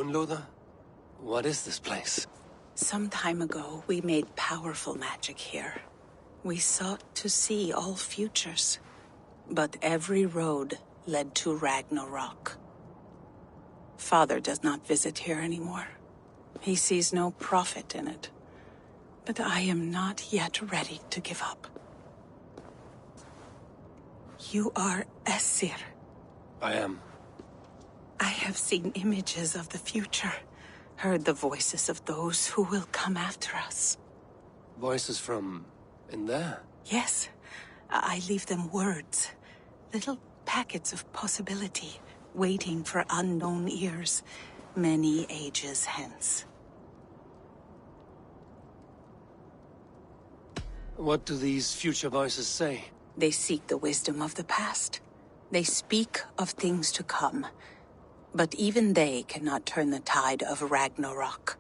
Unloda? What is this place? Some time ago, we made powerful magic here. We sought to see all futures. But every road led to Ragnarok. Father does not visit here anymore. He sees no profit in it. But I am not yet ready to give up. You are Esir. I am. I have seen images of the future, heard the voices of those who will come after us. Voices from in there? Yes, I leave them words. Little packets of possibility, waiting for unknown ears, many ages hence. What do these future voices say? They seek the wisdom of the past. They speak of things to come. But even they cannot turn the tide of Ragnarok.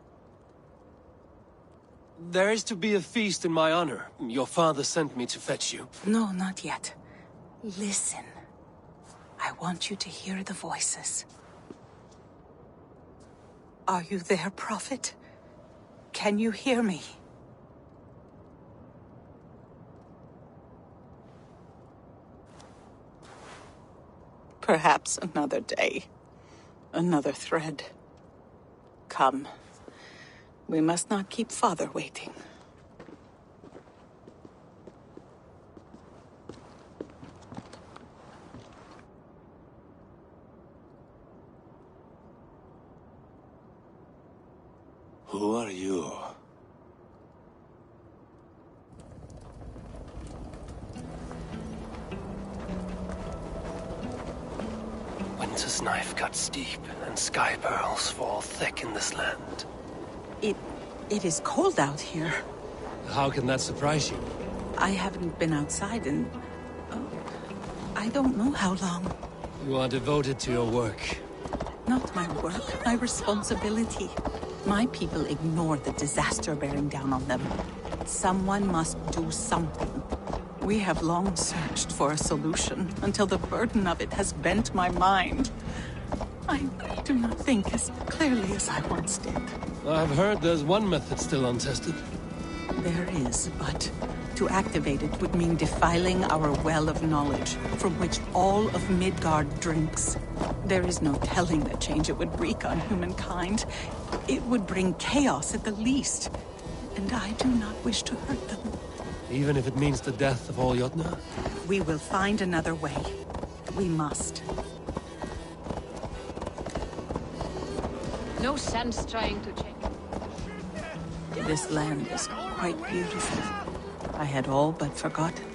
There is to be a feast in my honor. Your father sent me to fetch you. No, not yet. Listen. I want you to hear the voices. Are you there, Prophet? Can you hear me? Perhaps another day. Another thread. Come. We must not keep Father waiting. Who are you? Winter's knife cuts deep, and sky pearls fall thick in this land. It is cold out here. How can that surprise you? I haven't been outside in... I don't know how long. You are devoted to your work. Not my work, my responsibility. My people ignore the disaster bearing down on them. Someone must do something. We have long searched for a solution, until the burden of it has bent my mind. I do not think as clearly as I once did. I've heard there's one method still untested. There is, but to activate it would mean defiling our well of knowledge, from which all of Midgard drinks. There is no telling the change it would wreak on humankind. It would bring chaos at the least, and I do not wish to hurt them. Even if it means the death of all Jotnar? We will find another way. We must. No sense trying to check. This land is quite beautiful. I had all but forgotten.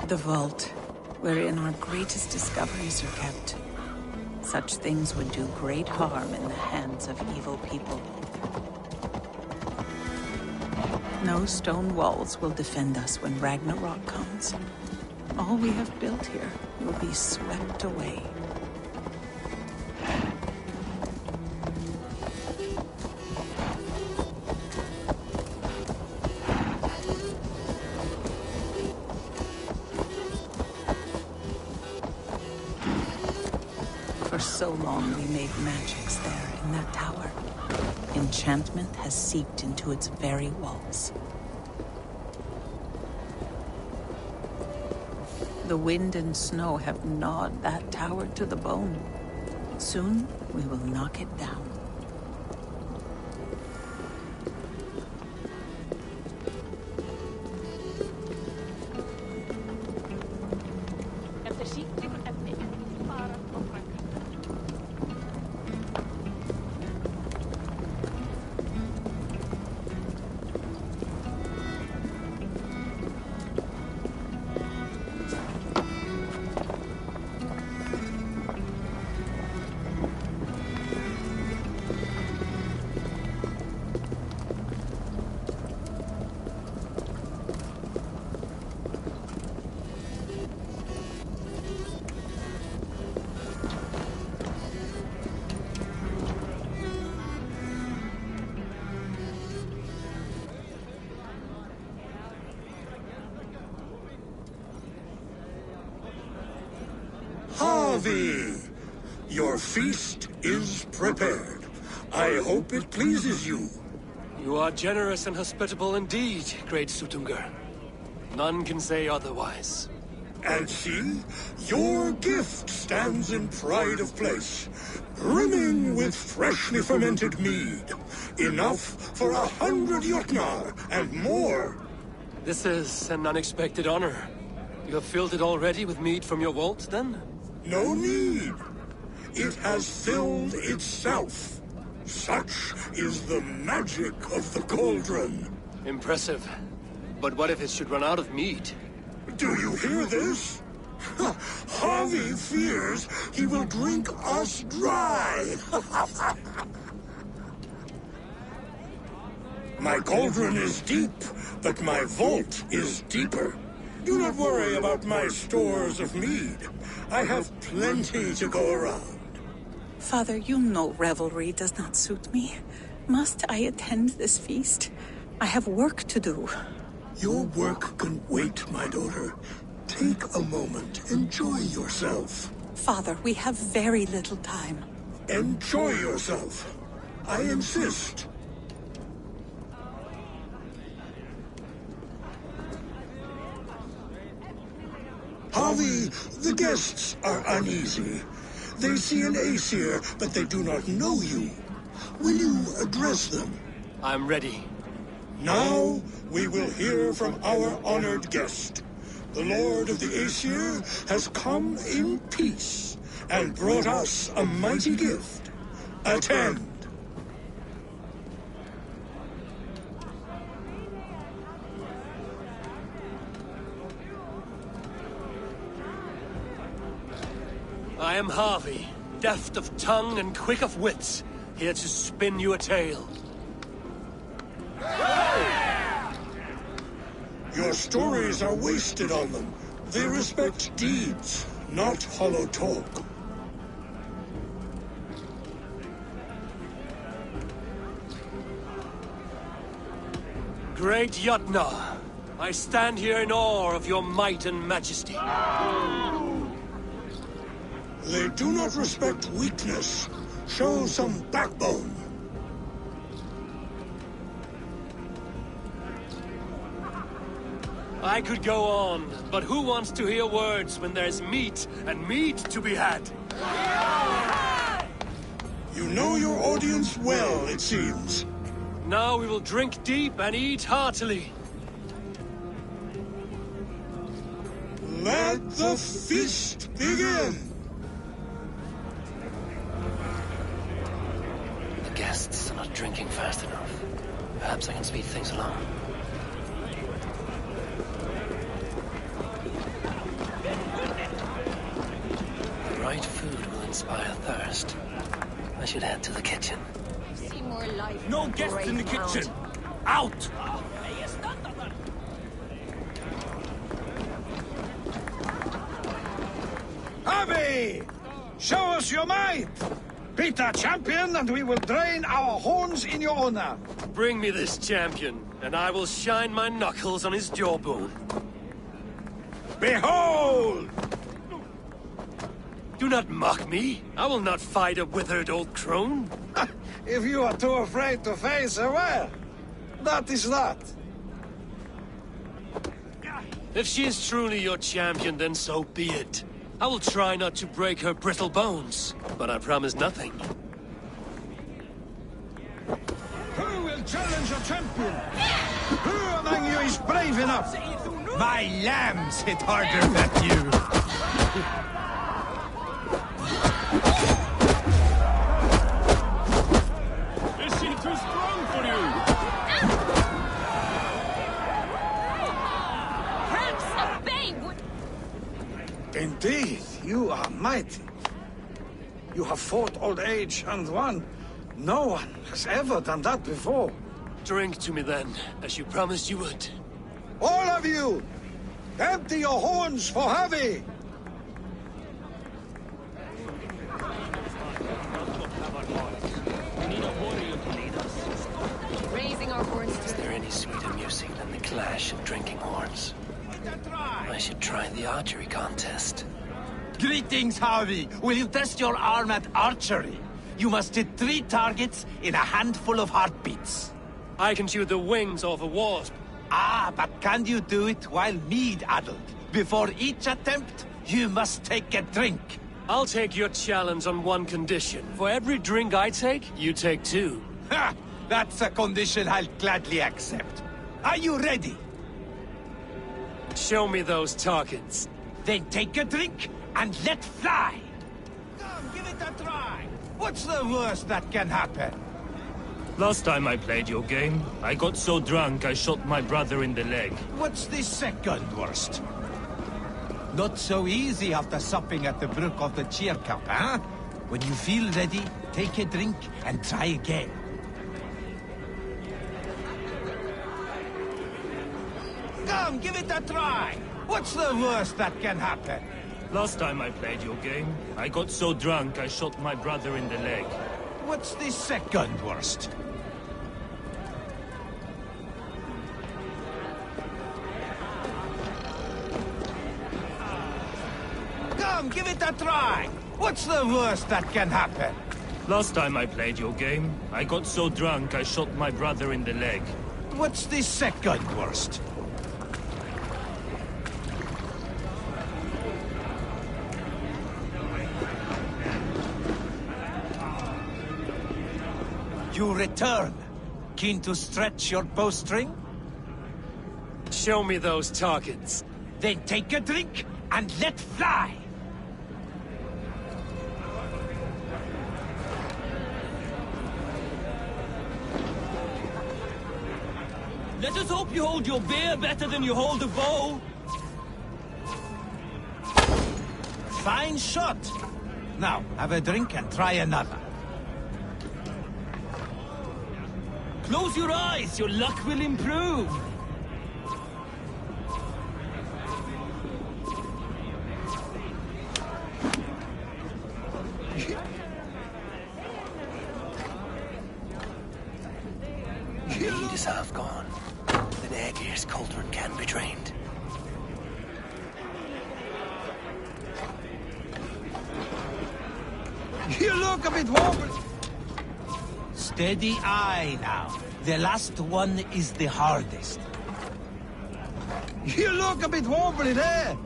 The vault, wherein our greatest discoveries are kept. Such things would do great harm in the hands of evil people. No stone walls will defend us when Ragnarok comes. All we have built here will be swept away. For so long we made magics there in that tower. Enchantment has seeped into its very walls. The wind and snow have gnawed that tower to the bone. Soon we will knock it down. Harvey! Your feast is prepared. I hope it pleases you. You are generous and hospitable indeed, great Sutungur. None can say otherwise. And see, your gift stands in pride of place, brimming with freshly fermented mead. Enough for 100 Jotnar and more. This is an unexpected honor. You have filled it already with mead from your vault, then? No need. It has filled itself. Such is the magic of the cauldron. Impressive. But what if it should run out of mead? Do you hear this? Harvey fears he will drink us dry. My cauldron is deep, but my vault is deeper. Do not worry about my stores of mead. I have plenty to go around. Father, you know revelry does not suit me. Must I attend this feast? I have work to do. Your work can wait, my daughter. Take a moment. Enjoy yourself. Father, we have very little time. Enjoy yourself. I insist. Harvey, the guests are uneasy. They see an Aesir, but they do not know you. Will you address them? I'm ready. Now, we will hear from our honored guest. The Lord of the Aesir has come in peace and brought us a mighty gift. Attend. I am Harvey, deft of tongue and quick of wits, here to spin you a tale. Your stories are wasted on them. They respect deeds, not hollow talk. Great Jotnar, I stand here in awe of your might and majesty. They do not respect weakness. Show some backbone. I could go on, but who wants to hear words when there's meat and meat to be had? You know your audience well, it seems. Now we will drink deep and eat heartily. Let the feast begin! The guests are not drinking fast enough. Perhaps I can speed things along. The right food will inspire thirst. I should head to the kitchen. No guests in the kitchen! Out! Harvey! Show us your might! Beat our champion and we will drain our horns in your honor! Bring me this champion, and I will shine my knuckles on his jawbone. Behold! Do not mock me. I will not fight a withered old crone. If you are too afraid to face her, well, that is that. If she is truly your champion, then so be it. I will try not to break her brittle bones, but I promise nothing. Who will challenge your champion? Who among you is brave enough? My lambs hit harder than you. Is she too strong for you? Perhaps a babe would... Indeed, you are mighty. You have fought old age and won. No one has ever done that before. Drink to me then, as you promised you would. All of you! Empty your horns for Harvey! Raising our horns Is to... there any sweeter music than the clash of drinking horns? I should try the archery contest. Greetings, Harvey. Will you test your arm at archery? You must hit 3 targets in a handful of heartbeats. I can shoot the wings off a wasp. Ah, but can you do it while mead-addled? Before each attempt, you must take a drink. I'll take your challenge on one condition. For every drink I take, you take 2. Ha! That's a condition I'll gladly accept. Are you ready? Show me those targets. Then take a drink and let fly. Come, give it a try. What's the worst that can happen? Last time I played your game, I got so drunk I shot my brother in the leg. What's the second worst? Not so easy after supping at the brook of the cheer cup, huh? When you feel ready, take a drink and try again. Come, give it a try. What's the worst that can happen? Last time I played your game, I got so drunk I shot my brother in the leg. What's the second worst? Come, give it a try! What's the worst that can happen? Last time I played your game, I got so drunk I shot my brother in the leg. What's the second worst? You return. Keen to stretch your bowstring? Show me those targets. Then take a drink and let fly! Let us hope you hold your beer better than you hold a bow. Fine shot! Now, have a drink and try another. Close your eyes, your luck will improve. The mead is half gone. Then Aegir's cauldron can be drained. You look a bit wobbly. Steady eye now. The last one is the hardest. You look a bit wobbly there.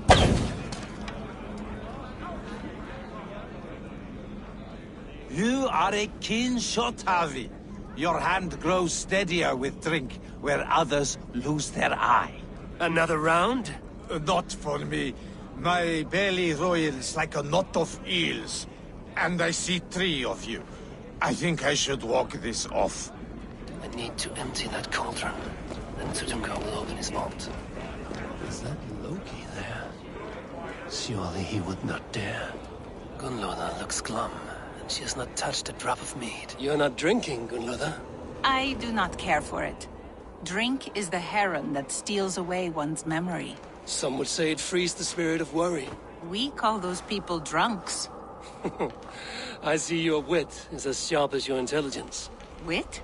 You are a keen shot, Harvey. Your hand grows steadier with drink, where others lose their eye. Another round? Not for me. My belly roils like a knot of eels. And I see 3 of you. I think I should walk this off. I need to empty that cauldron. Then Tutumka will open his vault. Is that Loki there? Surely he would not dare. Gunloda looks glum, and she has not touched a drop of mead. You're not drinking, Gunloda? I do not care for it. Drink is the heron that steals away one's memory. Some would say it frees the spirit of worry. We call those people drunks. I see your wit is as sharp as your intelligence. Wit?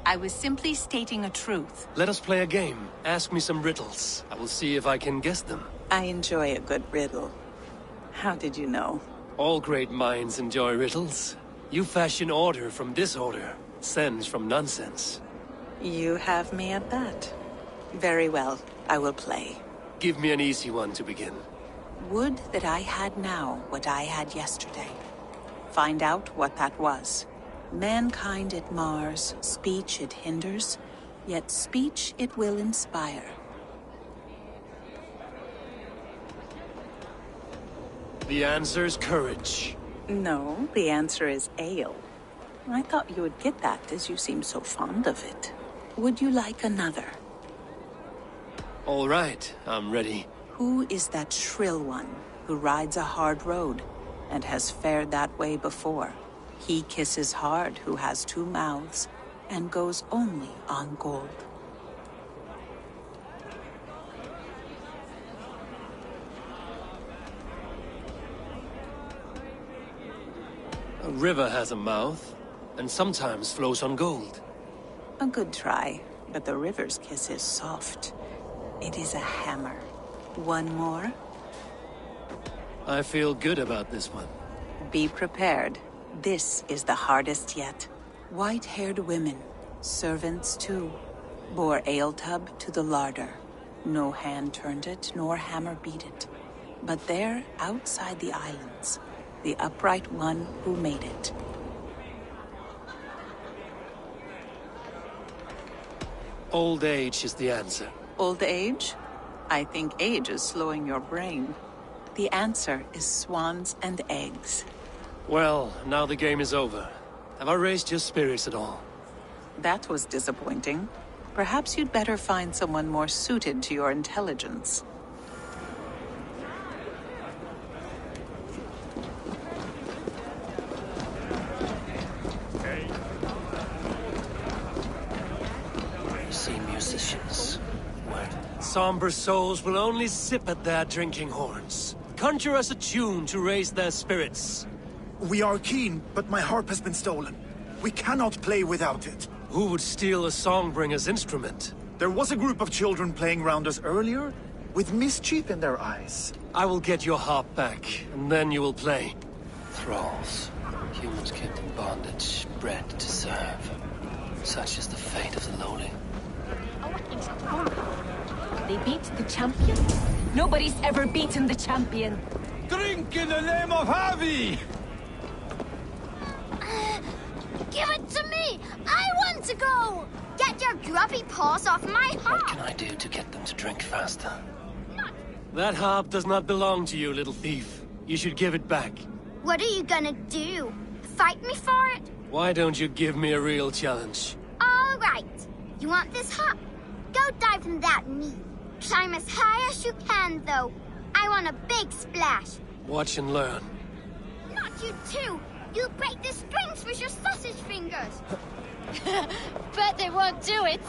I was simply stating a truth. Let us play a game. Ask me some riddles. I will see if I can guess them. I enjoy a good riddle. How did you know? All great minds enjoy riddles. You fashion order from disorder, sense from nonsense. You have me at that. Very well, I will play. Give me an easy one to begin. Would that I had now what I had yesterday. Find out what that was. Mankind it mars, speech it hinders, yet speech it will inspire. The answer's courage. No, the answer is ale. I thought you would get that, as you seem so fond of it. Would you like another? All right, I'm ready. Who is that shrill one who rides a hard road and has fared that way before? He kisses hard who has 2 mouths and goes only on gold. A river has a mouth, and sometimes flows on gold. A good try, but the river's kiss is soft. It is a hammer. One more? I feel good about this one. Be prepared. This is the hardest yet. White-haired women, servants too, bore ale tub to the larder. No hand turned it, nor hammer beat it. But there, outside the islands, the upright one who made it. Old age is the answer. Old age? I think age is slowing your brain. The answer is swans and eggs. Well, now the game is over. Have I raised your spirits at all? That was disappointing. Perhaps you'd better find someone more suited to your intelligence. You see musicians. What? Somber souls will only sip at their drinking horns. Conjure us a tune to raise their spirits. We are keen, but my harp has been stolen. We cannot play without it. Who would steal a songbringer's instrument? There was a group of children playing round us earlier, with mischief in their eyes. I will get your harp back, and then you will play. Thralls. Humans kept in bondage, bred to serve. Such is the fate of the lowly. They beat the champion? Nobody's ever beaten the champion. Drink in the name of Havi! Give it to me! I want to go! Get your grubby paws off my harp! What can I do to get them to drink faster? That harp does not belong to you, little thief. You should give it back. What are you gonna do? Fight me for it? Why don't you give me a real challenge? All right. You want this harp? Go dive in that knee. Climb as high as you can, though. I want a big splash. Watch and learn. Not you too! You'll break the strings with your sausage fingers! Bet they won't do it.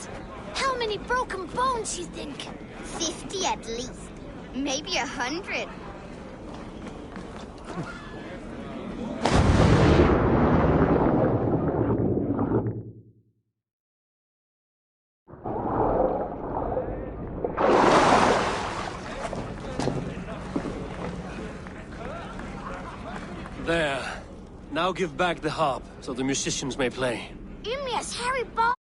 How many broken bones you think? 50 at least. Maybe 100. There. Now give back the harp, so the musicians may play. Ymnia's Harry Ball.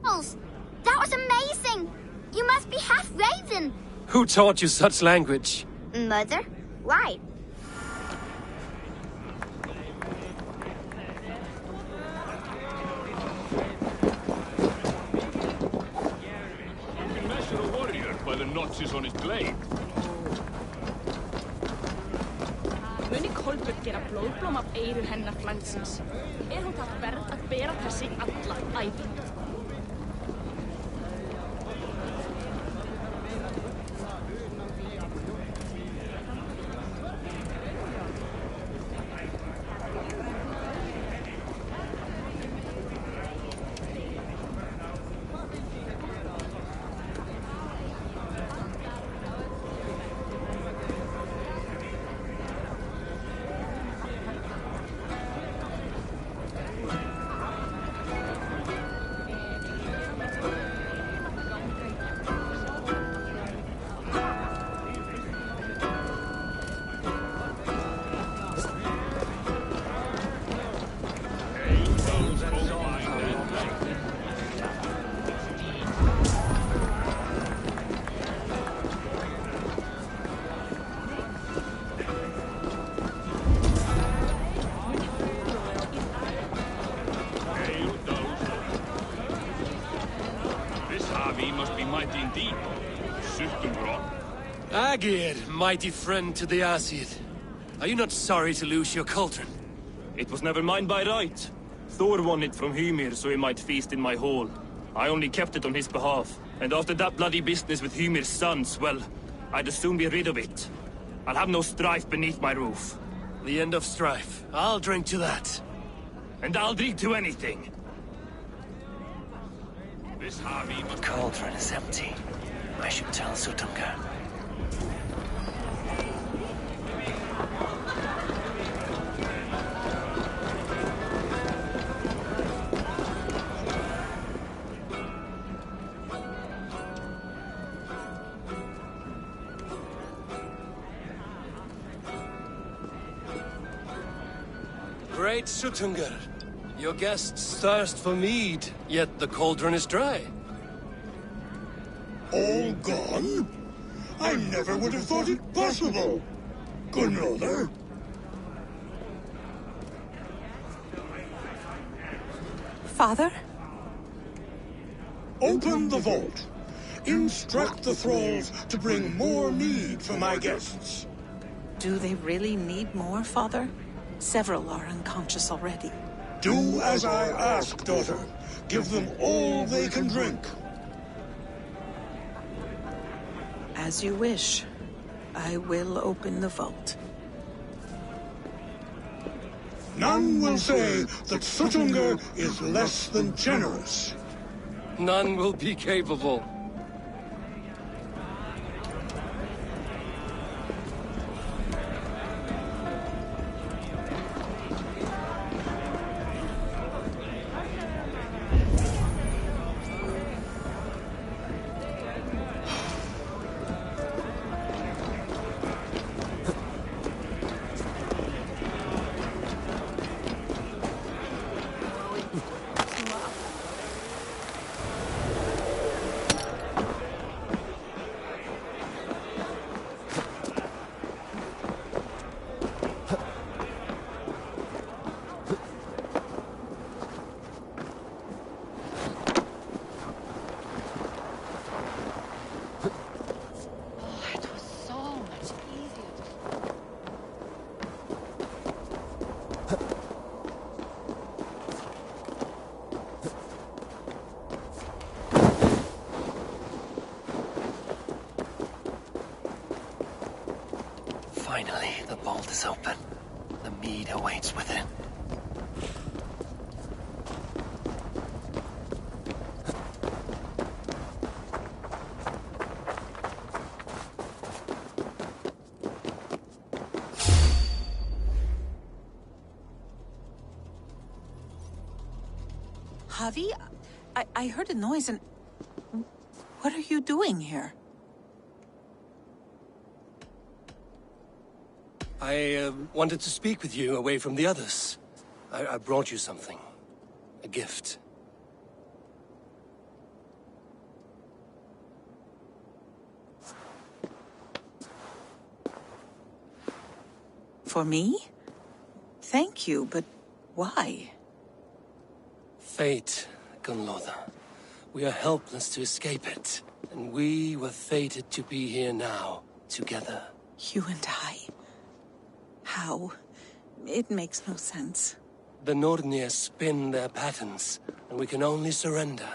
Charles, that was amazing! You must be half Raven. Who taught you such language? Mother? Why? You can measure a warrior by the notches on his blade. Muni Kolbjörn gera blóðblóm af eyru hennar flangsins. Hún það verð að bera þessi alla ævi. Agir, mighty friend to the Aesir. Are you not sorry to lose your cauldron? It was never mine by right. Thor won it from Hymir so he might feast in my hall. I only kept it on his behalf. And after that bloody business with Hymir's sons, well, I'd as soon be rid of it. I'll have no strife beneath my roof. The end of strife. I'll drink to that. And I'll drink to anything. The cauldron is empty. I should tell Sutunga. Great Sutunga. Your guests thirst for mead, yet the cauldron is dry. All gone? I never would have thought it possible. Gunloder? Father? Open the vault. Instruct the thralls to bring more mead for my guests. Do they really need more, Father? Several are unconscious already. Do as I ask, daughter. Give them all they can drink. As you wish. I will open the vault. None will say that Sutunga is less than generous. None will be capable. Finally, the vault is open. The mead awaits within. Javi, I heard a noise and... What are you doing here? I wanted to speak with you away from the others. I brought you something. A gift. For me? Thank you, but why? Fate, Gunlotha. We are helpless to escape it. And we were fated to be here now, together. You and I? How? It makes no sense. The Nordnir spin their patterns, and we can only surrender.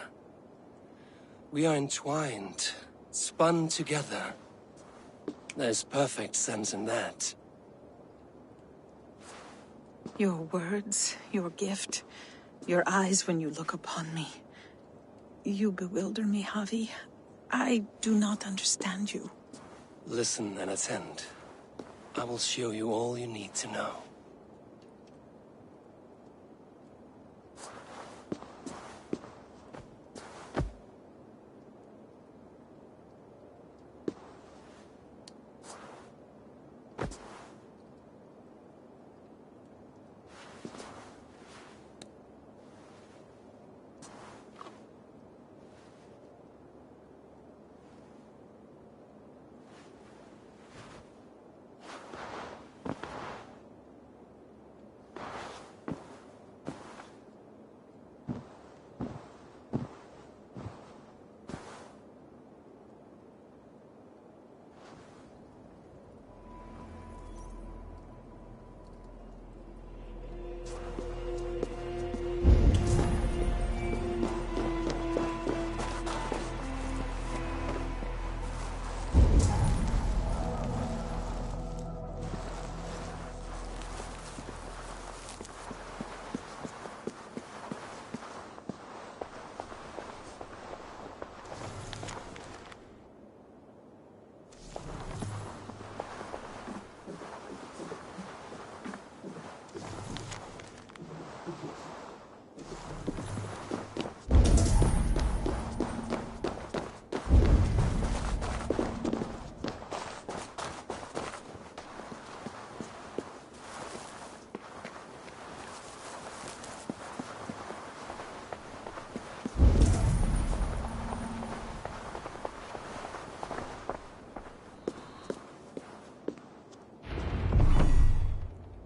We are entwined, spun together. There's perfect sense in that. Your words, your gift, your eyes when you look upon me. You bewilder me, Javi. I do not understand you. Listen and attend. I will show you all you need to know.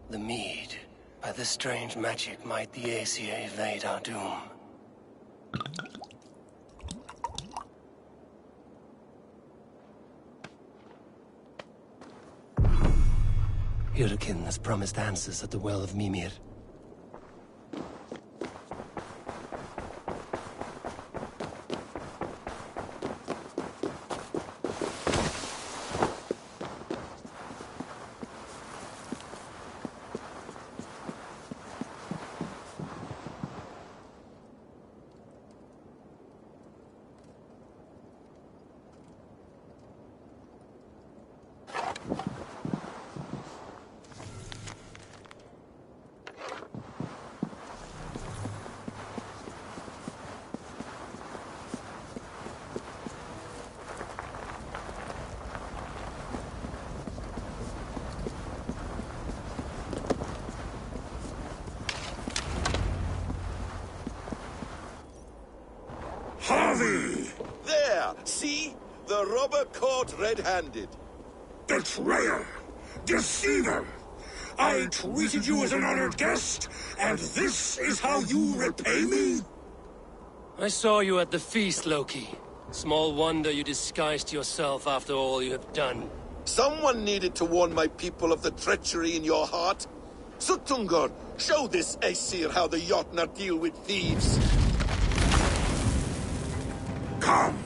The mead. By this strange magic might the Aesir evade our doom. Hyrkin has promised answers at the Well of Mimir. Harvey! There! See? The robber caught red-handed. Betrayer! Deceiver! I treated you as an honored guest, and this is how you repay me? I saw you at the feast, Loki. Small wonder you disguised yourself after all you have done. Someone needed to warn my people of the treachery in your heart. Suttungr, show this Aesir how the Jotnar deal with thieves. Come,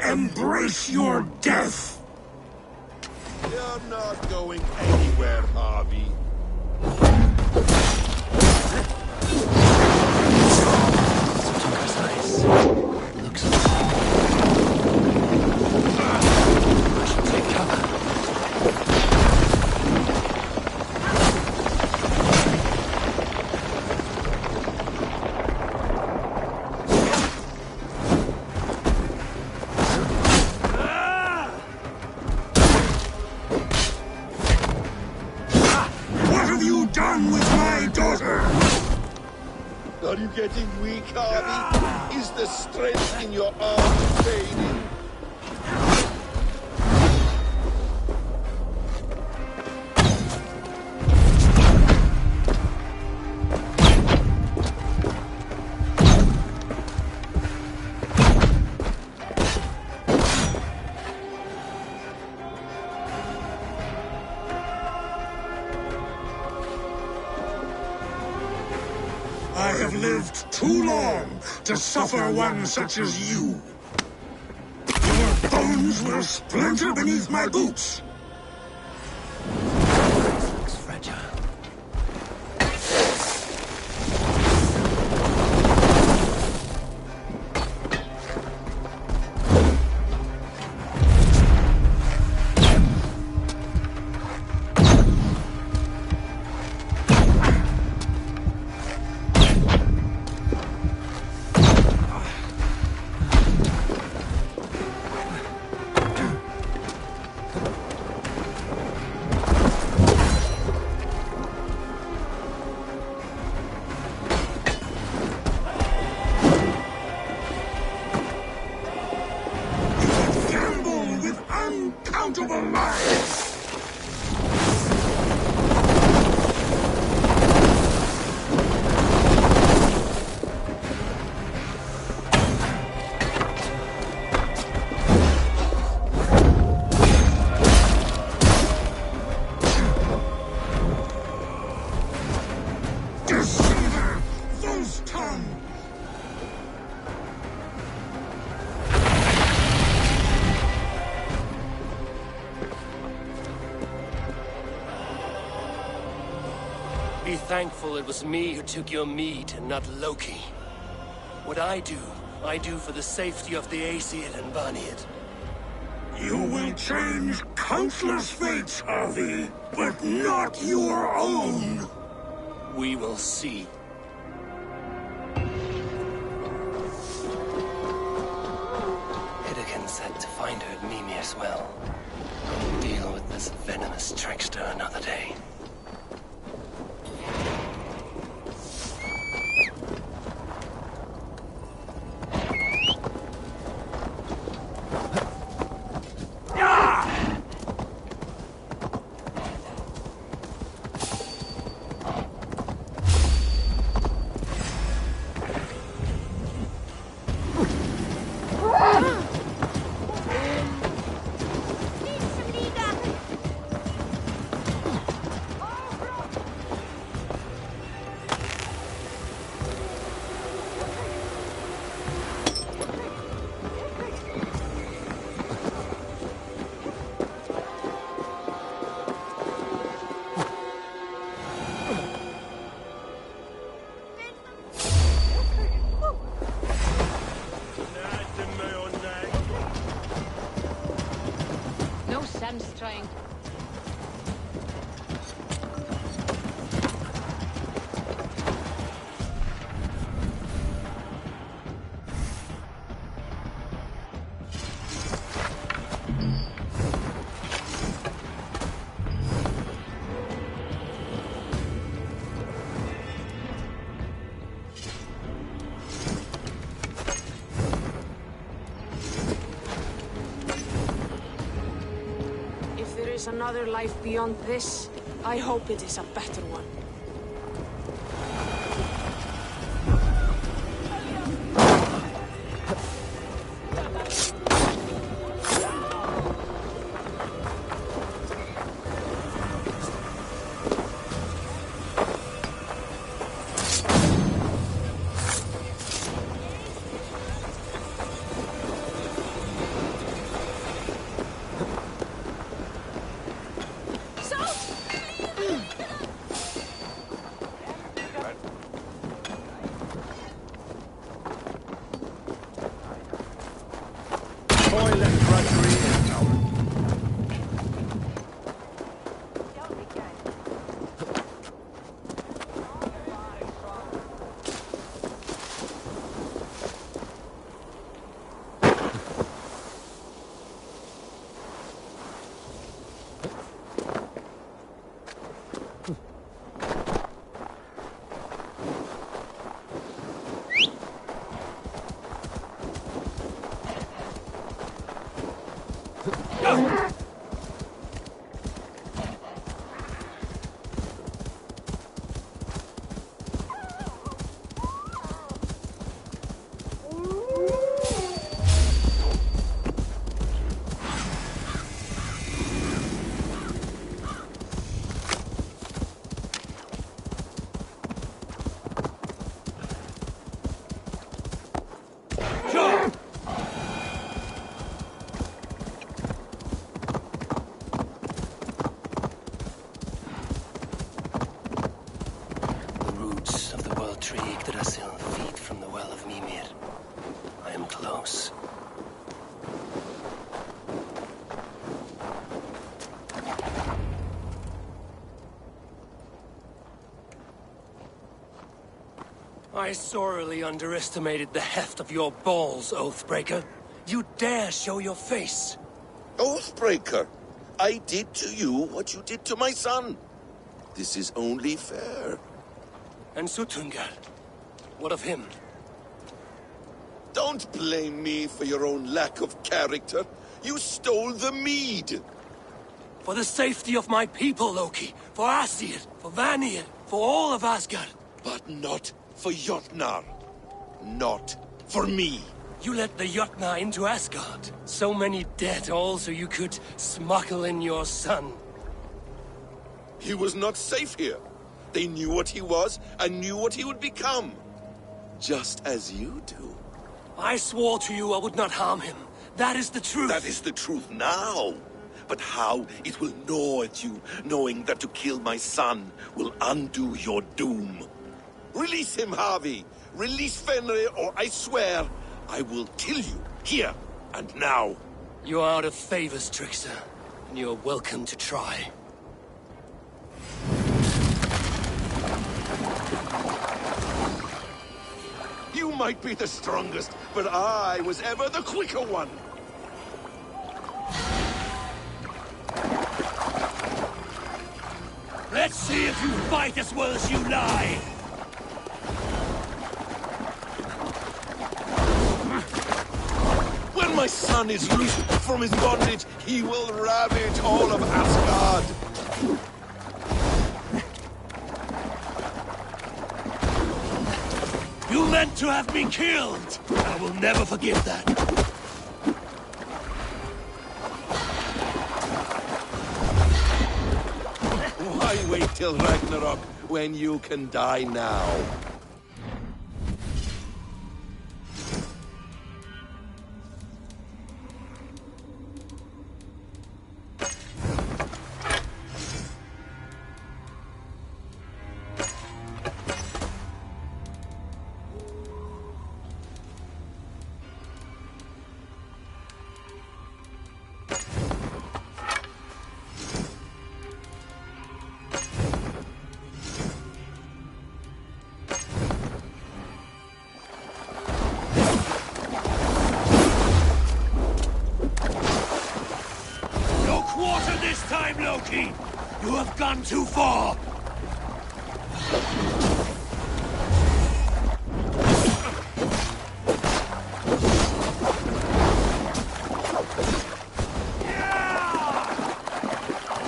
embrace your death! You're not going anywhere, Harvey. Sutunga's eyes. Looks like... I should take cover. Are you getting weak, Harvey? Is the strength in your arms fading? lived too long to suffer one such as you. Your bones will splinter beneath my boots. This looks fragile. Uncountable lives! Deceiver! False tongue! Be thankful it was me who took your meat and not Loki. What I do for the safety of the Aesir and Vanir. You will change countless fates, Harvey, but not your own! We will see. Hidekin said to find her at Mimir's well. We'll deal with this venomous trickster another day. Trying. Another life beyond this, I hope it is a better one. I sorely underestimated the heft of your balls, Oathbreaker. You dare show your face? Oathbreaker, I did to you what you did to my son. This is only fair. And Sutungar? What of him? Don't blame me for your own lack of character. You stole the mead. For the safety of my people, Loki. For Aesir, for Vanir, for all of Asgard. But not for Jotnar. Not for me. You let the Jotnar into Asgard. So many dead, all so you could smuggle in your son. He was not safe here. They knew what he was and knew what he would become. Just as you do. I swore to you I would not harm him. That is the truth. That is the truth now. But how it will gnaw at you, knowing that to kill my son will undo your doom. Release him, Harvey. Release Fenrir, or I swear I will kill you, here and now. You are out of favors, Trickster. And you are welcome to try. You might be the strongest, but I was ever the quicker one. Let's see if you fight as well as you lie! When my son is loosed from his bondage, he will ravage all of Asgard. You meant to have me killed! I will never forgive that. Why wait till Ragnarok when you can die now? Loki! You have gone too far!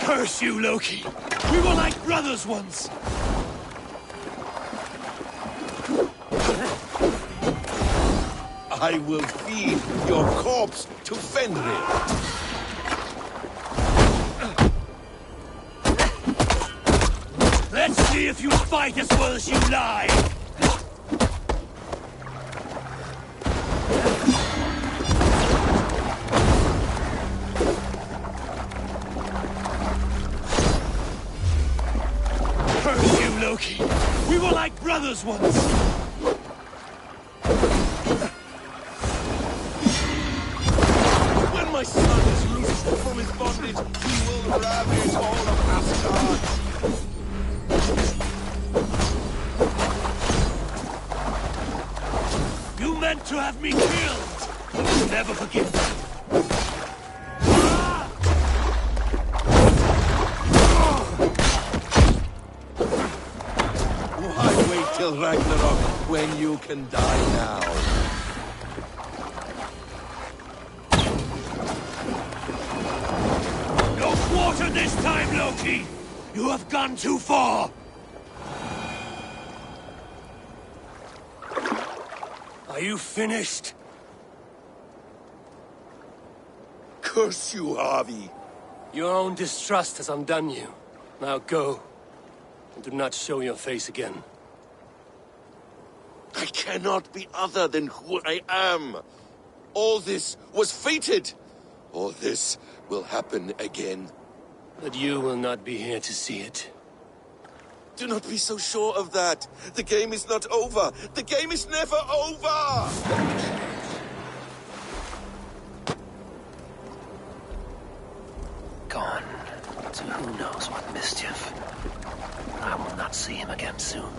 Curse you, Loki! We were like brothers once! I will feed your corpse to Fenrir. Let's see if you fight as well as you lie! Curse you, Loki! We were like brothers once! When my son is loosed from his bondage, he will ravage all of Asgard. You meant to have me killed! I will never forgive that! Why wait till Ragnarok when you can die now? No quarter this time, Loki! You have gone too far! Are you finished? Curse you, Harvey. Your own distrust has undone you. Now go. And do not show your face again. I cannot be other than who I am. All this was fated. All this will happen again. But you will not be here to see it. Do not be so sure of that. The game is not over. The game is never over! Gone to who knows what mischief. I will not see him again soon.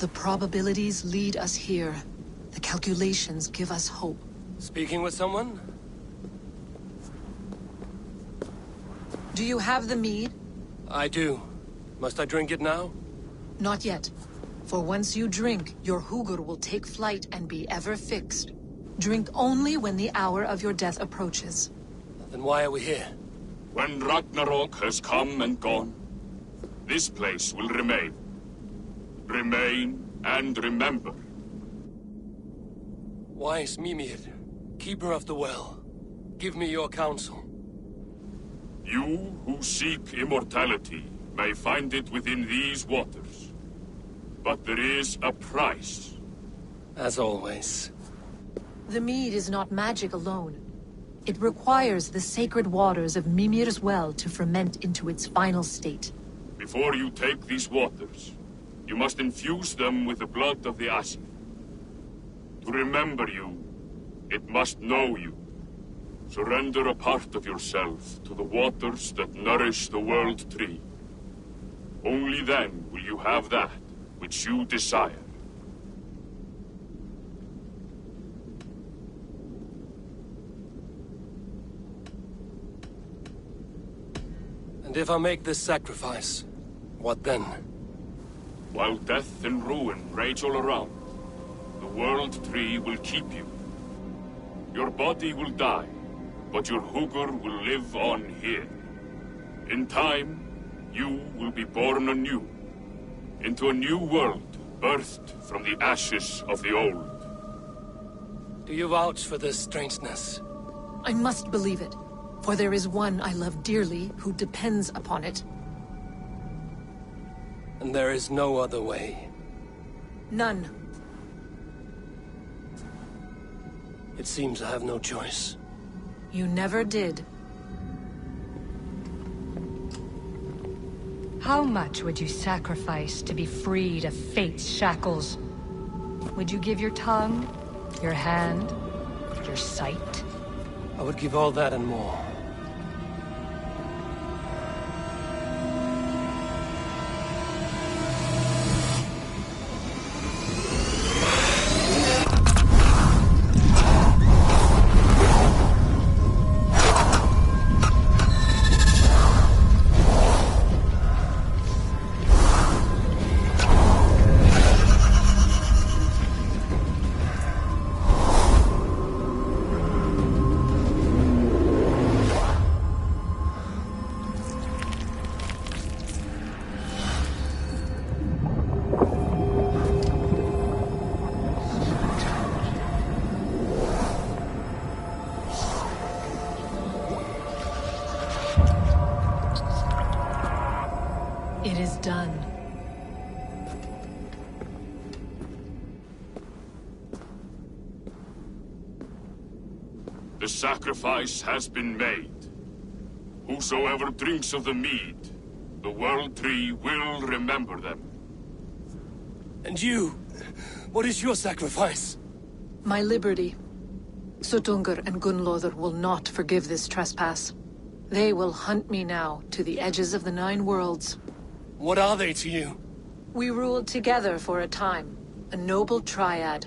The probabilities lead us here. The calculations give us hope. Speaking with someone? Do you have the mead? I do. Must I drink it now? Not yet. For once you drink, your Hugur will take flight and be ever fixed. Drink only when the hour of your death approaches. Then why are we here? When Ragnarok has come and gone, this place will remain. Remain and remember. Wise Mimir, keeper of the well, give me your counsel. You who seek immortality may find it within these waters. But there is a price. As always. The mead is not magic alone. It requires the sacred waters of Mimir's well to ferment into its final state. Before you take these waters, you must infuse them with the blood of the Aesir. To remember you, it must know you. Surrender a part of yourself to the waters that nourish the World Tree. Only then will you have that which you desire. And if I make this sacrifice, what then? While death and ruin rage all around, the World Tree will keep you. Your body will die, but your Hugur will live on here. In time, you will be born anew, into a new world, birthed from the ashes of the old. Do you vouch for this strangeness? I must believe it, for there is one I love dearly who depends upon it. And there is no other way? None. It seems I have no choice. You never did. How much would you sacrifice to be freed of fate's shackles? Would you give your tongue, your hand, your sight? I would give all that and more. It is done. The sacrifice has been made. Whosoever drinks of the mead, the World Tree will remember them. And you? What is your sacrifice? My liberty. Suttungr and Gunnlóðr will not forgive this trespass. They will hunt me now to the edges of the 9 worlds. What are they to you? We ruled together for a time, a noble triad,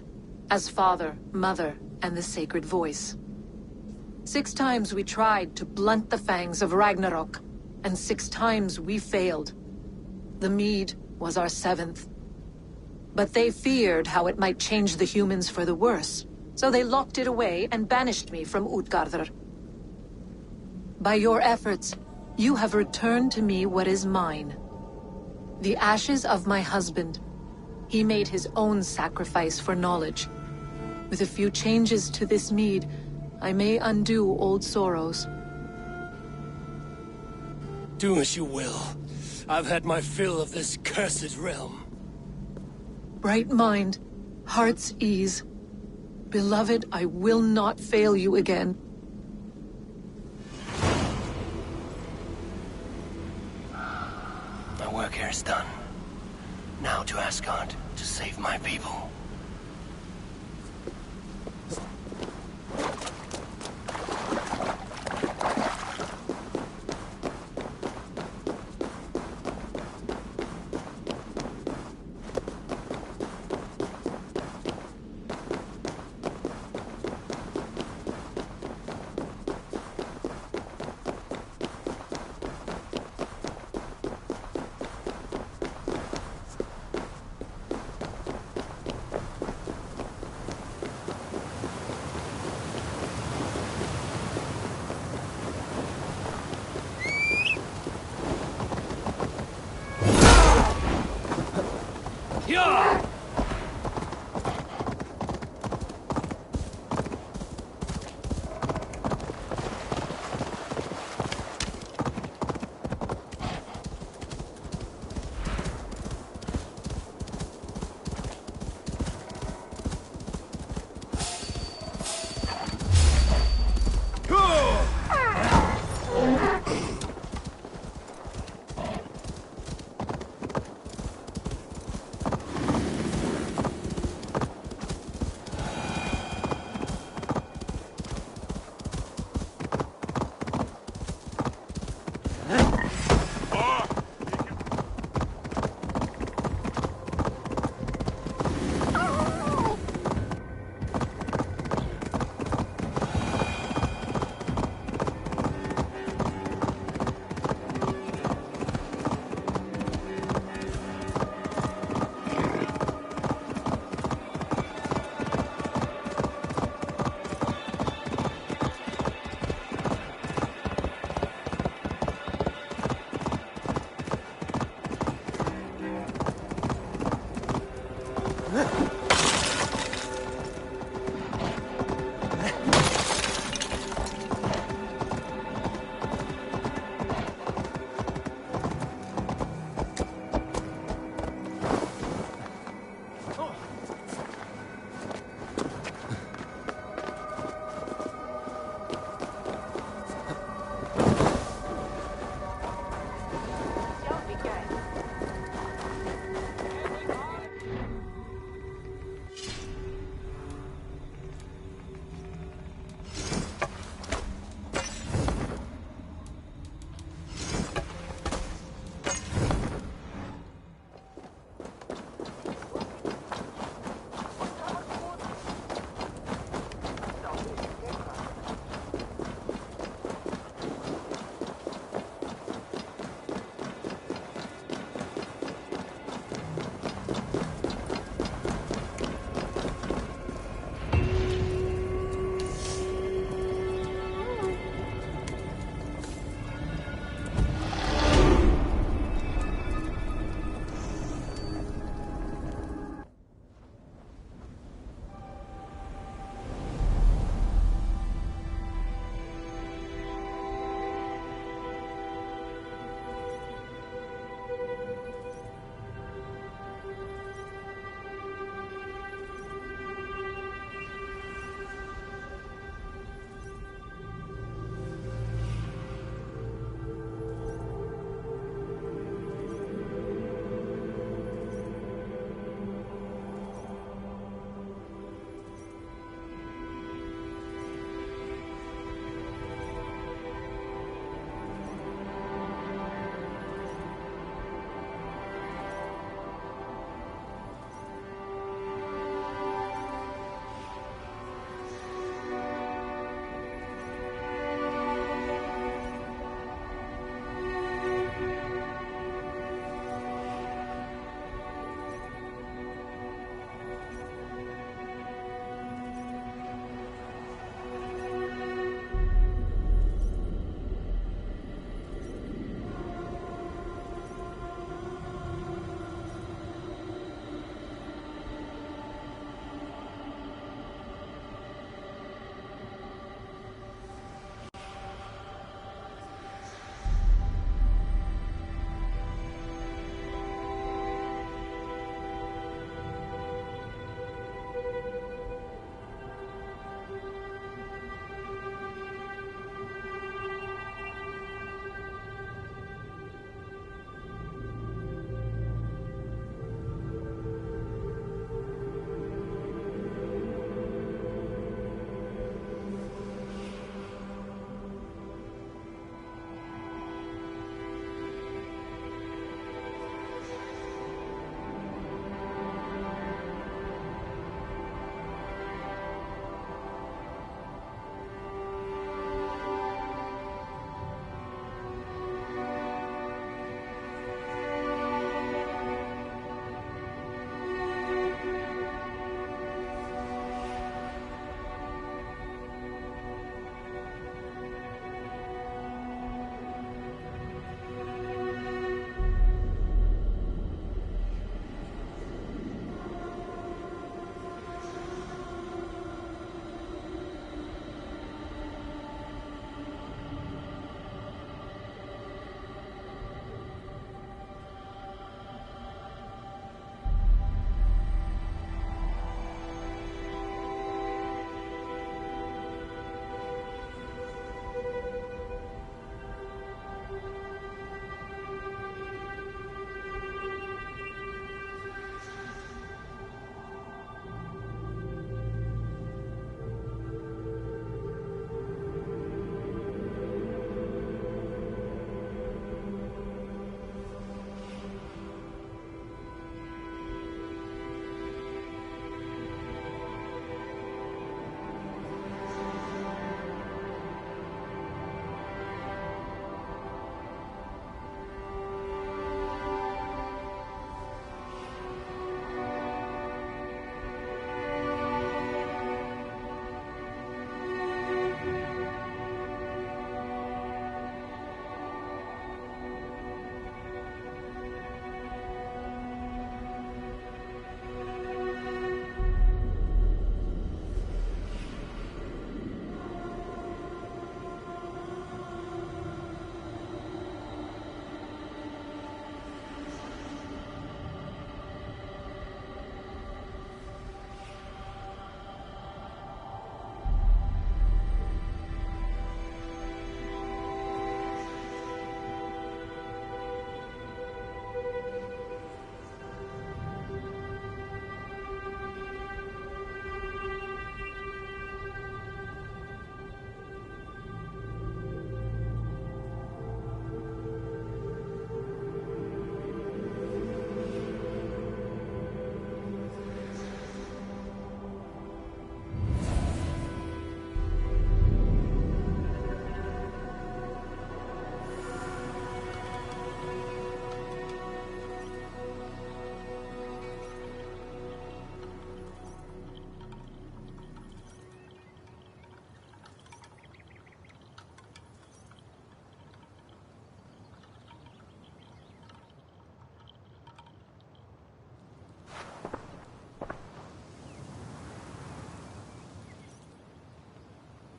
as father, mother, and the sacred voice. 6 times we tried to blunt the fangs of Ragnarok, and 6 times we failed. The mead was our 7th. But they feared how it might change the humans for the worse, so they locked it away and banished me from Utgardr. By your efforts, you have returned to me what is mine. The ashes of my husband. He made his own sacrifice for knowledge. With a few changes to this mead, I may undo old sorrows. Do as you will. I've had my fill of this cursed realm. Bright mind, heart's ease. Beloved, I will not fail you again. My work here is done. Now to Asgard to save my people. Yeah!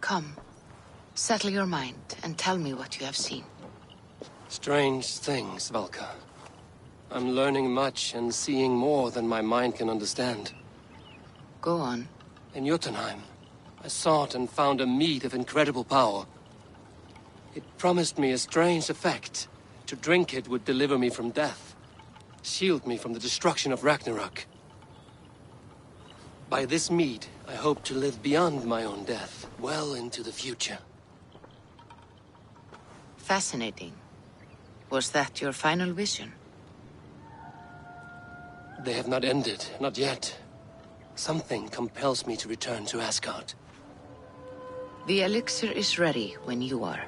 Come, settle your mind and tell me what you have seen. Strange things, Valka. I'm learning much and seeing more than my mind can understand. Go on. In Jotunheim, I sought and found a mead of incredible power. It promised me a strange effect. To drink it would deliver me from death, shield me from the destruction of Ragnarok. By this mead, I hope to live beyond my own death, well into the future. Fascinating. Was that your final vision? They have not ended, not yet. Something compels me to return to Asgard. The elixir is ready when you are.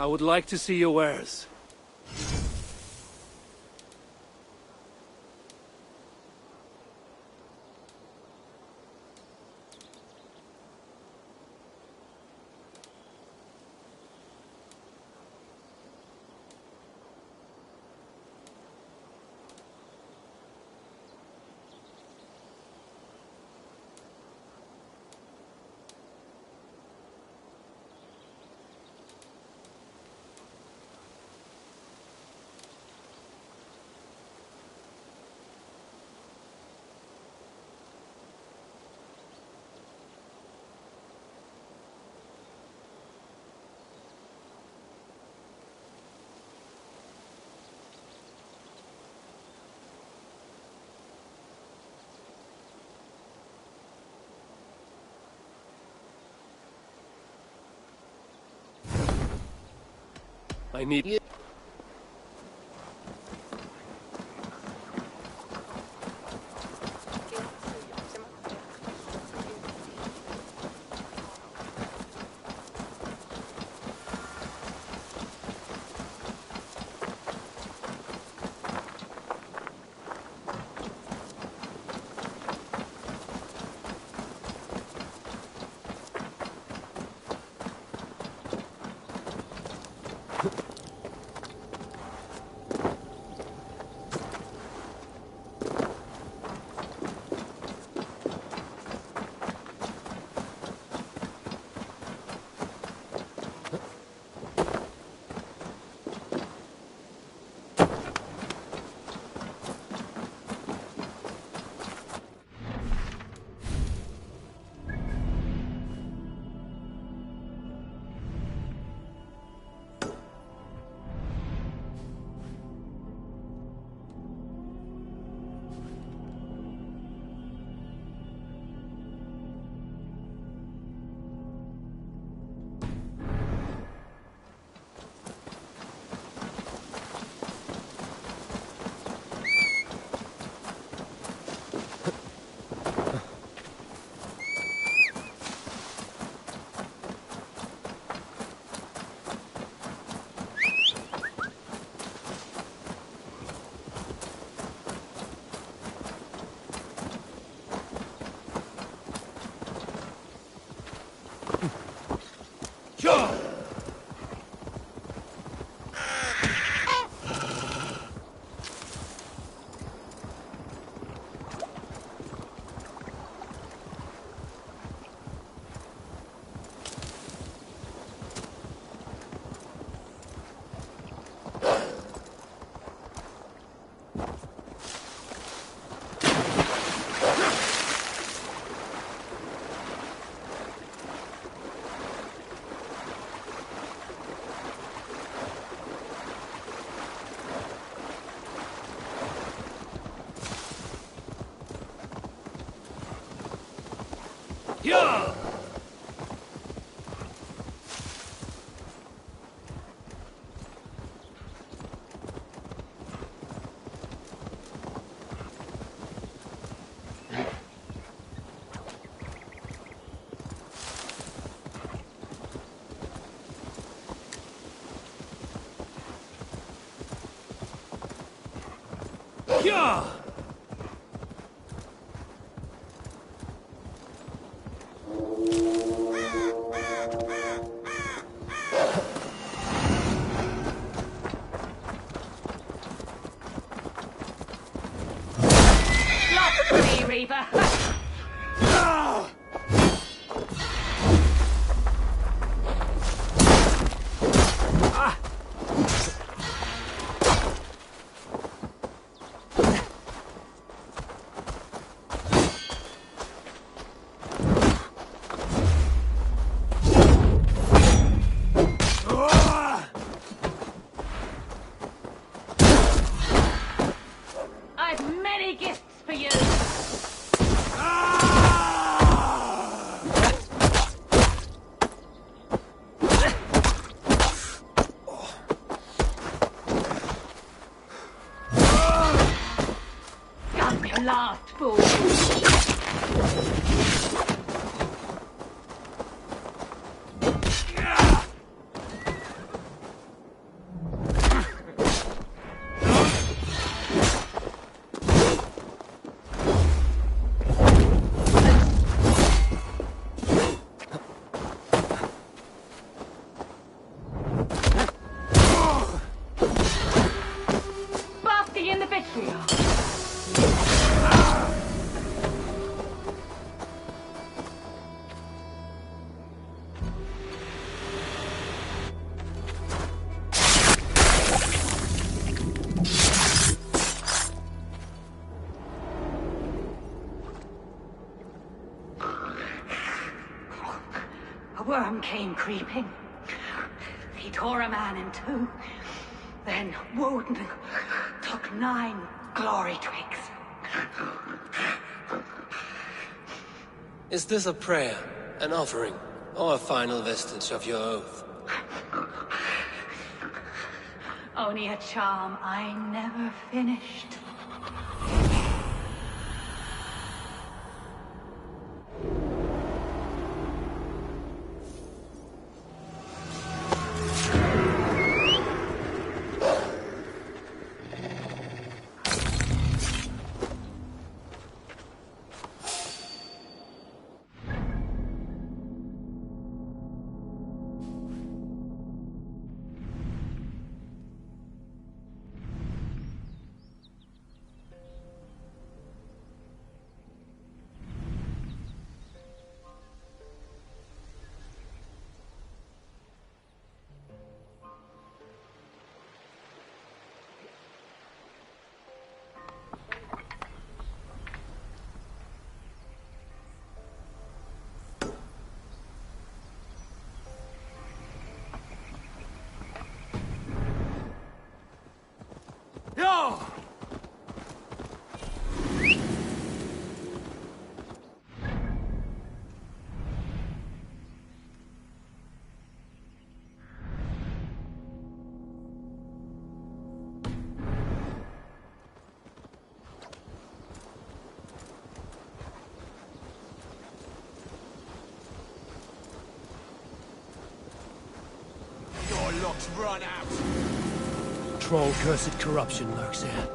I would like to see your wares. I need you. Yeah! Yeah! Reaper. I've many gifts for you. Come, your last fool. Basking in the vitriol. A worm came creeping. He tore a man in two. Then Woden took 9 glory twigs. Is this a prayer, an offering, or a final vestige of your oath? only a charm I never finished. Yo! Your luck's run out. Troll cursed corruption lurks here.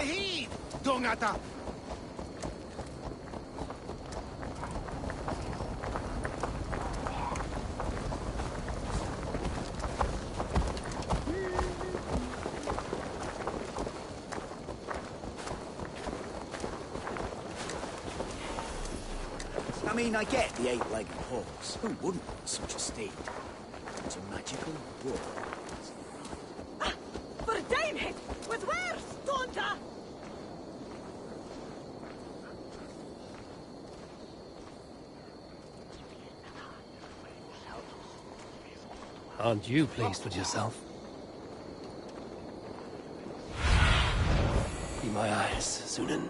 Tahid! Dungata! I mean, I get the eight-legged horse. Who wouldn't want such a steed? It's a magical world. For Danehead! With where's Donda? Aren't you pleased with yourself? Be my eyes, Sunan.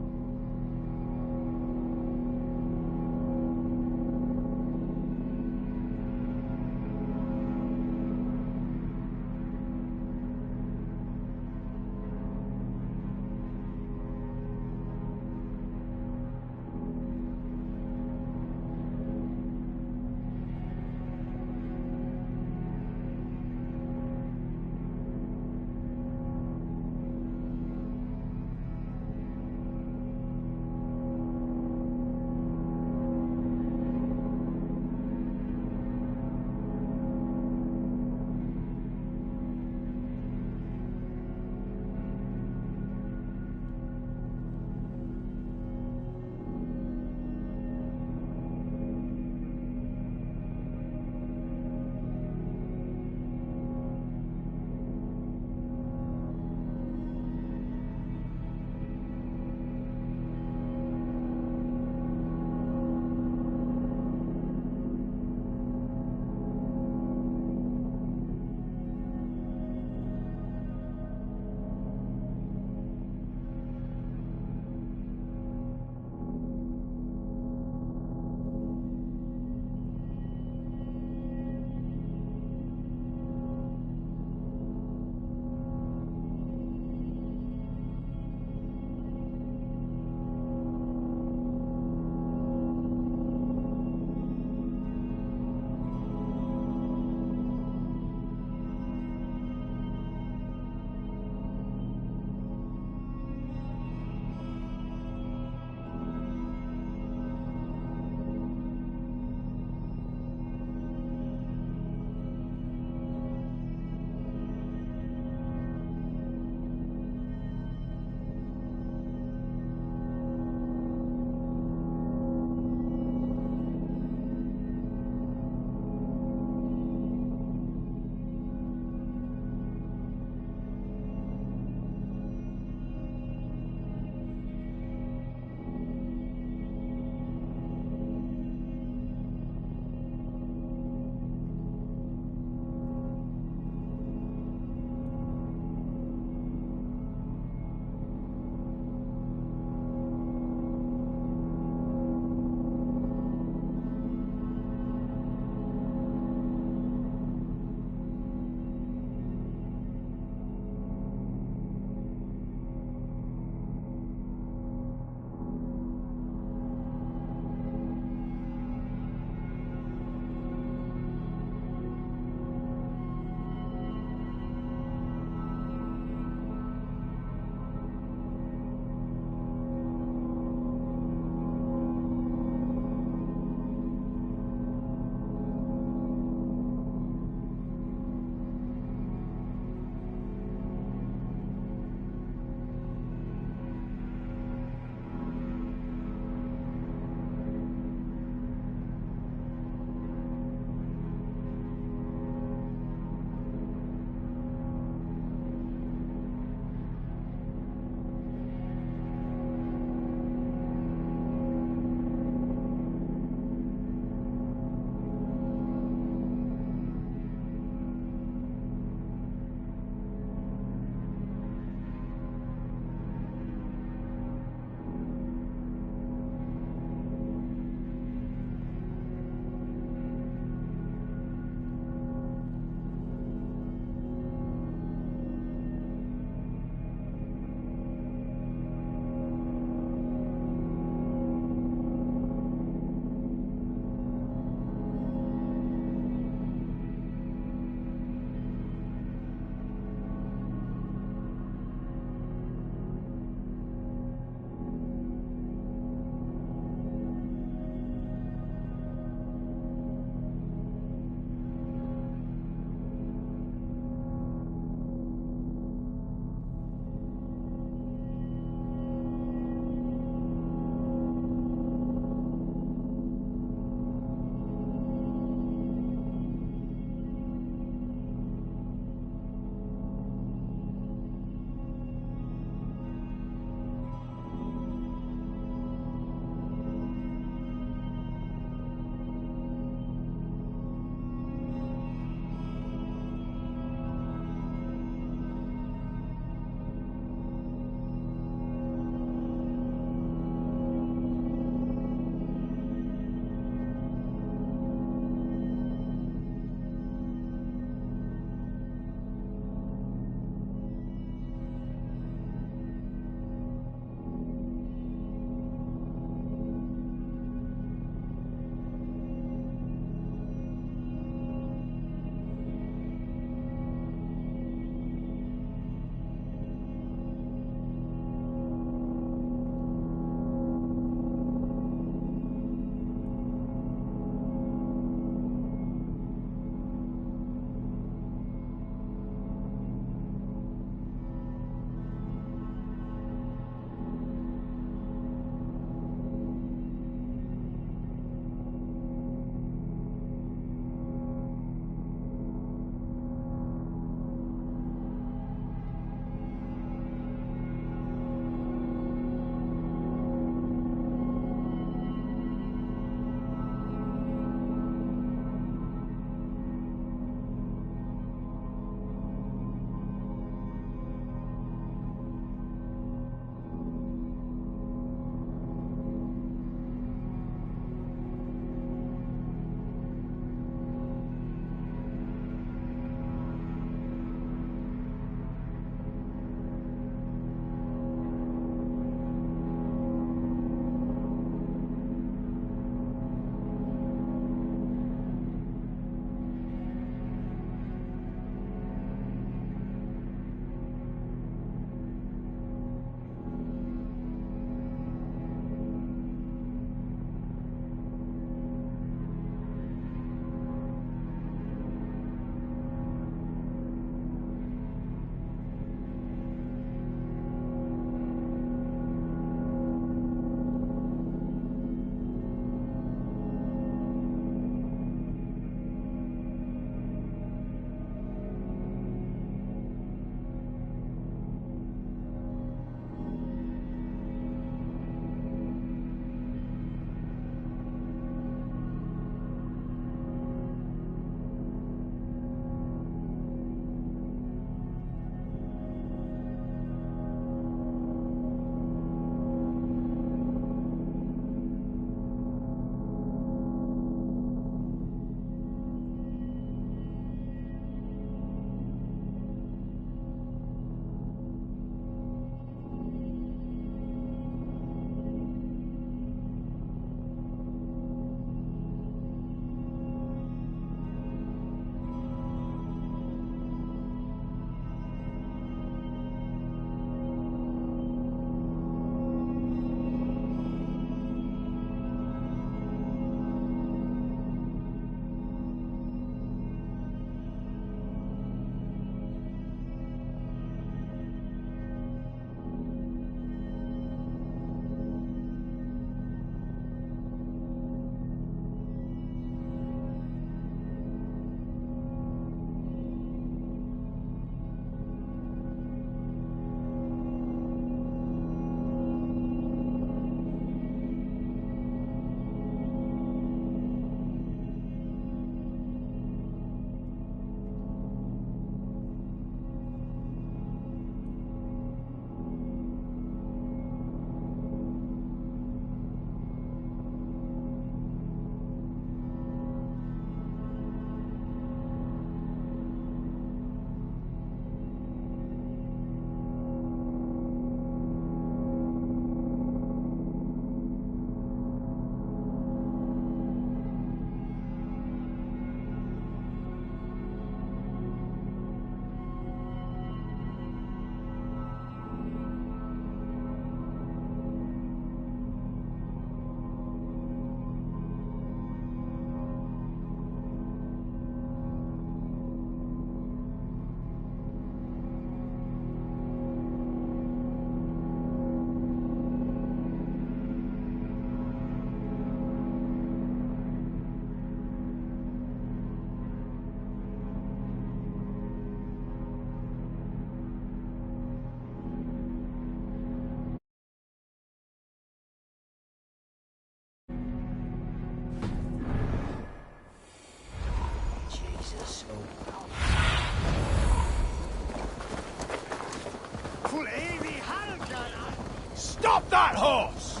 Stop that horse!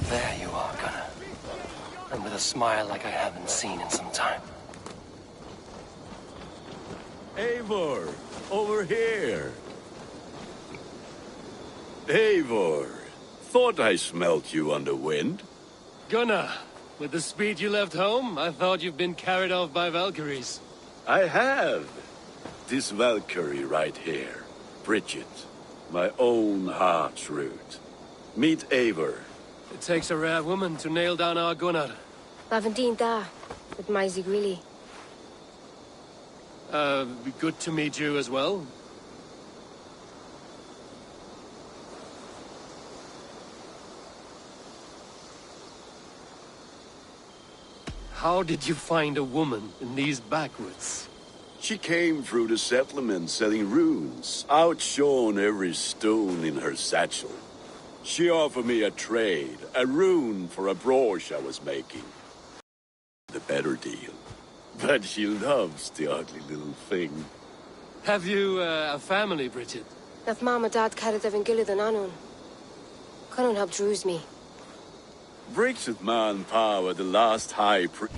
There you are, Gunnar. And with a smile like I haven't seen in some time. Eivor, over here. Eivor, thought I smelt you on the wind. Gunnar, with the speed you left home, I thought you've been carried off by Valkyries. I have. This Valkyrie right here, Bridget, my own heart's root. Meet Eivor. It takes a rare woman to nail down our Gunnar. Lavendine da, with Maisie Greeley. Good to meet you as well. How did you find a woman in these backwoods? She came through the settlement selling runes, outshone every stone in her satchel. She offered me a trade, a rune for a brooch I was making. The better deal. But she loves the ugly little thing. Have you a family, Bridget? Naf Mom and Dad carried Evan Gillid and Anun. Couldn't help drews me. Bridget man power the last high priest.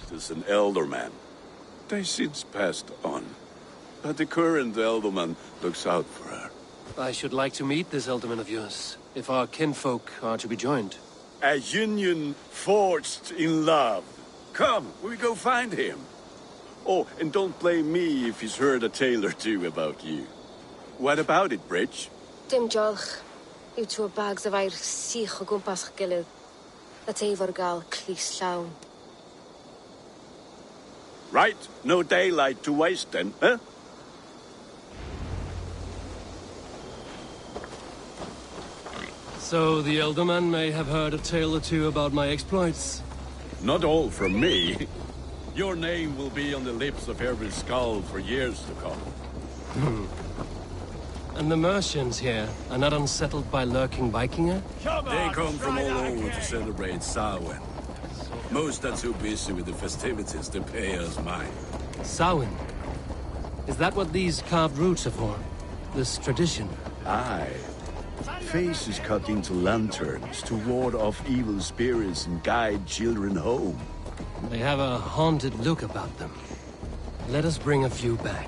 Is an elderman. They since passed on. But the current elderman looks out for her. I should like to meet this elderman of yours, if our kinfolk are to be joined. A union forged in love. Come, we go find him. Oh, and don't blame me if he's heard a tale or two about you. What about it, Bridge? Dim jolch. You two are bags of air sich o gwmpas gilydd. At Eivor gal clis llawn. Right, no daylight to waste then, huh? So the elderman may have heard a tale or two about my exploits. Not all from me. Your name will be on the lips of every skull for years to come. And the Mercians here are not unsettled by lurking Vikinger? They come from all over to celebrate Samhain. Most are too busy with the festivities to pay us mind. Samhain? Is that what these carved roots are for? This tradition? Aye. Faces cut into lanterns to ward off evil spirits and guide children home. They have a haunted look about them. Let us bring a few back.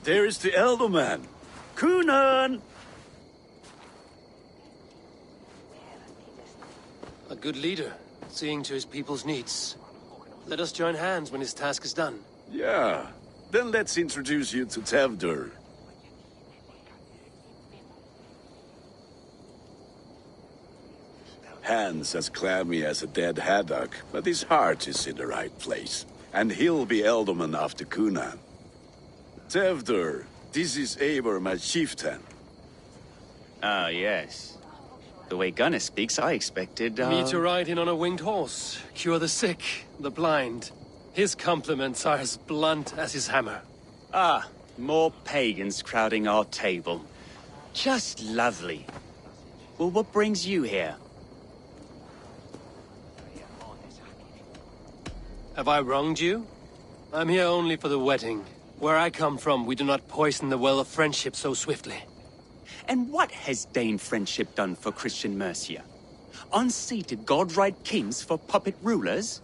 There is the Elderman. Kunan! A good leader, seeing to his people's needs. Let us join hands when his task is done. Yeah. Then let's introduce you to Tevdur. Hands as clammy as a dead haddock, but his heart is in the right place. And he'll be Elderman after Kunan. Tevdur, this is Eivor, my chieftain. Ah, yes. The way Gunnar speaks, I expected, Me to ride in on a winged horse, cure the sick, the blind. His compliments are as blunt as his hammer. Ah, more pagans crowding our table. Just lovely. Well, what brings you here? Have I wronged you? I'm here only for the wedding. Where I come from, we do not poison the well of friendship so swiftly. And what has Dane friendship done for Christian Mercia? Unseated godright kings for puppet rulers?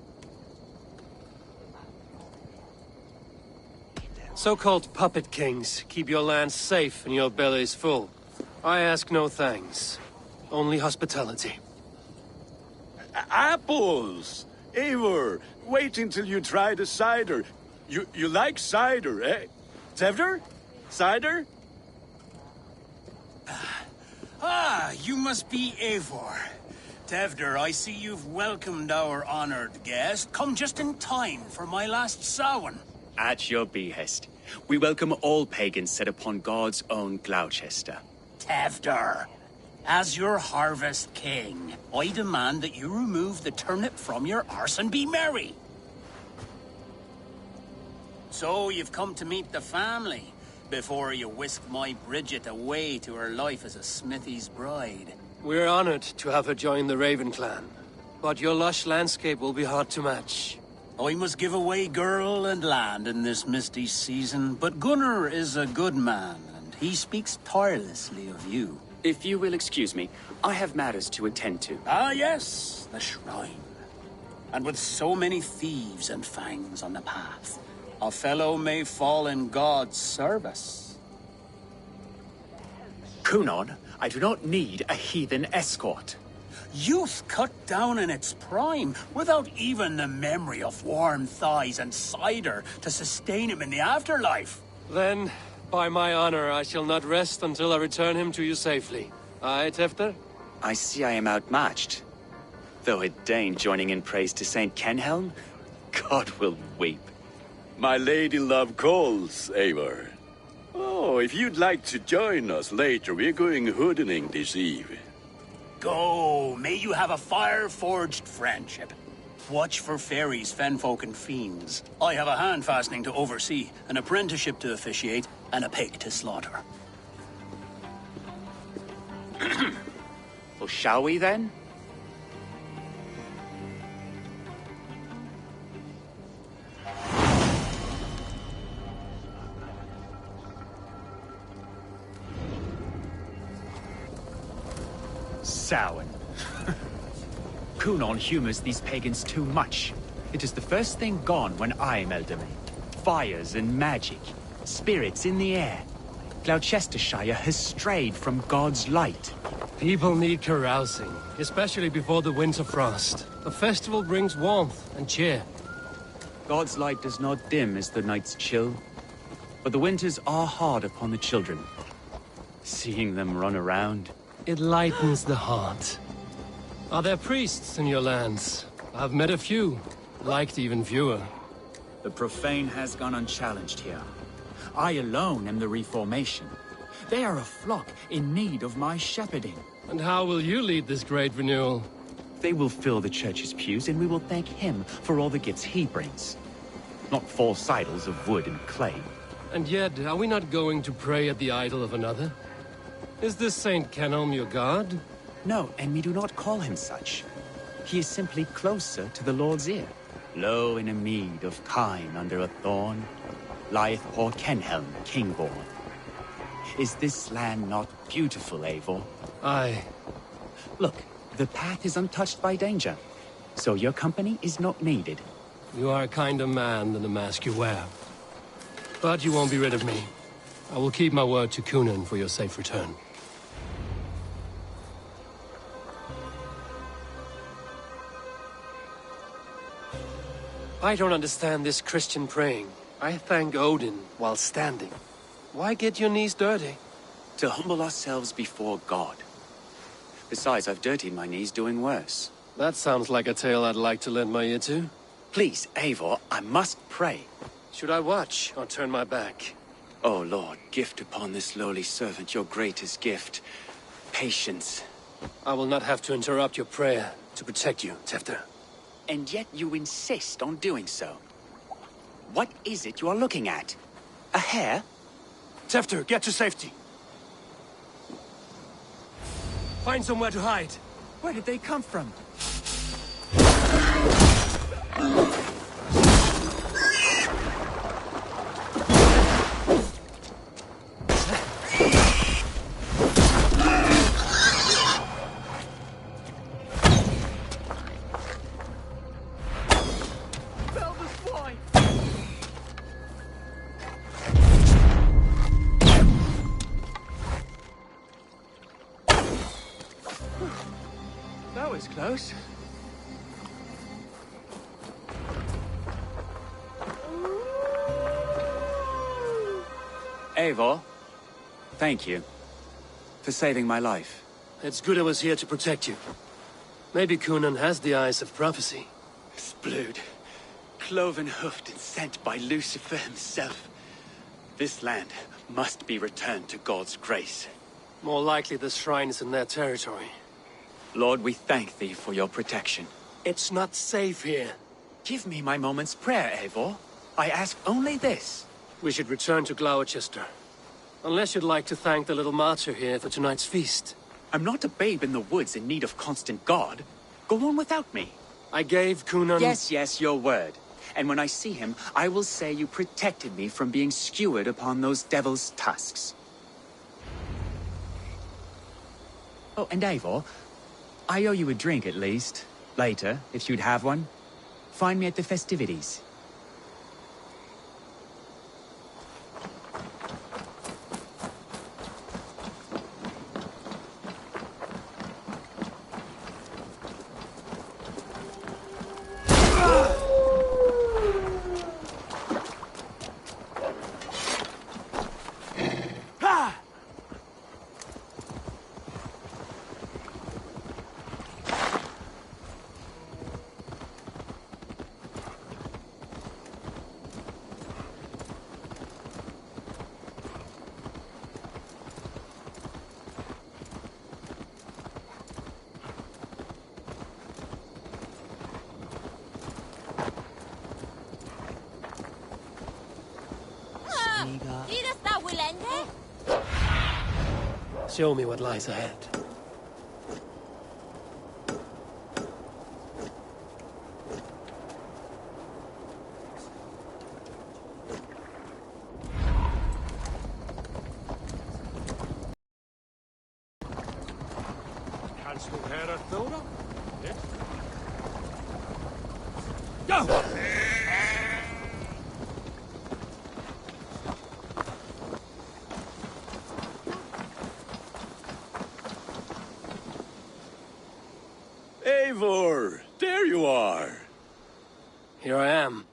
So-called puppet kings keep your lands safe and your bellies full. I ask no thanks, only hospitality. Apples! Eivor, wait until you try the cider. You like cider, eh? Tevder? Cider? Ah, you must be Eivor. Tevder, I see you've welcomed our honored guest. Come just in time for my last Samhain. At your behest. We welcome all pagans set upon God's own Gloucester. Tevder, as your harvest king, I demand that you remove the turnip from your arse and be merry. So you've come to meet the family, before you whisk my Bridget away to her life as a smithy's bride. We're honored to have her join the Raven clan, but your lush landscape will be hard to match. I must give away girl and land in this misty season, but Gunnar is a good man, and he speaks tirelessly of you. If you will excuse me, I have matters to attend to. Ah, yes, the shrine. And with so many thieves and fangs on the path, a fellow may fall in God's service. Kunon, I do not need a heathen escort. Youth cut down in its prime, without even the memory of warm thighs and cider to sustain him in the afterlife. Then, by my honor, I shall not rest until I return him to you safely. Aye, Tefter? I see I am outmatched. Though a Dane joining in praise to Saint Kenhelm, God will weep. My lady love calls, Eivor. Oh, if you'd like to join us later, we're going hoodening this eve. Go, may you have a fire-forged friendship. Watch for fairies, fenfolk, and fiends. I have a hand fastening to oversee, an apprenticeship to officiate, and a pig to slaughter. Well, shall we then? Samhain. Kunon humors these pagans too much. It is the first thing gone when I'm elderly. Fires and magic, spirits in the air. Gloucestrescire has strayed from God's light. People need carousing, especially before the winter frost. A festival brings warmth and cheer. God's light does not dim as the nights chill, but the winters are hard upon the children. Seeing them run around... It lightens the heart. Are there priests in your lands? I've met a few, liked even fewer. The profane has gone unchallenged here. I alone am the Reformation. They are a flock in need of my shepherding. And how will you lead this great renewal? They will fill the church's pews, and we will thank him for all the gifts he brings. Not false idols of wood and clay. And yet, are we not going to pray at the idol of another? Is this Saint Kenhelm your god? No, and we do not call him such. He is simply closer to the Lord's ear. Low in a mead of kine under a thorn, lieth poor Kenhelm, king-born. Is this land not beautiful, Eivor? Aye. Look, the path is untouched by danger, so your company is not needed. You are a kinder man than the mask you wear. But you won't be rid of me. I will keep my word to Kunon for your safe return. I don't understand this Christian praying. I thank Odin while standing. Why get your knees dirty? To humble ourselves before God. Besides, I've dirtied my knees doing worse. That sounds like a tale I'd like to lend my ear to. Please, Eivor, I must pray. Should I watch or turn my back? Oh, Lord, gift upon this lowly servant your greatest gift. Patience. I will not have to interrupt your prayer to protect you, Tefter. And yet you insist on doing so. What is it you are looking at? A hare? Tefter, get to safety. Find somewhere to hide. Where did they come from? That was close. Eivor, thank you for saving my life. It's good I was here to protect you. Maybe Conan has the eyes of prophecy. His blood, cloven-hoofed and sent by Lucifer himself. This land must be returned to God's grace. More likely the shrine is in their territory. Lord, we thank thee for your protection. It's not safe here. Give me my moment's prayer, Eivor. I ask only this. We should return to Glowecester. Unless you'd like to thank the little martyr here for tonight's feast. I'm not a babe in the woods in need of constant guard. Go on without me. I gave Conan... Yes, your word. And when I see him, I will say you protected me from being skewered upon those devil's tusks. Oh, and Eivor, I owe you a drink at least. Later, if you'd have one. Find me at the festivities. Show me what lies ahead. Kannst du höra Thora? Go! Eivor, there you are. Here I am.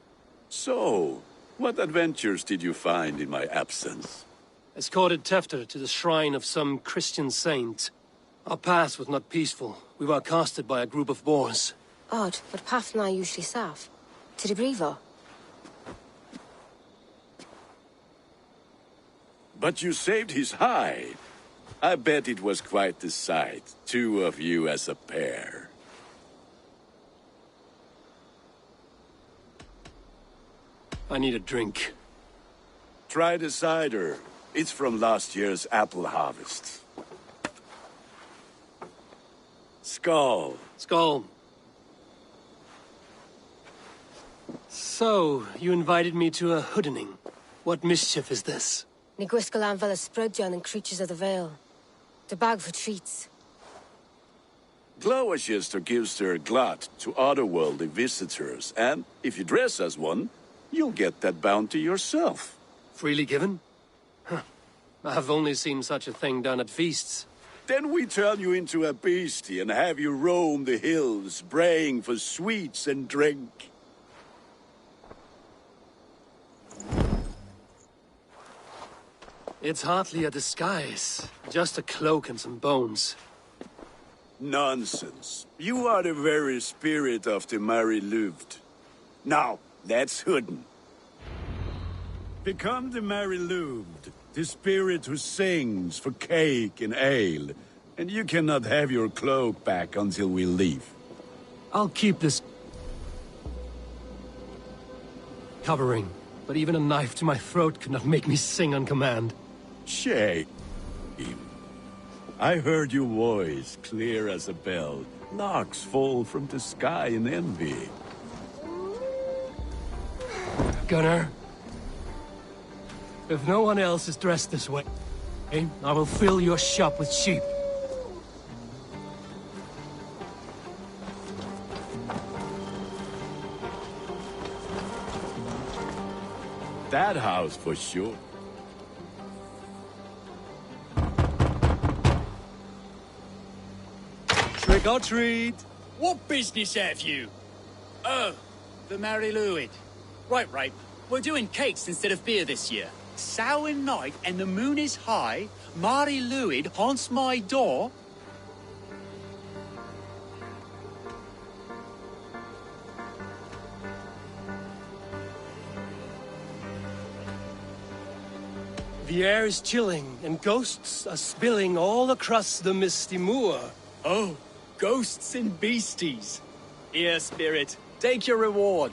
So, what adventures did you find in my absence? Escorted Tefter to the shrine of some Christian saint. Our path was not peaceful. We were accosted by a group of boars. Odd, but path na usually safe. To the Brivo. But you saved his hide. I bet it was quite the sight, two of you as a pair. I need a drink. Try the cider. It's from last year's apple harvest. Skull. Skull. So, you invited me to a hoodening. What mischief is this? Ni gwisgalan fel ysbrydion and creatures of the Vale. The bag for treats. Glowecester gives their glut to otherworldly visitors, and if you dress as one, you'll get that bounty yourself. Freely given? Huh. I've only seen such a thing done at feasts. Then we turn you into a beastie and have you roam the hills, braying for sweets and drink. It's hardly a disguise. Just a cloak and some bones. Nonsense. You are the very spirit of the Mary Louved. Now, that's Hooden. Become the Mary Louved, the spirit who sings for cake and ale, and you cannot have your cloak back until we leave. I'll keep this covering. but even a knife to my throat could not make me sing on command. Shame. I heard your voice clear as a bell. Knocks fall from the sky in envy. Gunnar, if no one else is dressed this way, I will fill your shop with sheep. That house for sure. Trick or treat. What business have you? Oh, the Mary Lwyd. Right. We're doing cakes instead of beer this year. Sour night and the moon is high. Mary Lwyd haunts my door. The air is chilling, and ghosts are spilling all across the misty moor. Oh, ghosts and beasties. Here, spirit, take your reward.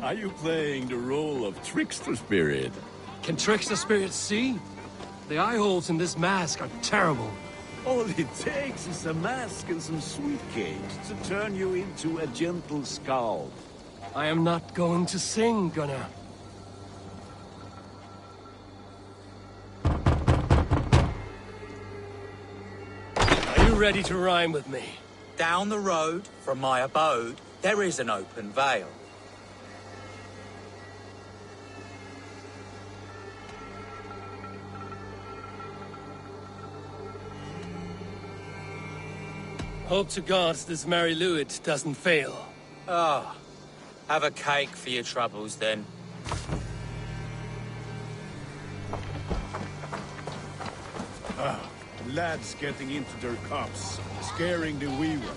Are you playing the role of trickster spirit? Can trickster spirits see? The eye holes in this mask are terrible. All it takes is a mask and some sweet cakes to turn you into a gentle skull. I am not going to sing, Gunnar. Are you ready to rhyme with me? Down the road from my abode, there is an open vale. Hope to God this Mary Lwyd doesn't fail. Ah, have a cake for your troubles then. Lads getting into their cups, scaring the weaver.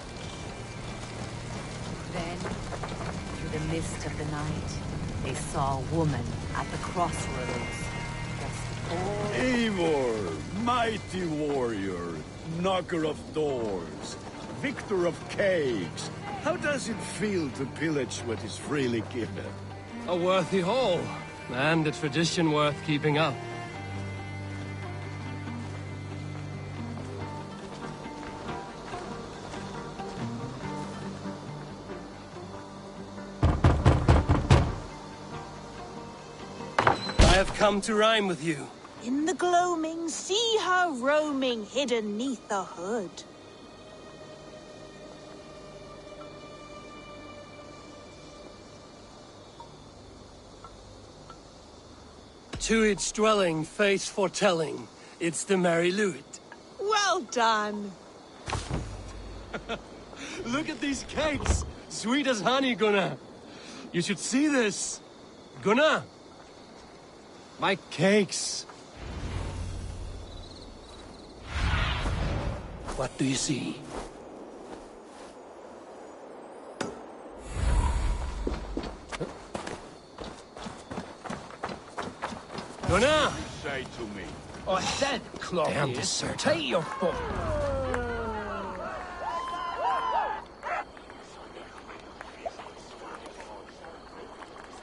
Then, through the mist of the night, they saw a woman at the crossroads. Eivor, mighty warrior, knocker of doors, victor of cakes. How does it feel to pillage what is freely given? A worthy haul, and a tradition worth keeping up. I have come to rhyme with you. In the gloaming, see her roaming hidden neath the hood. To each dwelling, face foretelling, it's the Mary Lwyd. Well done. Look at these cakes! Sweet as honey, Gunnar. You should see this. Gunnar! My cakes. What do you see? Gunnar! Say to me. I said, Claudius, Damn deserter. take your foot.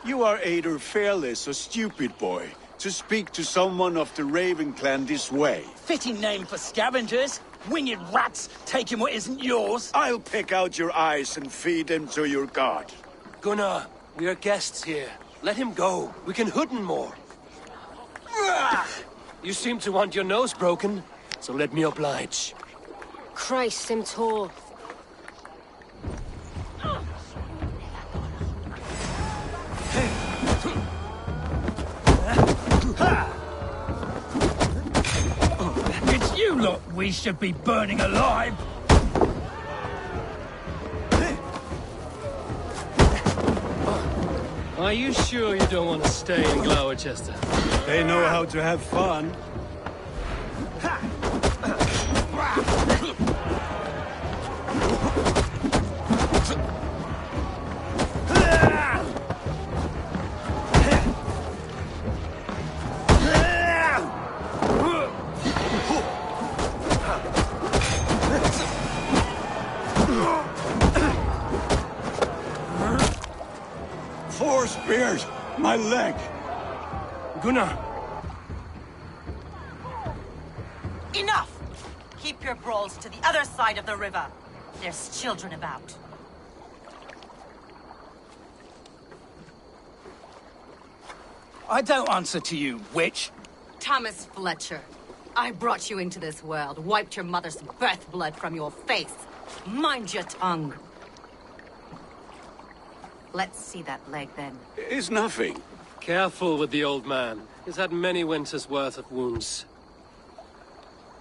You are either fearless or stupid, boy, to speak to someone of the Raven clan this way. Fitting name for scavengers. Winged rats taking what isn't yours. I'll pick out your eyes and feed them to your god. Gunnar, we are guests here. Let him go. We can hood him more. You seem to want your nose broken, so let me oblige. Christ, I'm tall. It's you lot we should be burning alive. Are you sure you don't want to stay in Glowecester? They know how to have fun. 4 spears! My leg! Gunnar! Enough! Keep your brawls to the other side of the river. There's children about. I don't answer to you, witch. Thomas Fletcher, I brought you into this world, wiped your mother's birth blood from your face. Mind your tongue. Let's see that leg, then. It's nothing. Careful with the old man. He's had many winters' worth of wounds.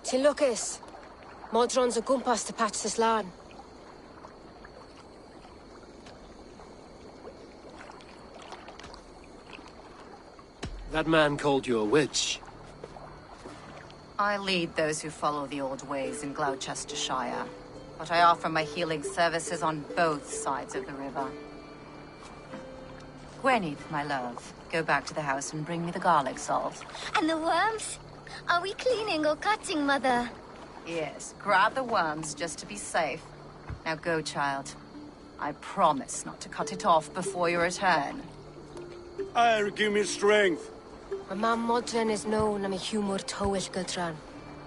Till Lucas. Modron's a gumpas to patch this land. That man called you a witch. I lead those who follow the old ways in Glowecestrescire, but I offer my healing services on both sides of the river. Gwenny, my love, go back to the house and bring me the garlic salt. And the worms? Are we cleaning or cutting, Mother? Yes, grab the worms just to be safe. Now go, child. I promise not to cut it off before you return. Give me strength. My mom Modron is known I'm a humor towish Gutran.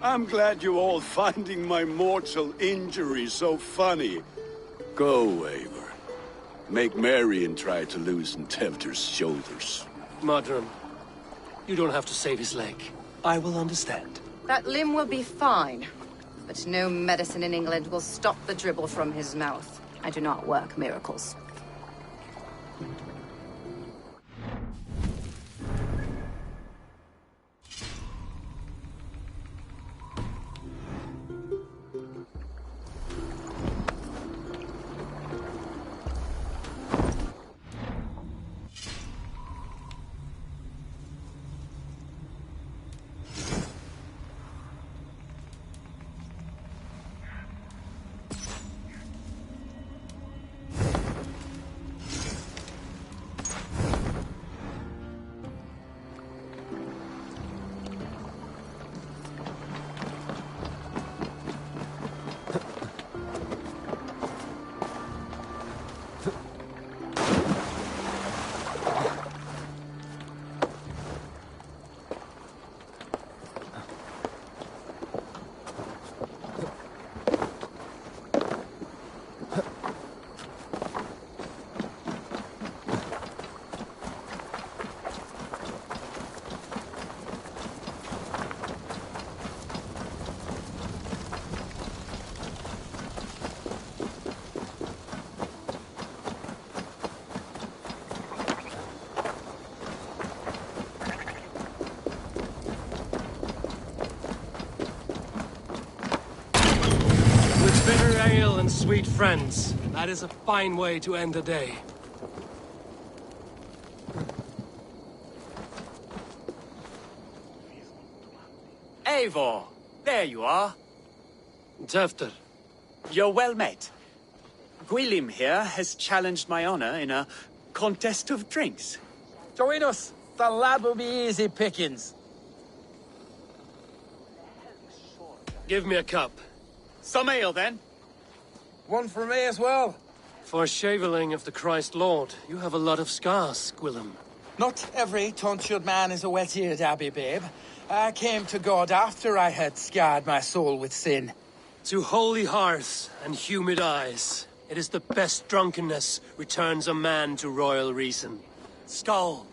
I'm glad you all finding my mortal injury so funny. Go, Eivor. Make merry and try to loosen Tevter's shoulders. Modron, you don't have to save his leg. I will understand. That limb will be fine, but no medicine in England will stop the dribble from his mouth. I do not work miracles. Bitter ale and sweet friends. That is a fine way to end the day. Eivor, there you are. Tevter. You're well met. Gwilym here has challenged my honor in a contest of drinks. Join us. The lad will be easy pickings. Give me a cup. Some ale, then. One for me as well. For shaveling of the Christ Lord, you have a lot of scars, Gwilym. Not every tonsured man is a wet-eared abbey, babe. I came to God after I had scarred my soul with sin. To holy hearths and humid eyes, it is the best drunkenness returns a man to royal reason. Skull.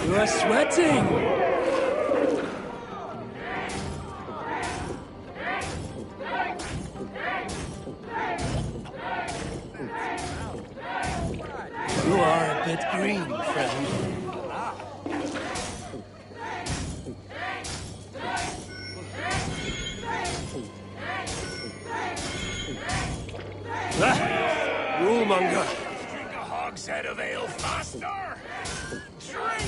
You are sweating! You are a bit green, friend. Rulemonger! Drink a hogshead of ale faster! Drink!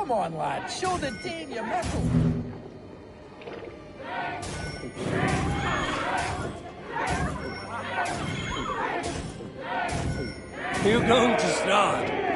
Come on, lad. Show the Dane your mettle. You're going to start.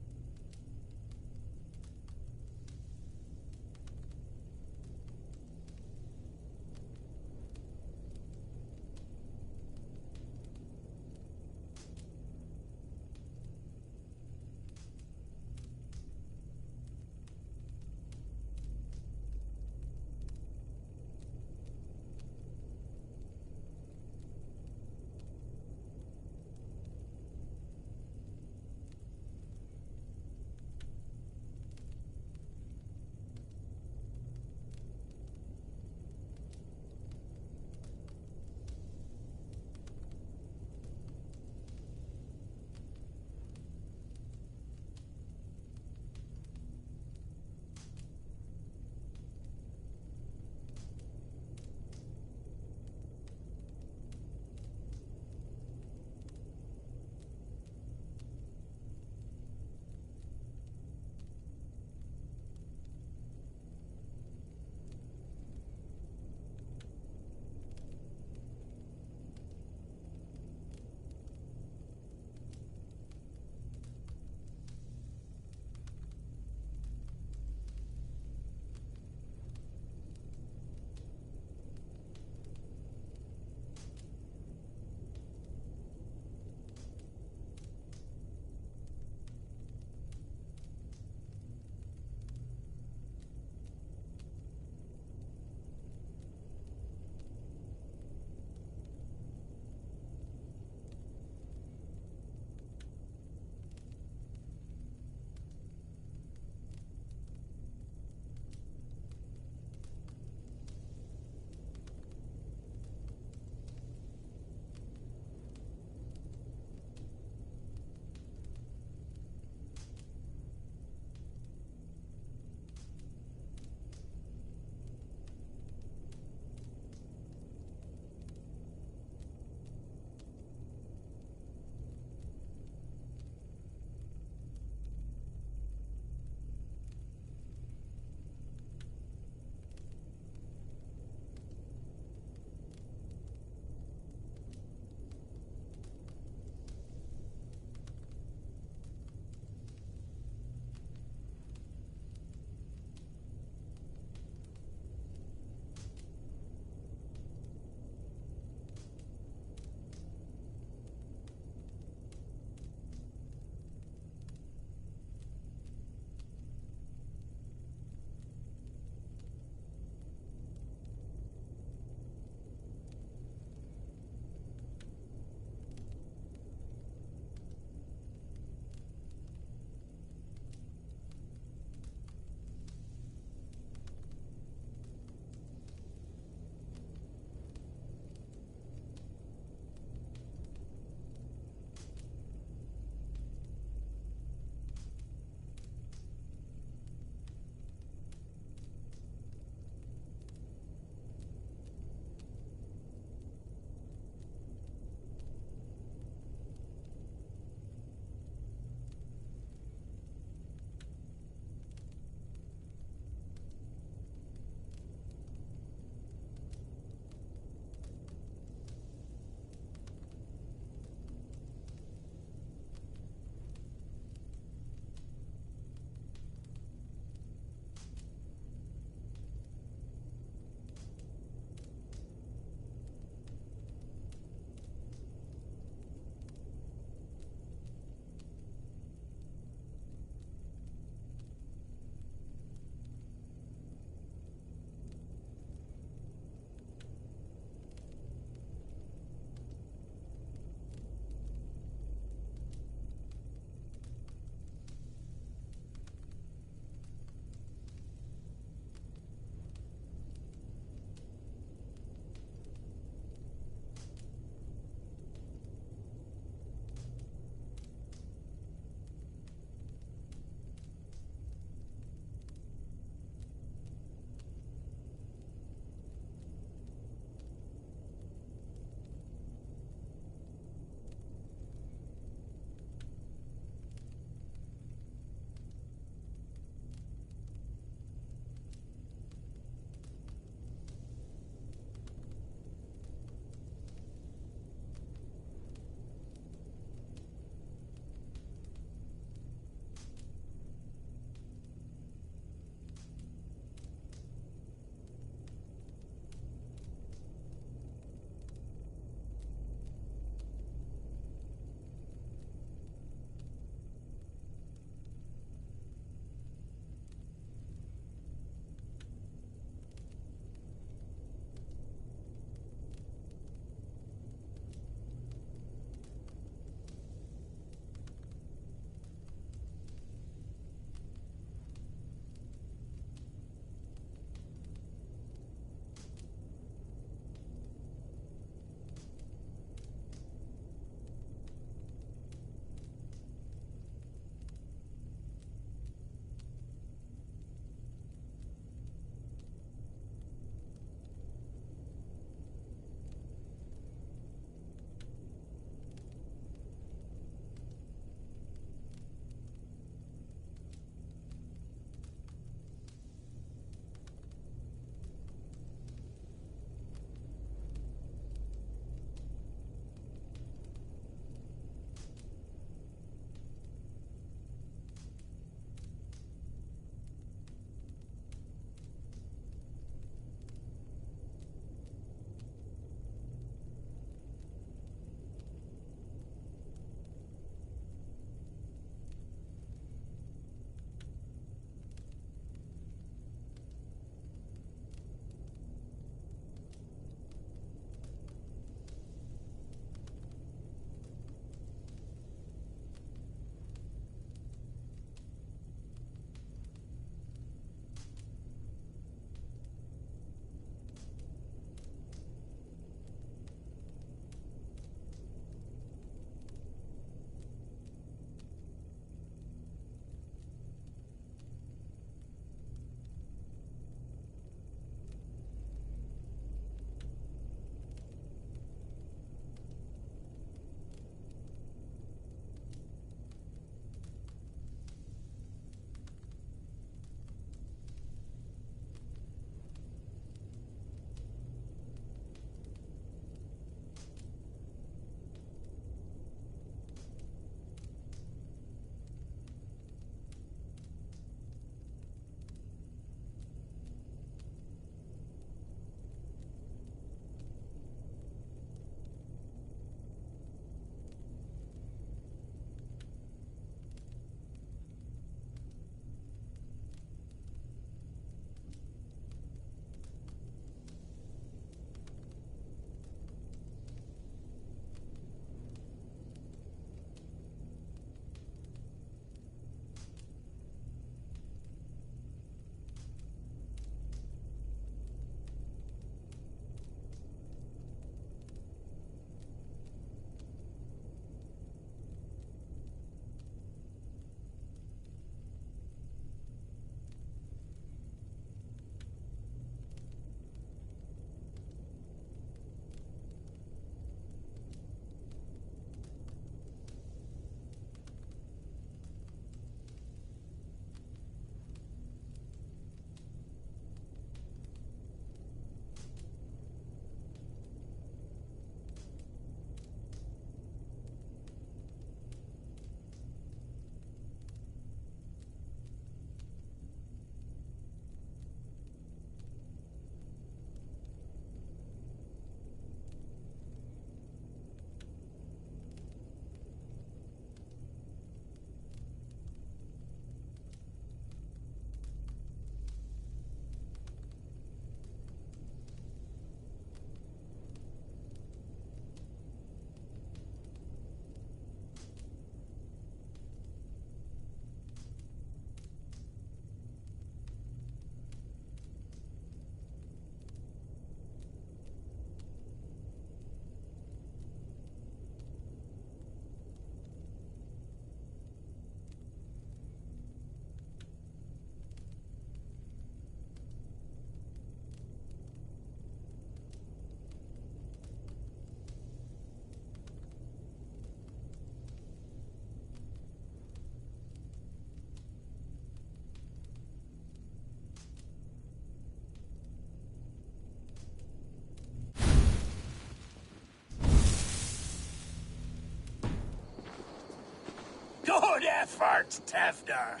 effort, Tevder.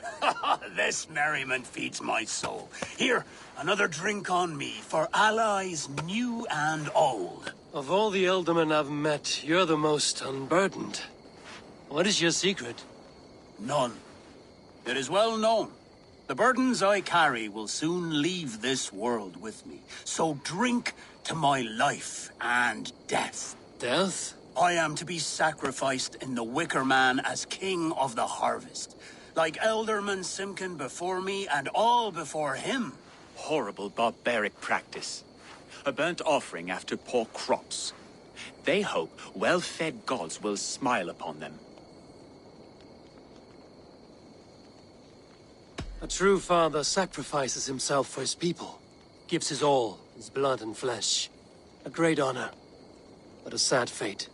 This merriment feeds my soul. Here, another drink on me for allies new and old. Of all the Eldermen I've met, you're the most unburdened. What is your secret? None. It is well known. The burdens I carry will soon leave this world with me. So drink to my life and death. Death? I am to be sacrificed in the Wicker Man as king of the harvest. Like Elderman Simkin before me and all before him. Horrible barbaric practice. A burnt offering after poor crops. They hope well-fed gods will smile upon them. A true father sacrifices himself for his people. Gives his all, his blood and flesh. A great honor, but a sad fate.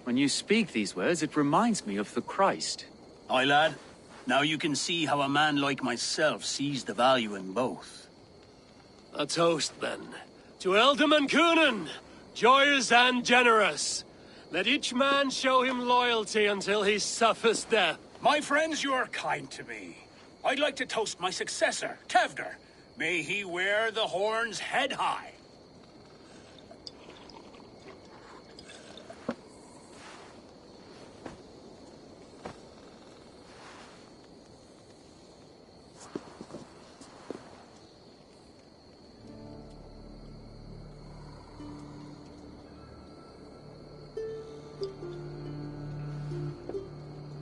When you speak these words, it reminds me of the Christ. Aye, lad. Now you can see how a man like myself sees the value in both. A toast, then. To Elderman Coonan, joyous and generous. Let each man show him loyalty until he suffers death. My friends, you are kind to me. I'd like to toast my successor, Tevder. May he wear the horns head high.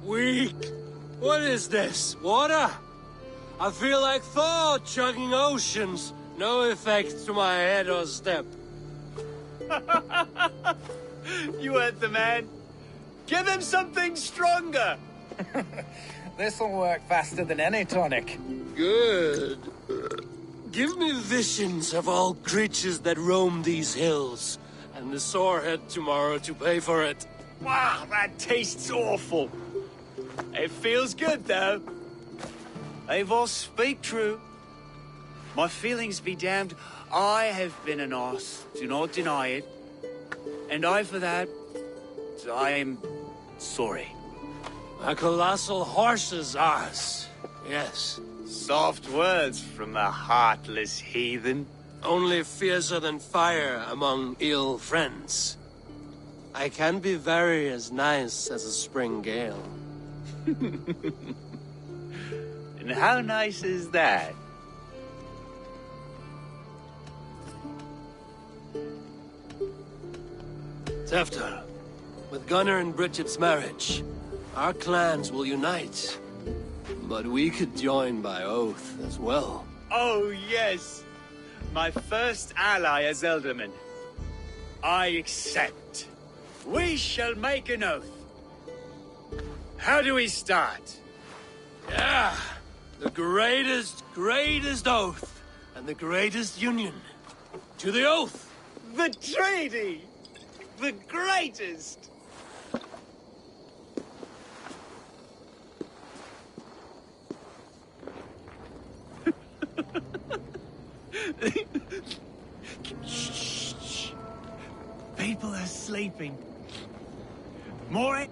Weak. What is this? Water? I feel like Thor chugging oceans. No effect to my head or step. You heard the man. Give him something stronger. This'll work faster than any tonic. Good. Give me visions of all creatures that roam these hills, and the sore head tomorrow to pay for it. Wow, that tastes awful. It feels good, though. Eivor, speak true. My feelings be damned. I have been an arse. Do not deny it. And I, for that, I am sorry. A colossal horse's arse. Yes. Soft words from the heartless heathen. Only fiercer than fire among ill friends. I can be very as nice as a spring gale. And how nice is that? Tefter, with Gunnar and Bridget's marriage, our clans will unite. But we could join by oath as well. Oh, yes. My first ally as Elderman. I accept. We shall make an oath. How do we start? Yeah, the greatest oath, and the greatest union. To the oath! The treaty! The greatest! Shh. People are sleeping. More.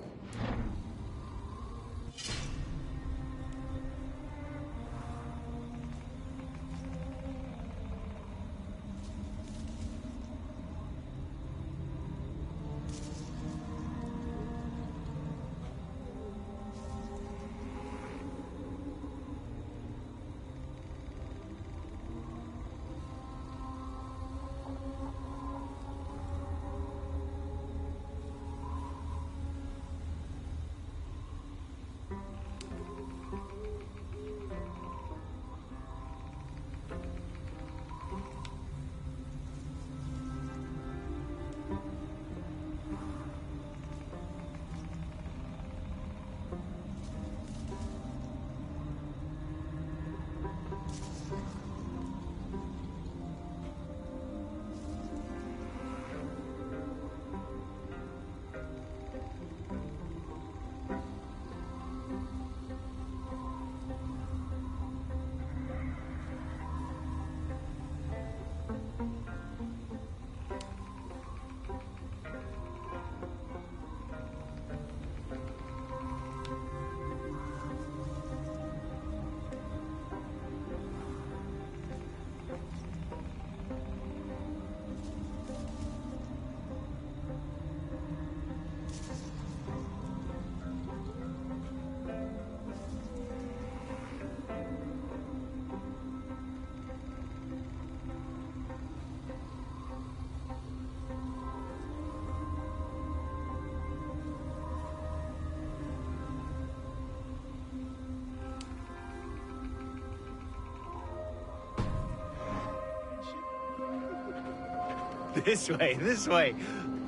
This way, this way.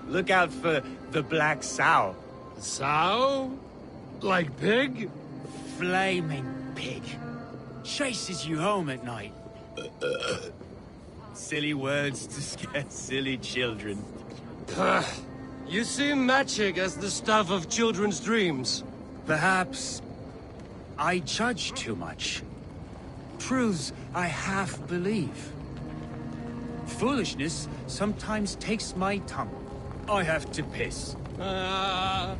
Look out for the black sow. Sow? Like pig? Flaming pig. Chases you home at night. Silly words to scare silly children. You see magic as the stuff of children's dreams. Perhaps I judge too much. Truths I half believe. Foolishness sometimes takes my tongue. I have to piss. A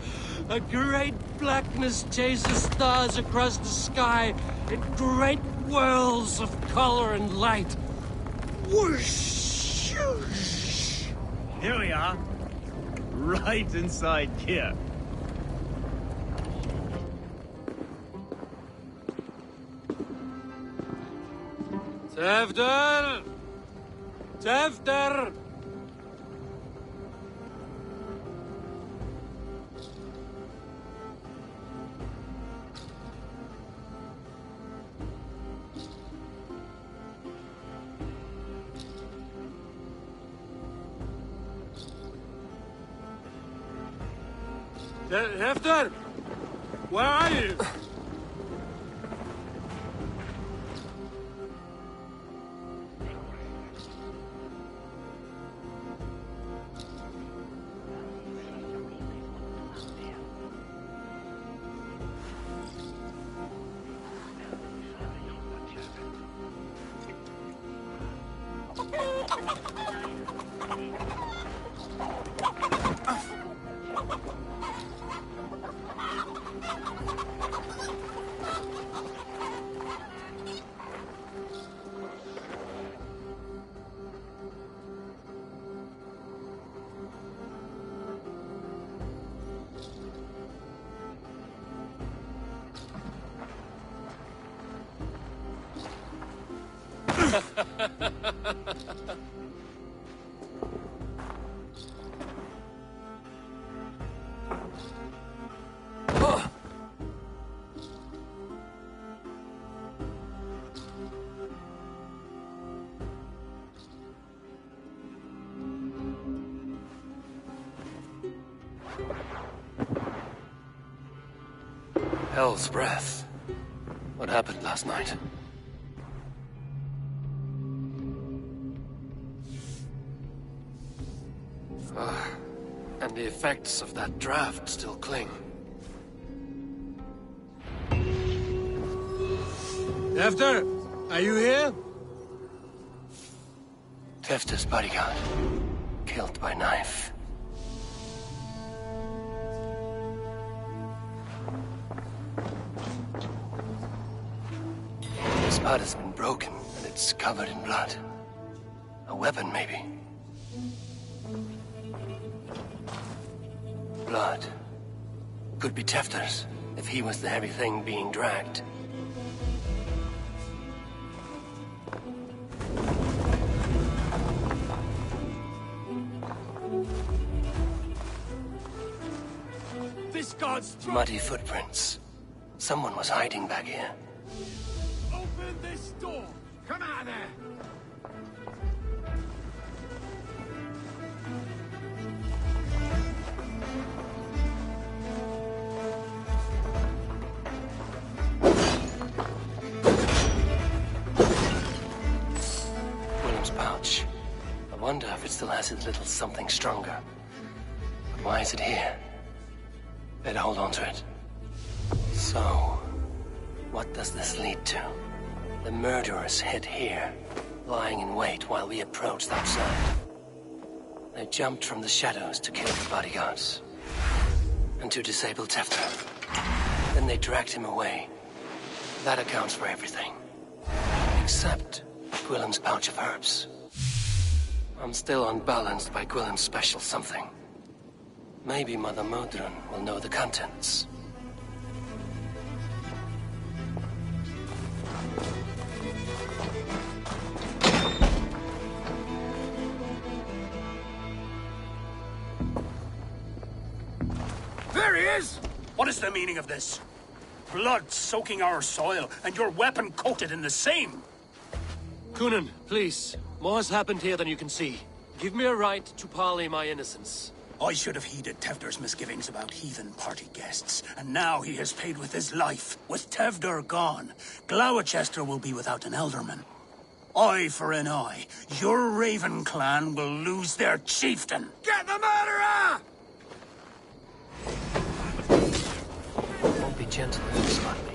great blackness chases stars across the sky in great whirls of color and light. Whoosh! Here we are. Right inside here. Tefter! Tefter! Hefter! Where are you? Hell's breath. What happened last night? And the effects of that draft still cling. Tefter, are you here? Tefter's bodyguard. Killed by knife. His heart has been broken, and it's covered in blood. A weapon, maybe. Blood. Could be Tefter's, if he was the heavy thing being dragged. This god's Muddy footprints. Someone was hiding back here. Open this door! Come out of there! Willem's pouch. I wonder if it still has its little something stronger. But why is it here? Better hold on to it. So, what does this lead to? The murderers hid here, lying in wait while we approached outside. They jumped from the shadows to kill the bodyguards. And to disable Tefter. Then they dragged him away. That accounts for everything. Except Gwillem's pouch of herbs. I'm still unbalanced by Gwillem's special something. Maybe Mother Modron will know the contents. There he is! What is the meaning of this? Blood soaking our soil, and your weapon coated in the same! Kunin, please. More has happened here than you can see. Give me a right to parley my innocence. I should have heeded Tevder's misgivings about heathen party guests, and now he has paid with his life. With Tevder gone, Glowecester will be without an elderman. Eye for an eye. Your Raven clan will lose their chieftain. Get the murderer! Won't be gentle with this like me.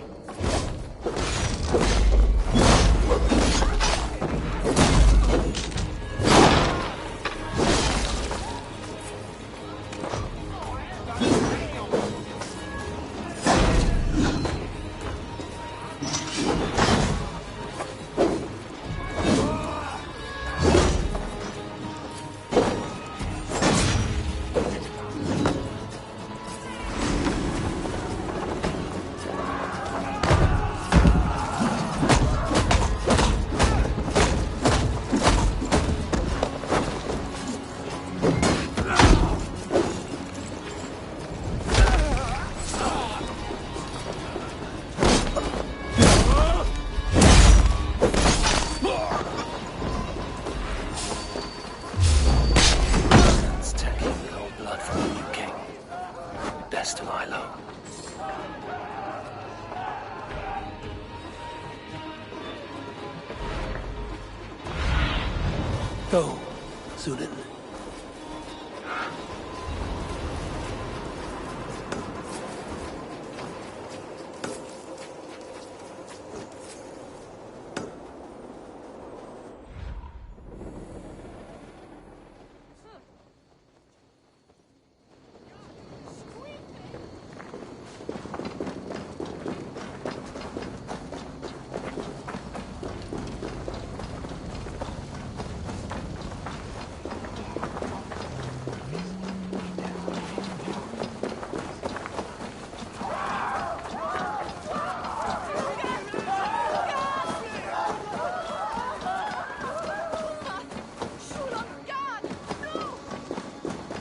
Go, Sunan.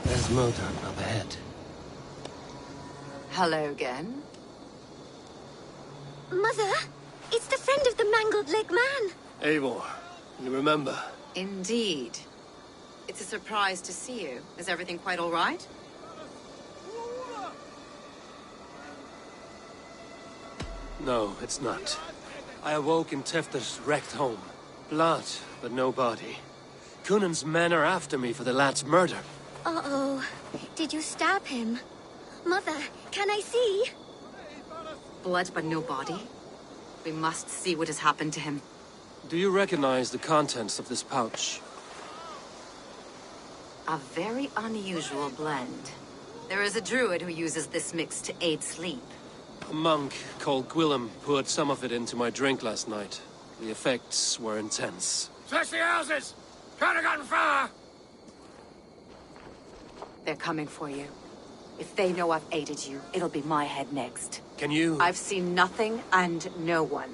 There's Modan up ahead. Hello again. Mother, it's the friend of the mangled leg man. Eivor, you remember? Indeed. It's a surprise to see you. Is everything quite all right? No, it's not. I awoke in Tefter's wrecked home. Blood, but no body. Cunan's men are after me for the lad's murder. Uh-oh. Did you stab him? Mother, can I see? Blood but no body? We must see what has happened to him. Do you recognize the contents of this pouch? A very unusual blend. There is a druid who uses this mix to aid sleep. A monk called Gwillem poured some of it into my drink last night. The effects were intense. Search the houses! Can't have gotten far! They're coming for you. If they know I've aided you, it'll be my head next. Can you... I've seen nothing and no one.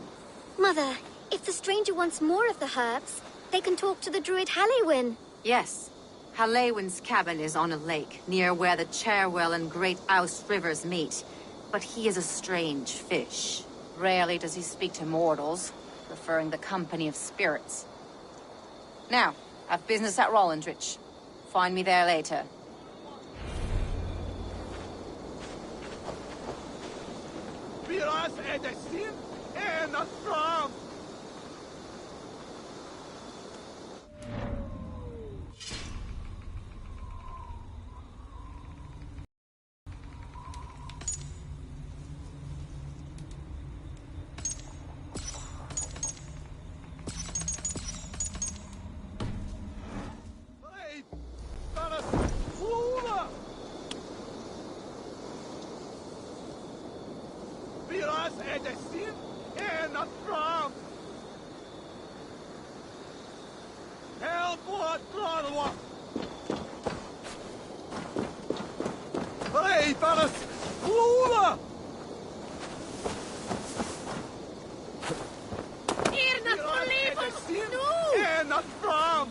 Mother, if the stranger wants more of the herbs, they can talk to the druid Halewyn. Yes. Halewyn's cabin is on a lake, near where the Cherwell and Great Ouse rivers meet. But he is a strange fish. Rarely does he speak to mortals, preferring the company of spirits. Now, I've business at Rollendrich. Find me there later. Viras är det sin ena fram! Viras är det sin ena fram! Help what brother! Hej, Varas! Flora! Irna förlevas! Nu! Ena fram!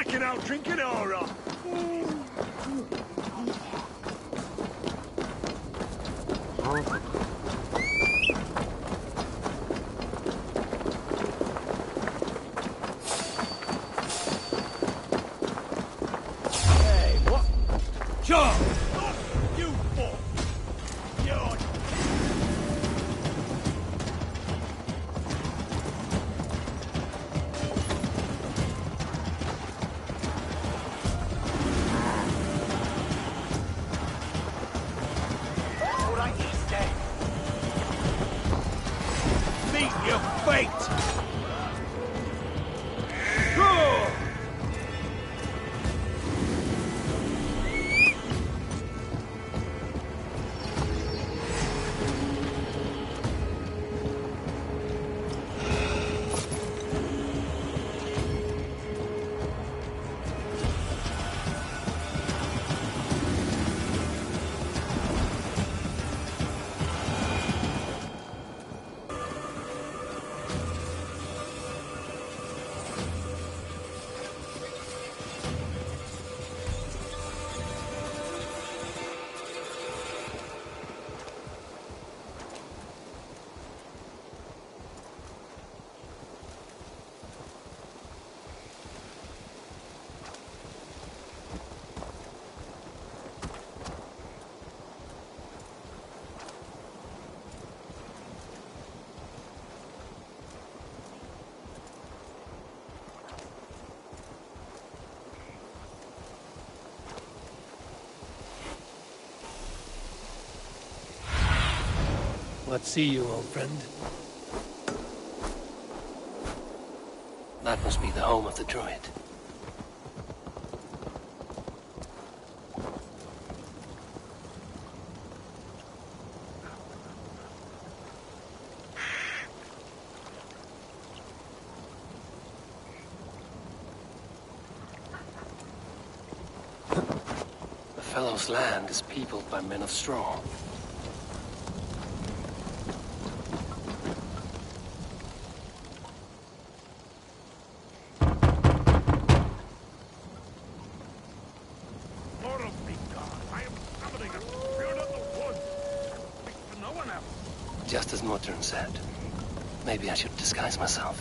Blacking out drinking aura. Hey, what? Sure. You fool. You're... All right, he's dead. Meet your fate! What see you, old friend? That must be the home of the druid. The fellow's land is peopled by men of straw. Just as Mortern said. Maybe I should disguise myself.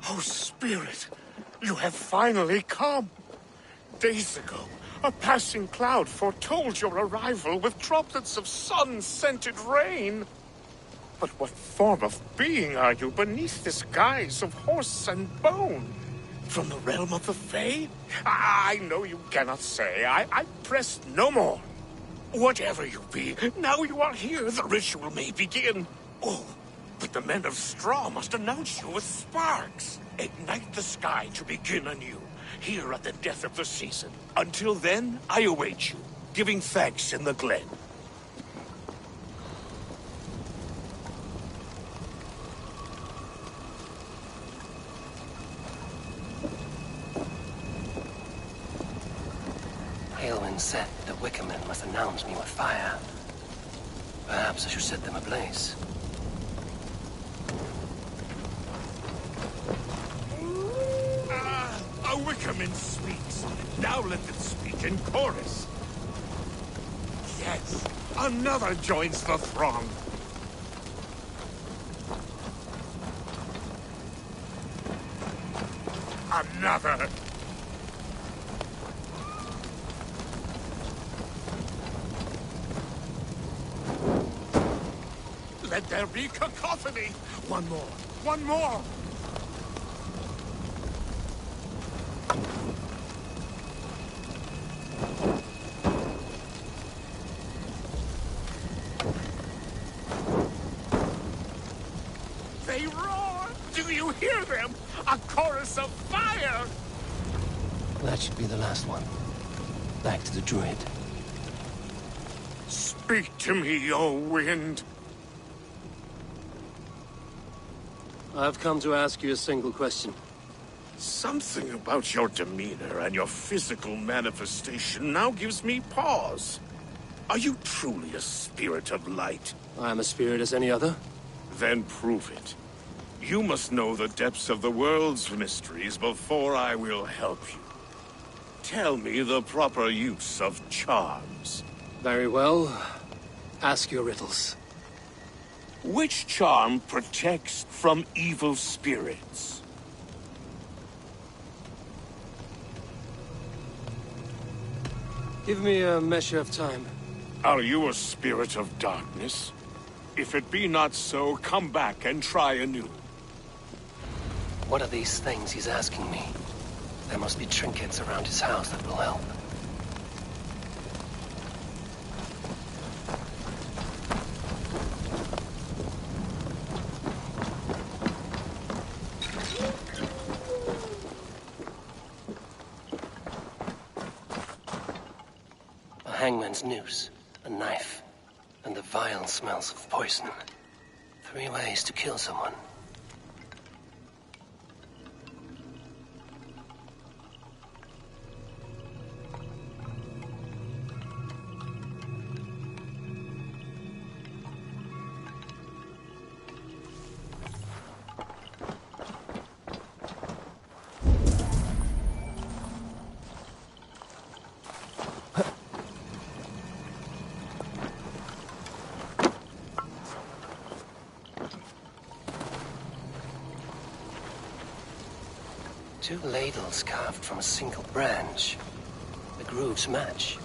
Oh, Spirit, you have finally come. Days ago, a passing cloud foretold your arrival with droplets of sun-scented rain. But what form of being are you beneath this guise of horse and bone? From the realm of the Fae? I know you cannot say. I press no more. Whatever you be, now you are here, the ritual may begin. Oh, but the men of straw must announce you with sparks. Ignite the sky to begin anew, here at the death of the season. Until then, I await you, giving thanks in the glen. Hailwind said the Wicker men must announce me with fire. Perhaps I should set them ablaze. A Wickerman speaks. Now let them speak in chorus. Yes, another joins the throng. Another. Let there be cacophony. One more. One more. They roar! Do you hear them? A chorus of fire! That should be the last one. Back to the druid. Speak to me, O wind. I've come to ask you a single question. Something about your demeanor and your physical manifestation now gives me pause. Are you truly a spirit of light? I am a spirit as any other. Then prove it. You must know the depths of the world's mysteries before I will help you. Tell me the proper use of charms. Very well. Ask your riddles. Which charm protects from evil spirits? Give me a measure of time. Are you a spirit of darkness? If it be not so, come back and try anew. What are these things he's asking me? There must be trinkets around his house that will help. A hangman's noose, a knife, and the vile smells of poison. 3 ways to kill someone. Two ladles carved from a single branch. The grooves match.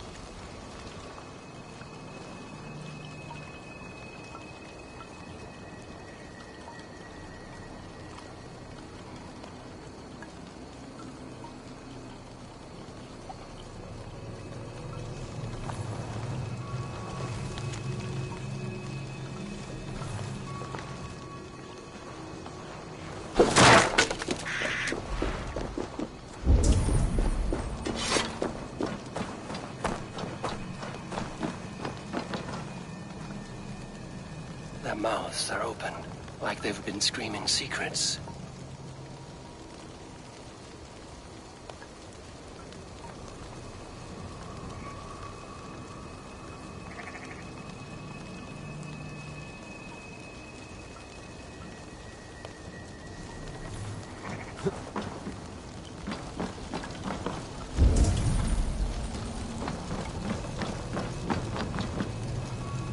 Their mouths are open, like they've been screaming secrets.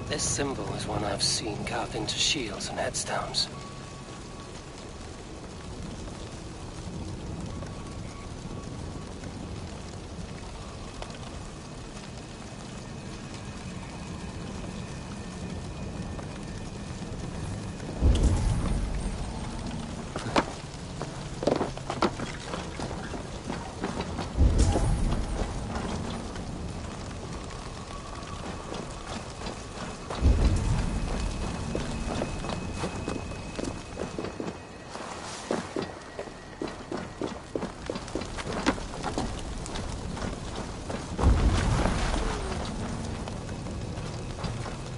This symbol is one I've seen carved into shields and headstones.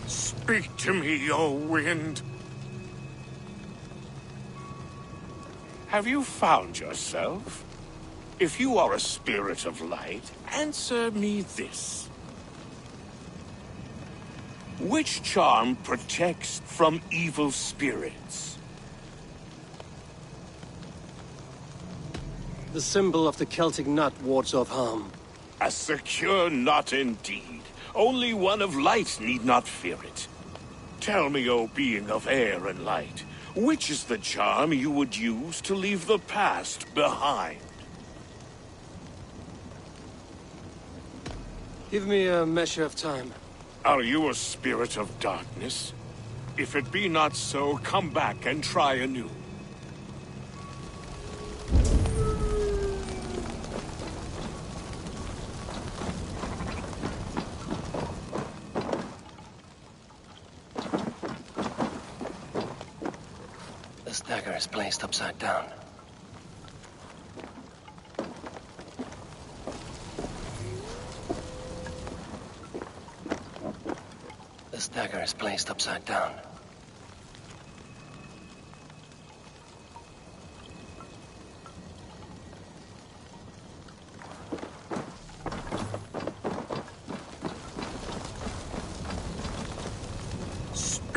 Speak to me, O wind. Have you found yourself? If you are a spirit of light, answer me this. Which charm protects from evil spirits? The symbol of the Celtic nut wards off harm. A secure knot indeed. Only one of light need not fear it. Tell me, O being of air and light, which is the charm you would use to leave the past behind? Give me a measure of time. Are you a spirit of darkness? If it be not so, come back and try anew. This dagger is placed upside down. This dagger is placed upside down.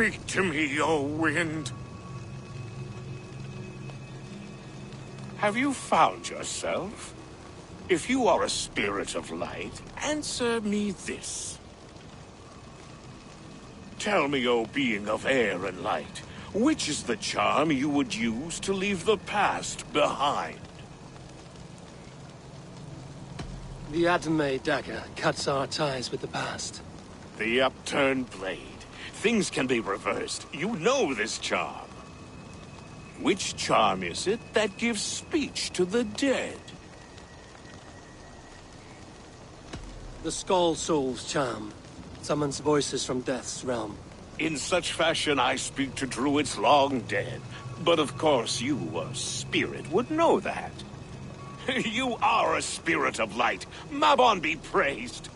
Speak to me, O wind. Have you found yourself? If you are a spirit of light, answer me this. Tell me, O being of air and light, which is the charm you would use to leave the past behind? The Adame dagger cuts our ties with the past. The upturned blade. Things can be reversed. You know this charm. Which charm is it that gives speech to the dead? The Skull Soul's charm summons voices from death's realm. In such fashion I speak to druids long dead. But of course you, a spirit, would know that. You are a spirit of light. Mabon be praised.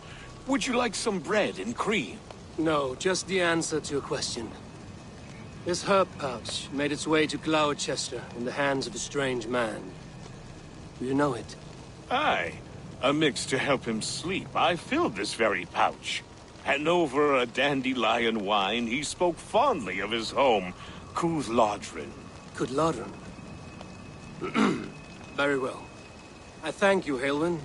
Would you like some bread and cream? No, just the answer to a question. This herb pouch made its way to Glowecester in the hands of a strange man. Do you know it? Aye. A mix to help him sleep. I filled this very pouch. And over a dandelion wine, he spoke fondly of his home, Cooth-Lodrin. Cooth-Lodrin? Very well. I thank you, Haelwyn,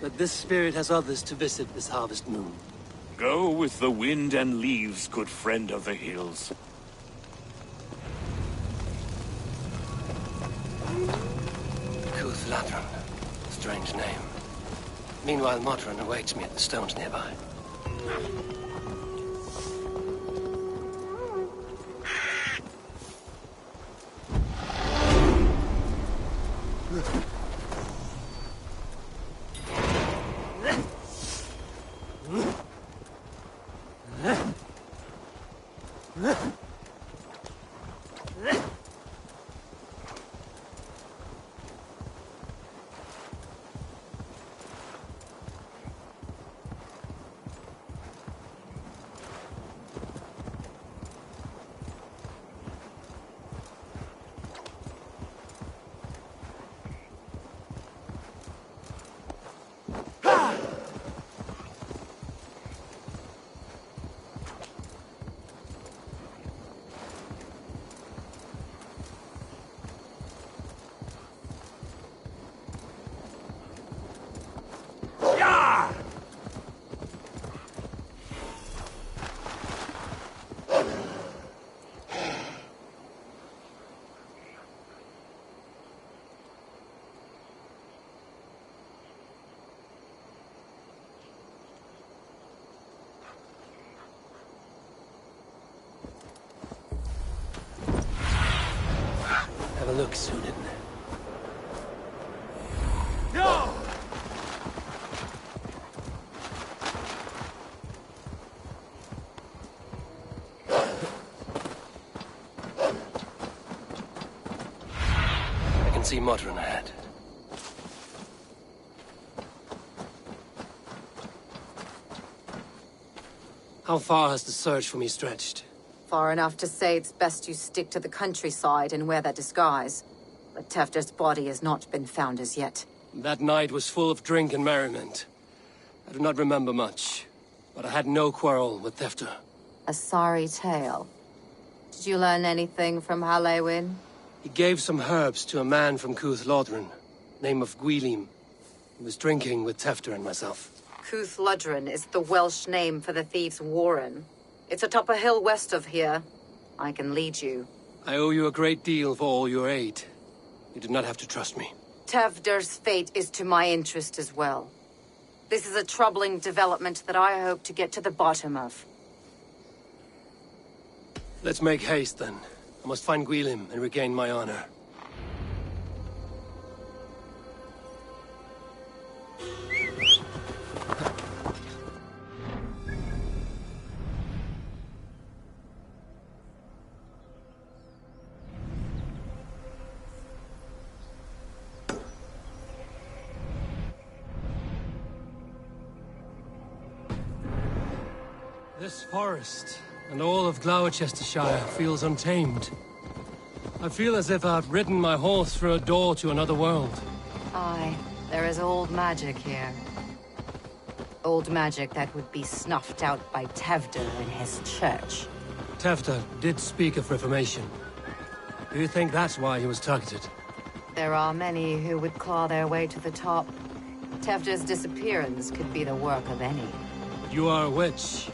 that this spirit has others to visit this harvest moon. Go with the wind and leaves, good friend of the hills. Cooth-Lodrin. Strange name. Meanwhile, Modron awaits me at the stones nearby. Have a look, Sunan. No! I can see Modron ahead. How far has the search for me stretched? Far enough to say it's best you stick to the countryside and wear that disguise. But Tefder's body has not been found as yet. That night was full of drink and merriment. I do not remember much, but I had no quarrel with Tefder. A sorry tale. Did you learn anything from Halewyn? He gave some herbs to a man from Cooth-Lodrin, name of Gwylim. He was drinking with Tefder and myself. Cooth-Lodrin is the Welsh name for the thieves' warren. It's atop a hill west of here. I can lead you. I owe you a great deal for all your aid. You do not have to trust me. Tefder's fate is to my interest as well. This is a troubling development that I hope to get to the bottom of. Let's make haste, then. I must find Gwylim and regain my honor. This forest and all of Glowecestrescire feels untamed. I feel as if I've ridden my horse through a door to another world. Aye, there is old magic here. Old magic that would be snuffed out by Tefder in his church. Tefta did speak of reformation. Do you think that's why he was targeted? There are many who would claw their way to the top. Tefta's disappearance could be the work of any. You are a witch,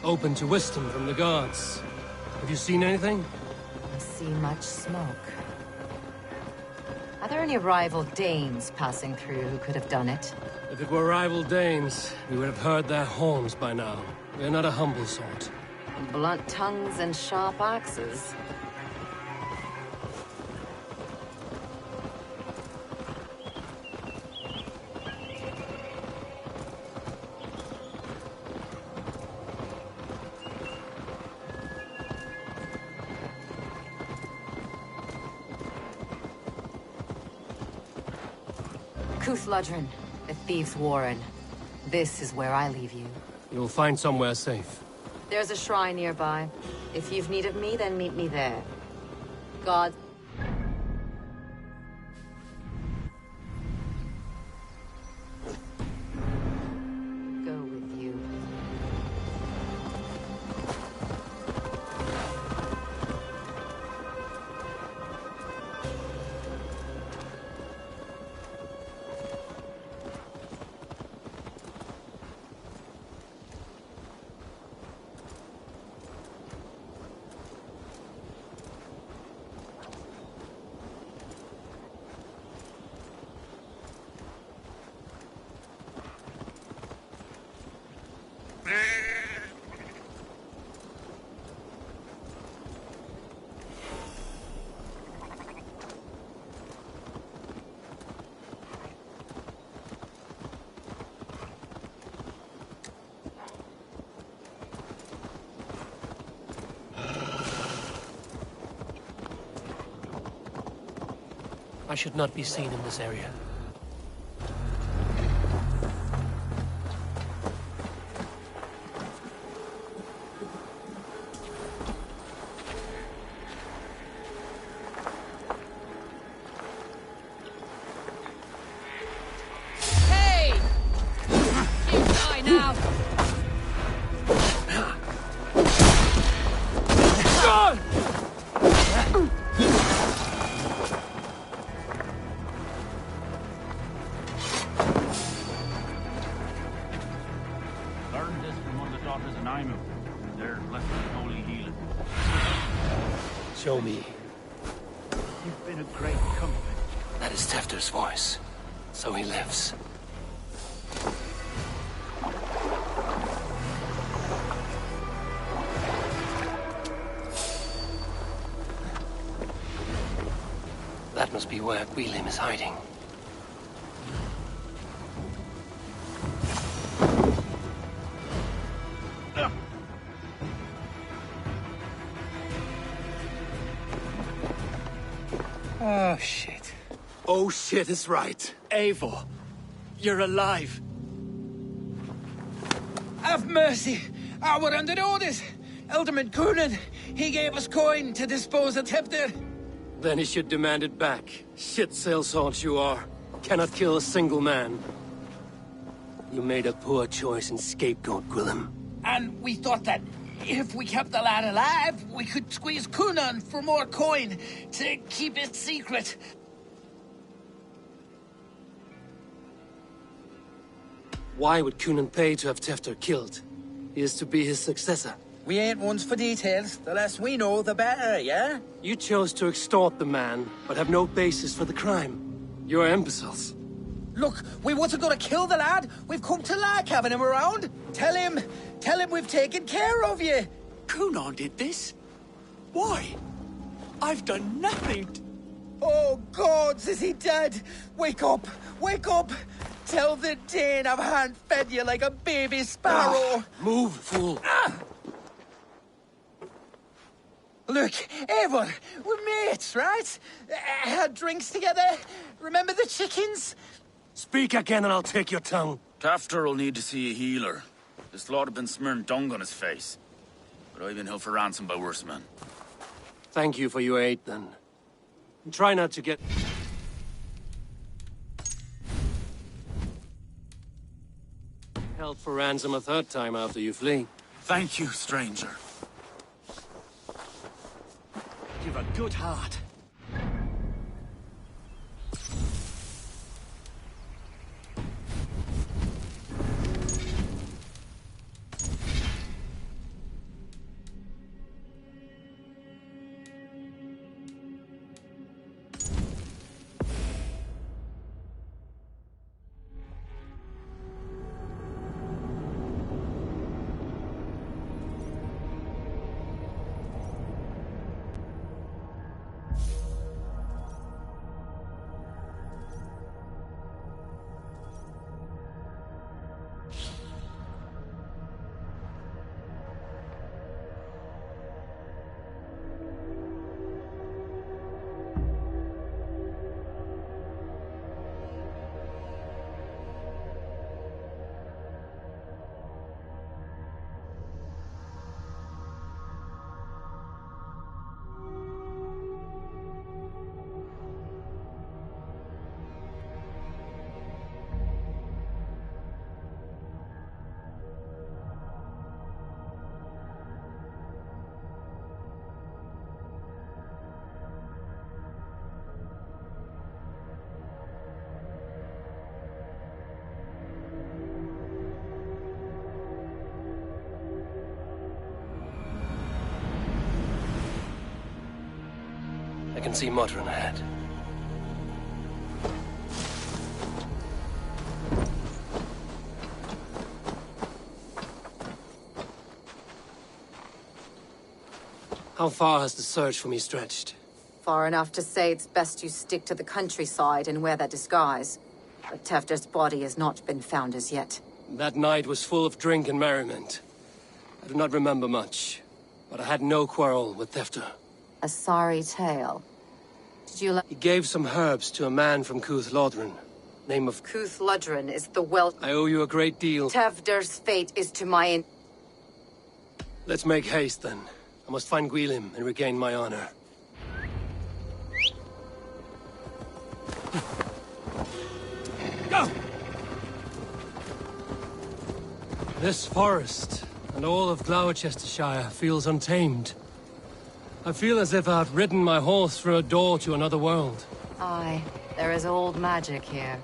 open to wisdom from the gods. Have you seen anything? I see much smoke. Are there any rival Danes passing through who could have done it? If it were rival Danes, we would have heard their horns by now. They're not a humble sort. Blunt tongues and sharp axes. Kuthludren, the Thieves' Warren. This is where I leave you. You'll find somewhere safe. There's a shrine nearby. If you've need of me, then meet me there. God. Go with you. I should not be seen in this area. Hey! You die now! Learned this from one of the daughters of Naimu. They're blessed with holy healing. Show me. You've been a great comfort. That is Tefter's voice. So he lives. That must be where Gwilym is hiding. Oh, shit. Oh, shit is right. Eivor, you're alive. Have mercy. We're under orders. Alderman Coonan, he gave us coin to dispose of Tefter. Then he should demand it back. Shit sail salt you are. Cannot kill a single man. You made a poor choice in scapegoat, Gwilym. And we thought that if we kept the lad alive, we could squeeze Coonan for more coin to keep it secret. Why would Coonan pay to have Tefter killed? He is to be his successor. We ain't ones for details. The less we know, the better, yeah? You chose to extort the man, but have no basis for the crime. You're imbeciles. Look, we wasn't gonna kill the lad. We've come to like having him around. Tell him we've taken care of you. Coonan did this? Why? I've done nothing. Oh, gods, is he dead? Wake up! Wake up! Tell the Dane I've hand-fed you like a baby sparrow. Move, fool. Look, Eivor, we're mates, right? Had drinks together. Remember the chickens? Speak again and I'll take your tongue. Tafter will need to see a healer. This lord have been smearing dung on his face. But I've been held for ransom by worse men. Thank you for your aid, then. And try not to get... held for ransom a third time after you flee. Thank you, stranger. You've a good heart. I can see Modron ahead. How far has the search for me stretched? Far enough to say it's best you stick to the countryside and wear that disguise. But Tefder's body has not been found as yet. That night was full of drink and merriment. I do not remember much, but I had no quarrel with Tefder. A sorry tale. Did you He gave some herbs to a man from Cuth Lodren. Name of... Cuth Lodren is the wealth... I owe you a great deal. Tefder's fate is to my... Let's make haste, then. I must find Gwilym and regain my honor. Go! This forest and all of Glowecestrescire feels untamed. I feel as if I've ridden my horse through a door to another world. Aye, there is old magic here.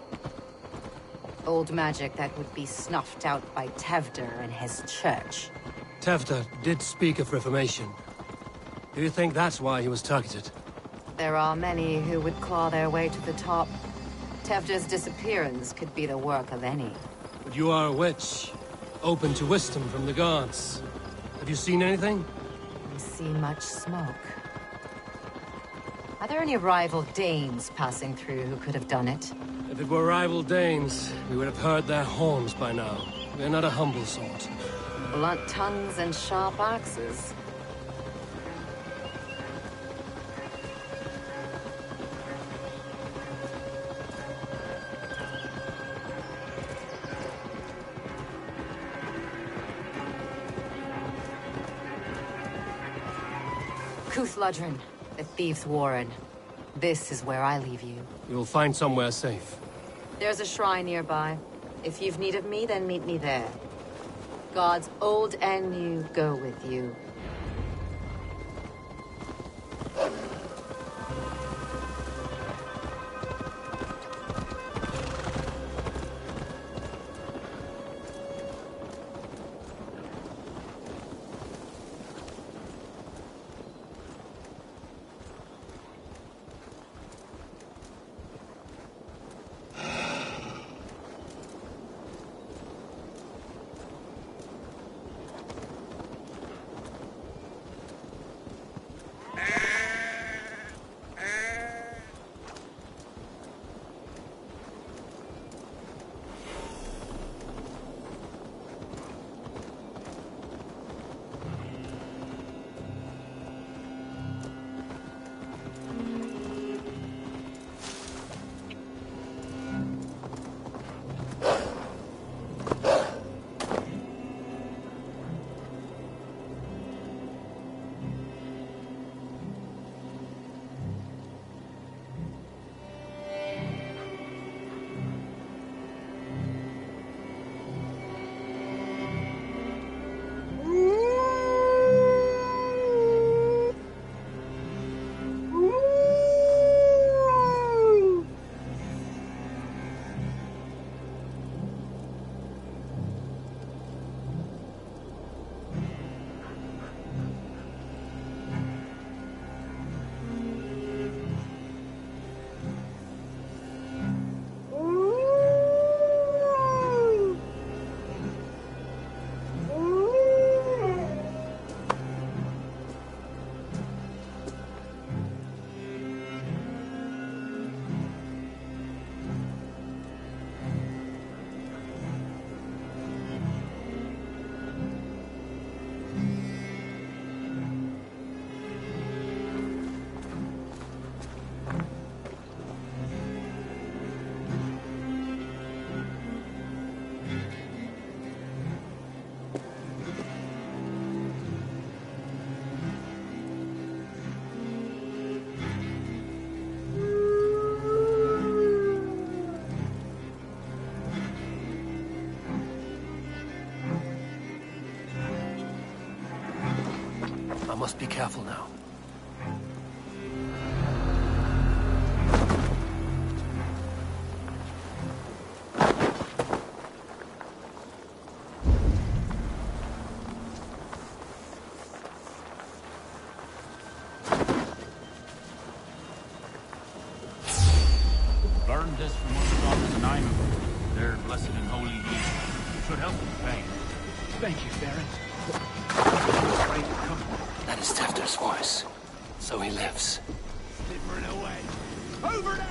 Old magic that would be snuffed out by Tefder and his church. Tefder did speak of reformation. Do you think that's why he was targeted? There are many who would claw their way to the top. Tefder's disappearance could be the work of any. But you are a witch, open to wisdom from the gods. Have you seen anything? See much smoke. Are there any rival Danes passing through who could have done it? If it were rival Danes, we would have heard their horns by now. We are not a humble sort. Blunt tongues and sharp axes. Cuth Lodren, the Thieves' Warren. This is where I leave you. You'll find somewhere safe. There's a shrine nearby. If you've need of me, then meet me there. Gods old and new go with you. must be careful now. Learned this from one of the daughters in Iman. They're blessed and holy heat. Should help with pain. Thank you, Baron. That is Tefter's voice. So he lives. Slippering away. Over there!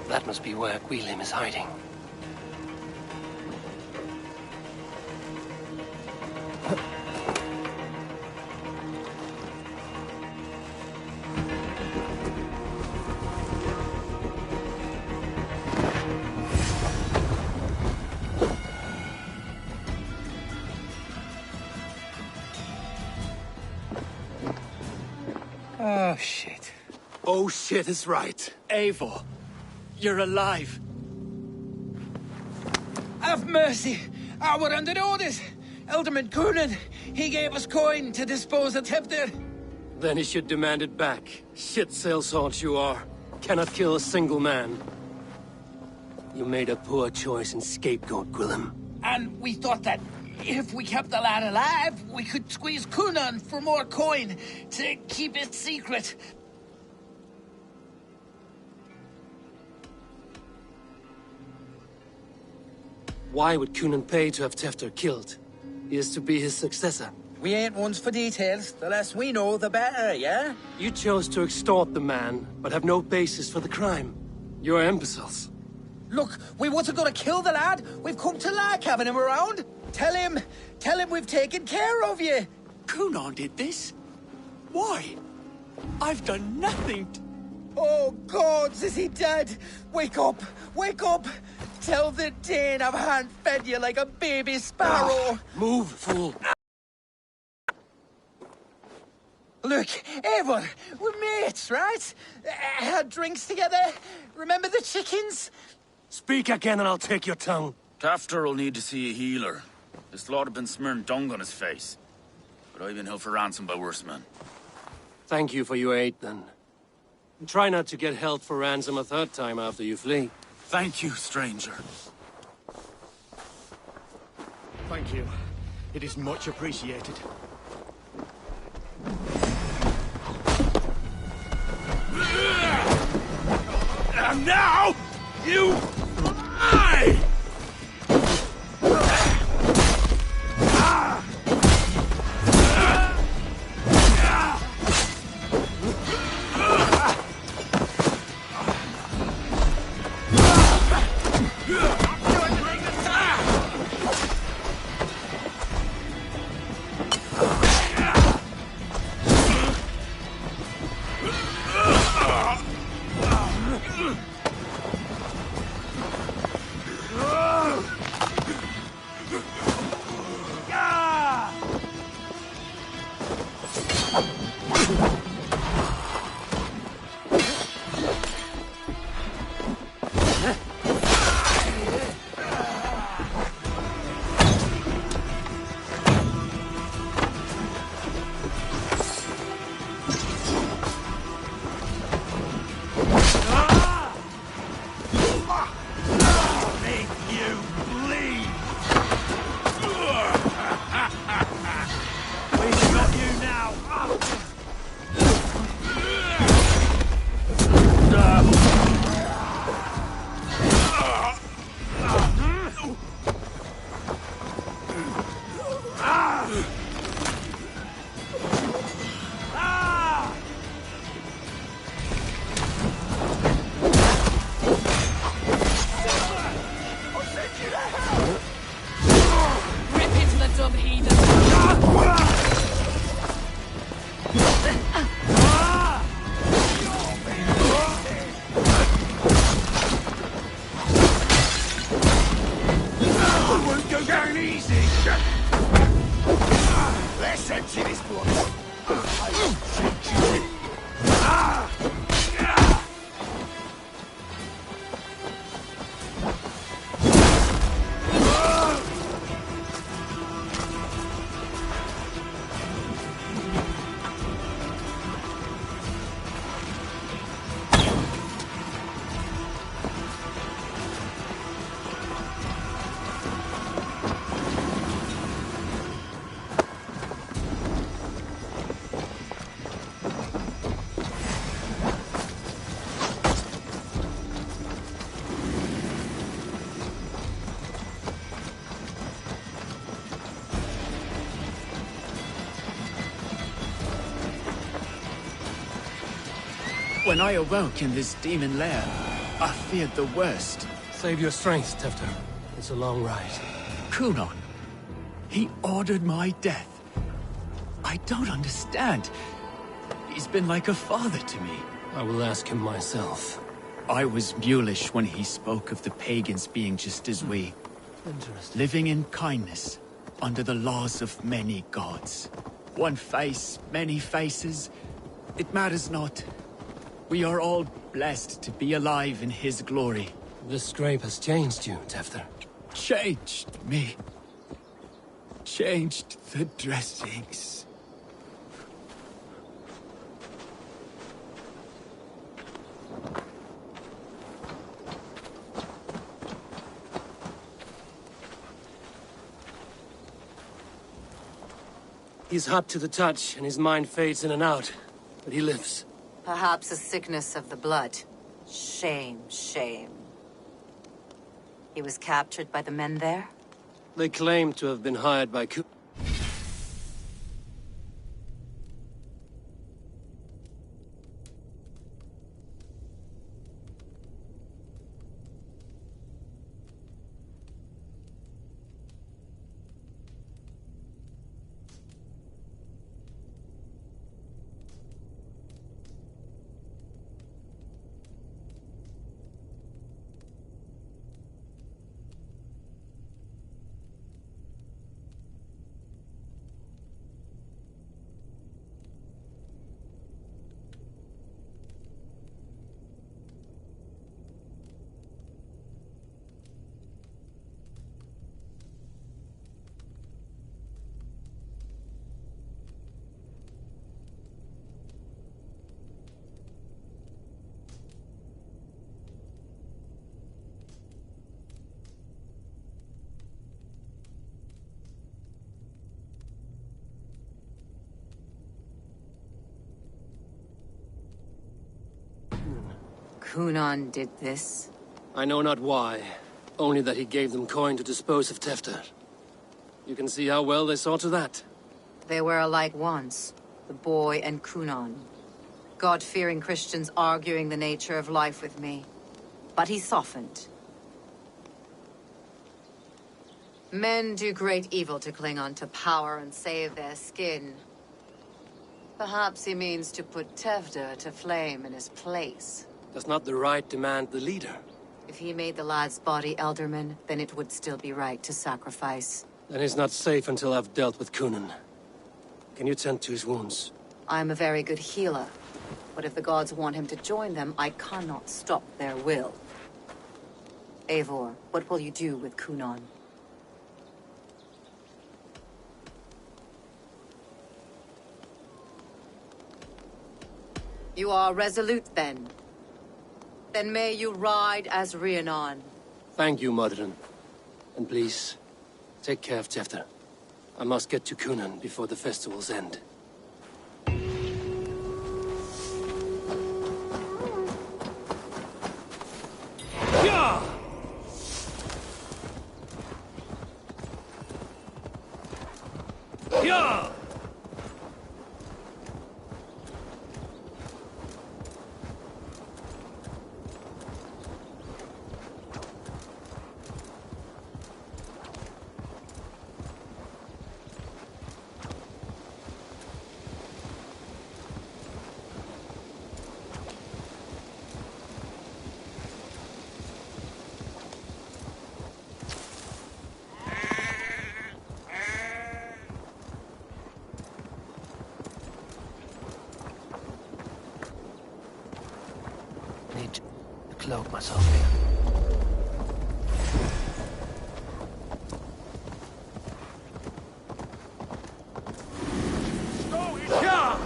That must be where Gwilym is hiding. Oh, shit. Oh, shit is right. Eivor, you're alive. Have mercy. We're under orders. Alderman Coonan, he gave us coin to dispose of Tefter. Then he should demand it back. Shit sailsalt you are. Cannot kill a single man. You made a poor choice in scapegoat, Gwilym. And we thought that if we kept the lad alive, we could squeeze Coonan for more coin to keep it secret. Why would Coonan pay to have Tefter killed? He is to be his successor. We ain't ones for details. The less we know, the better, yeah? You chose to extort the man, but have no basis for the crime. You're imbeciles. Look, we wasn't gonna kill the lad. We've come to like having him around. Tell him we've taken care of you. Coonan did this? Why? I've done nothing. Oh, gods, is he dead? Wake up! Wake up! Tell the Dane I've hand-fed you like a baby sparrow. Move, fool. Look, Eivor, we're mates, right? Had drinks together. Remember the chickens? Speak again and I'll take your tongue. Tafter will need to see a healer. This lord have been smearing dung on his face. But I've been held for ransom by worse men. Thank you for your aid, then. Try not to get held for ransom a third time after you flee. Thank you, stranger. Thank you. It is much appreciated. And now, you die! When I awoke in this demon lair, I feared the worst. Save your strength, Tefter. It's a long ride. Kunon. He ordered my death. I don't understand. He's been like a father to me. I will ask him myself. I was mulish when he spoke of the pagans being just as we. Interesting. Living in kindness, under the laws of many gods. One face, many faces. It matters not. We are all blessed to be alive in his glory. This scrape has changed you, Tefter. Changed me. Changed the dressings. He's hot to the touch, and his mind fades in and out. But he lives. Perhaps a sickness of the blood. Shame, shame. He was captured by the men there? They claim to have been hired by Kunan did this? I know not why, only that he gave them coin to dispose of Tefter. You can see how well they saw to that. They were alike once, the boy and Kunan. God-fearing Christians arguing the nature of life with me. But he softened. Men do great evil to cling on to power and save their skin. Perhaps he means to put Tefder to flame in his place. Does not the right demand the leader? If he made the lad's body Elderman, then it would still be right to sacrifice. Then he's not safe until I've dealt with Kunan. Can you tend to his wounds? I'm a very good healer. But if the gods want him to join them, I cannot stop their will. Eivor, what will you do with Kunan? You are resolute, then. Then may you ride as Rhiannon. Thank you, Modern. And please, take care of Tefter. I must get to Kunan before the festival's end. Yeah! Yeah! Need to cloak myself here. Ja!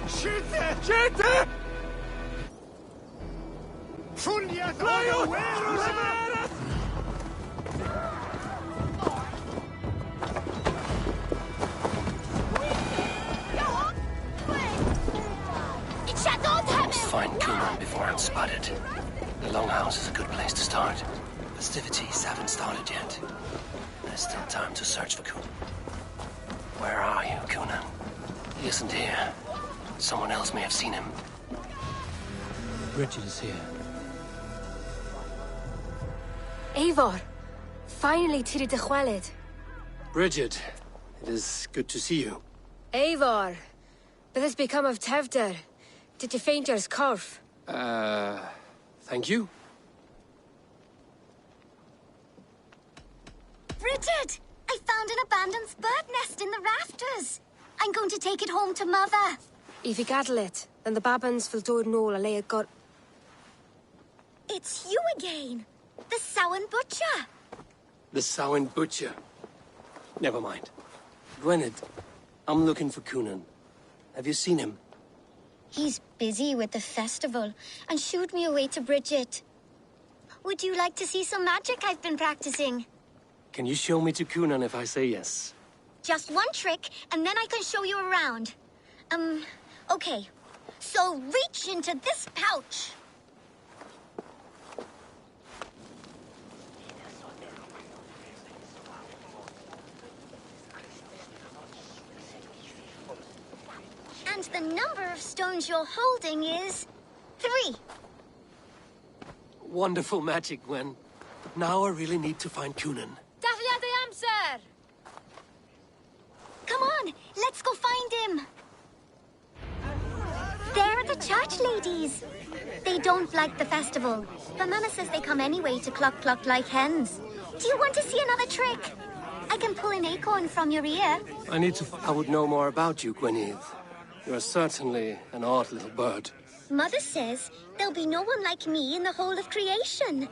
Skyte! Skyte! Fullja Find Kunan before I'm spotted. The Longhouse is a good place to start. Festivities haven't started yet. There's still time to search for Kunan. Where are you, Kunan? He isn't here. Someone else may have seen him. Bridget is here. Eivor, finally Tiri de Chwaled. Bridget, it is good to see you. Eivor, what has become of Tevder? Did you faint your scarf? Thank you. Bridget! I found an abandoned bird nest in the rafters. I'm going to take it home to Mother. If you gaddle it, then the Babans will do it all and lay it got. It's you again. The Samhain Butcher. The Samhain Butcher. Never mind. Gwynedd, I'm looking for Kunan. Have you seen him? He's busy with the festival and shooed me away to Bridget. Would you like to see some magic I've been practicing? Can you show me to Kunan if I say yes? Just one trick, and then I can show you around. Okay. So reach into this pouch. And the number of stones you're holding is 3. Wonderful magic, Gwen. Now I really need to find Kunan. Come on, let's go find him. There are the church ladies. They don't like the festival, but Mama says they come anyway to cluck cluck like hens. Do you want to see another trick? I can pull an acorn from your ear. I would know more about you, Gwynedd. You are certainly an odd little bird. Mother says there'll be no one like me in the whole of creation.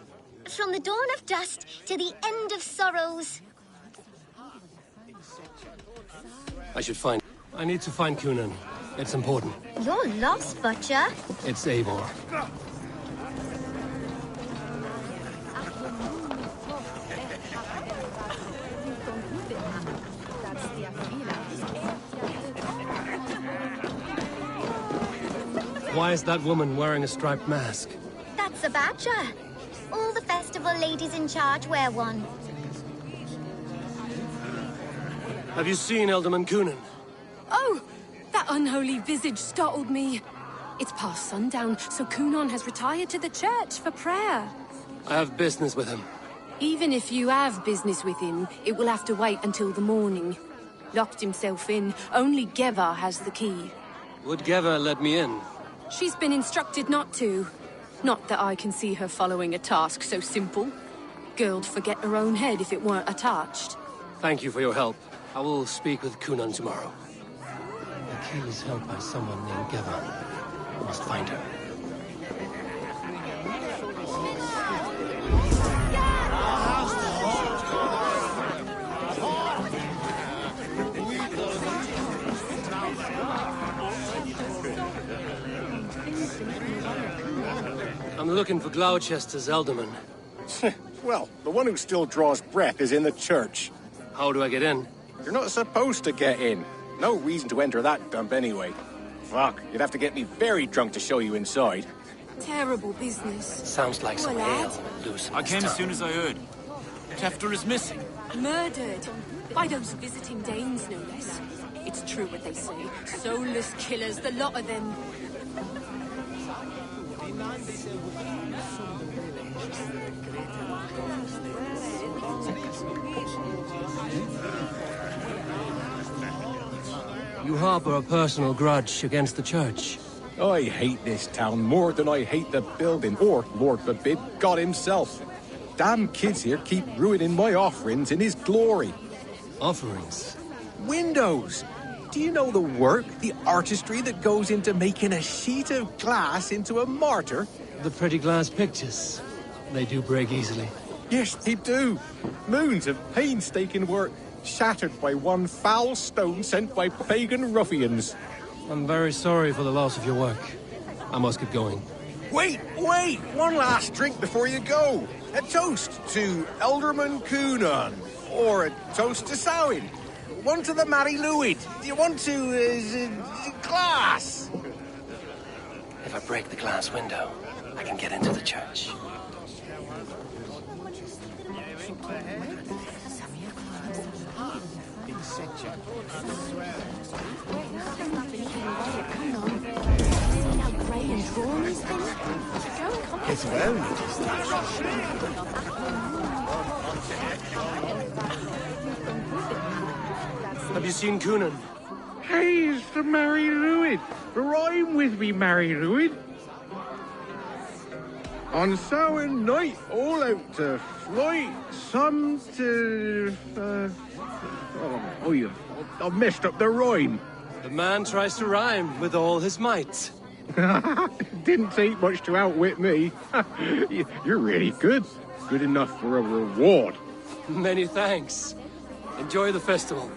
From the dawn of dust to the end of sorrows. I need to find Kunan. It's important. You're lost, Butcher. It's Eivor. Why is that woman wearing a striped mask? That's It's a badger. All the festival ladies in charge wear one. Have you seen Alderman Coonan? Oh! That unholy visage startled me. It's past sundown, so Coonan has retired to the church for prayer. I have business with him. Even if you have business with him, it will have to wait until the morning. Locked himself in. Only Geva has the key. Would Geva let me in? She's been instructed not to. Not that I can see her following a task so simple. Girl'd forget her own head if it weren't attached. Thank you for your help. I will speak with Coonan tomorrow. The key is held by someone named Geva. I must find her. I'm looking for Gloucester's alderman. Well, the one who still draws breath is in the church. How do I get in? You're not supposed to get in. No reason to enter that dump anyway. Fuck, you'd have to get me very drunk to show you inside. Terrible business. Sounds like some ale. Loose. I came as soon as I heard. Tefter is missing. Murdered. By those visiting Danes, no less. It's true what they say. Soulless killers, the lot of them. You harbor a personal grudge against the church. I hate this town more than I hate the building, or, Lord forbid, God himself. Damn kids here keep ruining my offerings in his glory. Offerings? Windows! Do you know the work, the artistry that goes into making a sheet of glass into a martyr? The pretty glass pictures. They do break easily. Yes, they do. Moons of painstaking work, shattered by one foul stone sent by pagan ruffians. I'm very sorry for the loss of your work. I must get going. Wait! One last drink before you go. A toast to Alderman Coonan. Or a toast to Samhain. One to the Mary Lwyd. Do you want to, glass? If I break the glass window, I can get into the church. It's well. Have you seen Coonan? Hey, it's the Mary Lwyd. Rhyme with me, Mary Lwyd. On Samhain night, all out to flight, some to... I've messed up the rhyme. The man tries to rhyme with all his might. Didn't take much to outwit me. You're really good. Good enough for a reward. Many thanks. Enjoy the festival.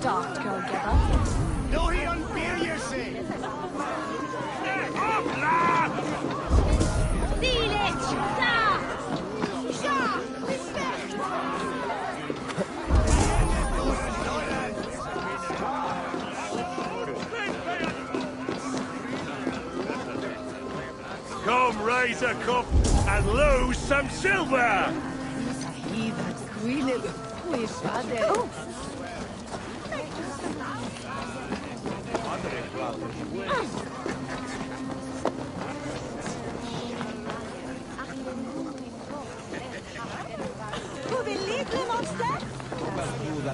Daft girl Geva. No, he unbear yourself. Come, raise a cup and lose some silver!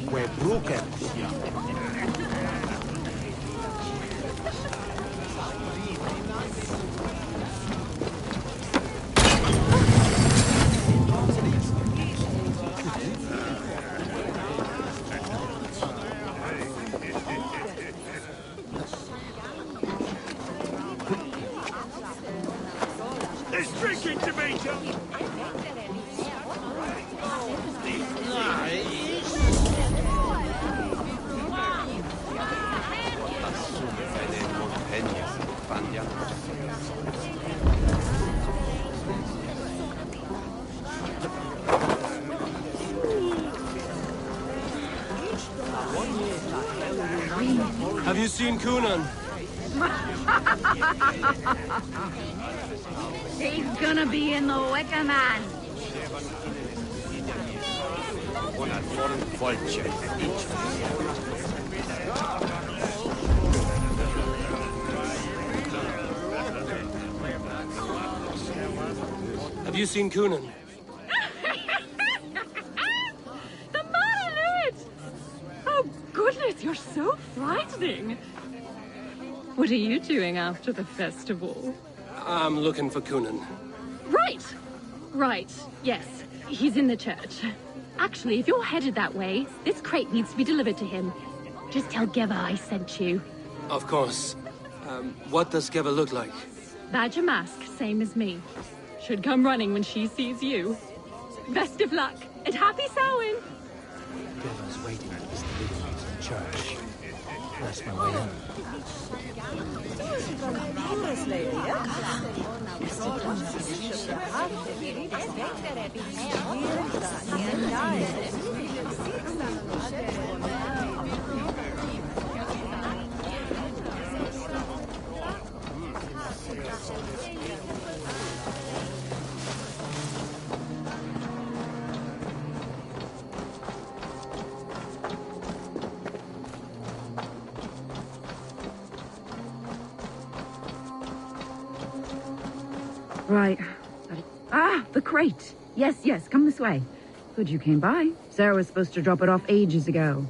We're broken. There's drinking to be done! Have you seen Coonan? He's gonna be in the Wicker Man. Have you seen Coonan? The man! Oh, goodness, you're so frightening. What are you doing after the festival? I'm looking for Coonan. Right, yes. He's in the church. Actually, if you're headed that way, this crate needs to be delivered to him. Just tell Geva I sent you. Of course. What does Geva look like? Badger mask, same as me. Should come running when she sees you. Best of luck, and happy Samhain! Geva's waiting at this delivery to the church. That's my way in. Right. Ah, the crate. Yes, come this way. Good you came by. Sarah was supposed to drop it off ages ago.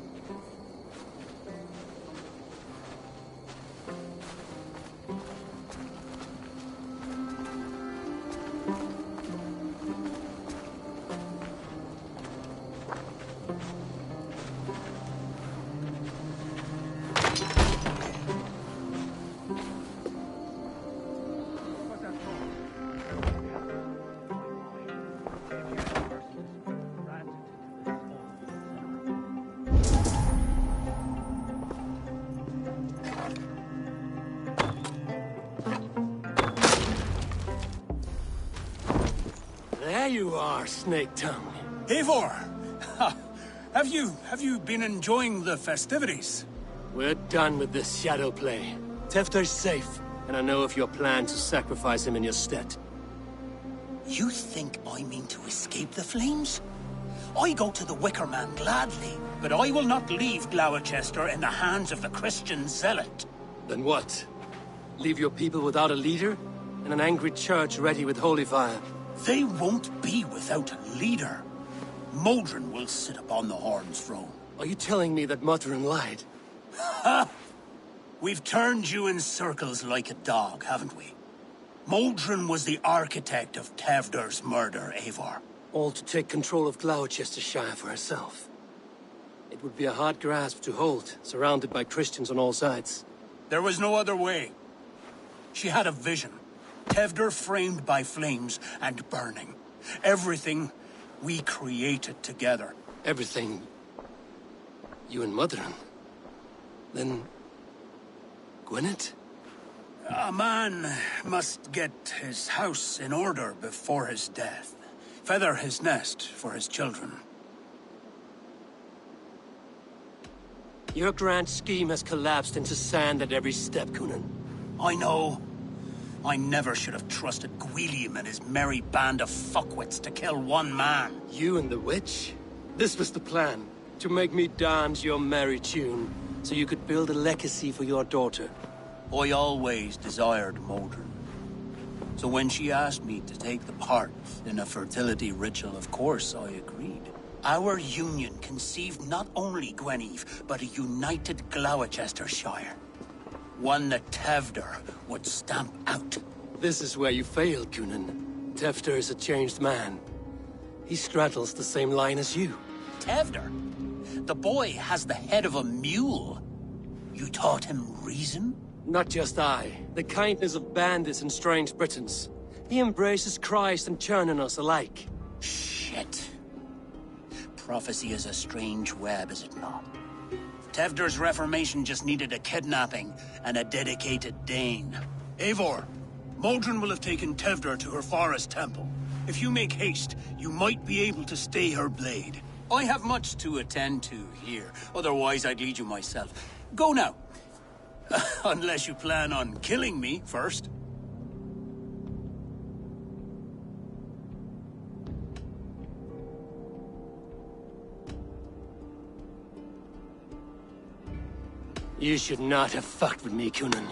There you are, Snake Tongue. Eivor! Have you been enjoying the festivities? We're done with this shadow play. Tefter's safe, and I know of your plan to sacrifice him in your stead. You think I mean to escape the flames? I go to the Wicker Man gladly, but I will not leave Glowecester in the hands of the Christian zealot. Then what? Leave your people without a leader? And an angry church ready with holy fire? They won't be without a leader. Modron will sit upon the Horn's throne. Are you telling me that Modron lied? Ha! We've turned you in circles like a dog, haven't we? Modron was the architect of Tevder's murder, Eivor. All to take control of Glowecestrescire for herself. It would be a hard grasp to hold, surrounded by Christians on all sides. There was no other way. She had a vision. Tevder framed by flames and burning. Everything we created together. Everything? You and Modron? Then... Gwyneth? A man must get his house in order before his death. Feather his nest for his children. Your grand scheme has collapsed into sand at every step, Coonan. I know. I never should have trusted Gwilliam and his merry band of fuckwits to kill one man. You and the witch? This was the plan. To make me dance your merry tune, so you could build a legacy for your daughter. I always desired Modron. So when she asked me to take the part in a fertility ritual, of course I agreed. Our union conceived not only Gweneve, but a united Glowecestrescire. One that Tevder would stamp out. This is where you failed, Coonan. Tefter is a changed man. He straddles the same line as you. Tevder? The boy has the head of a mule. You taught him reason? Not just I. The kindness of bandits and strange Britons. He embraces Christ and churn on us alike. Shit. Prophecy is a strange web, is it not? Tevder's reformation just needed a kidnapping and a dedicated Dane. Eivor, Modron will have taken Tevder to her forest temple. If you make haste, you might be able to stay her blade. I have much to attend to here, otherwise I'd lead you myself. Go now. Unless you plan on killing me first. You should not have fucked with me, Kunan.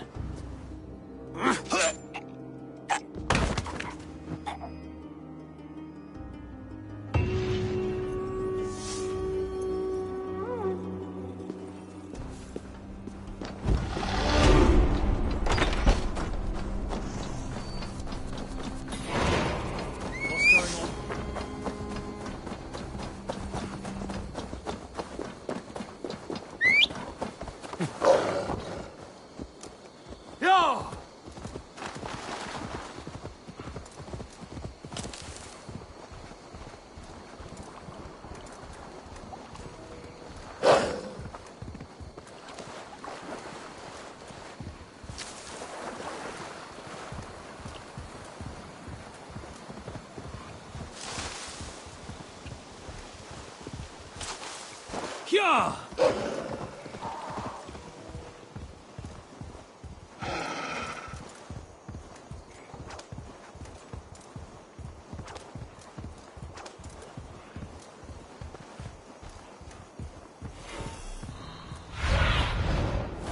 Yeah!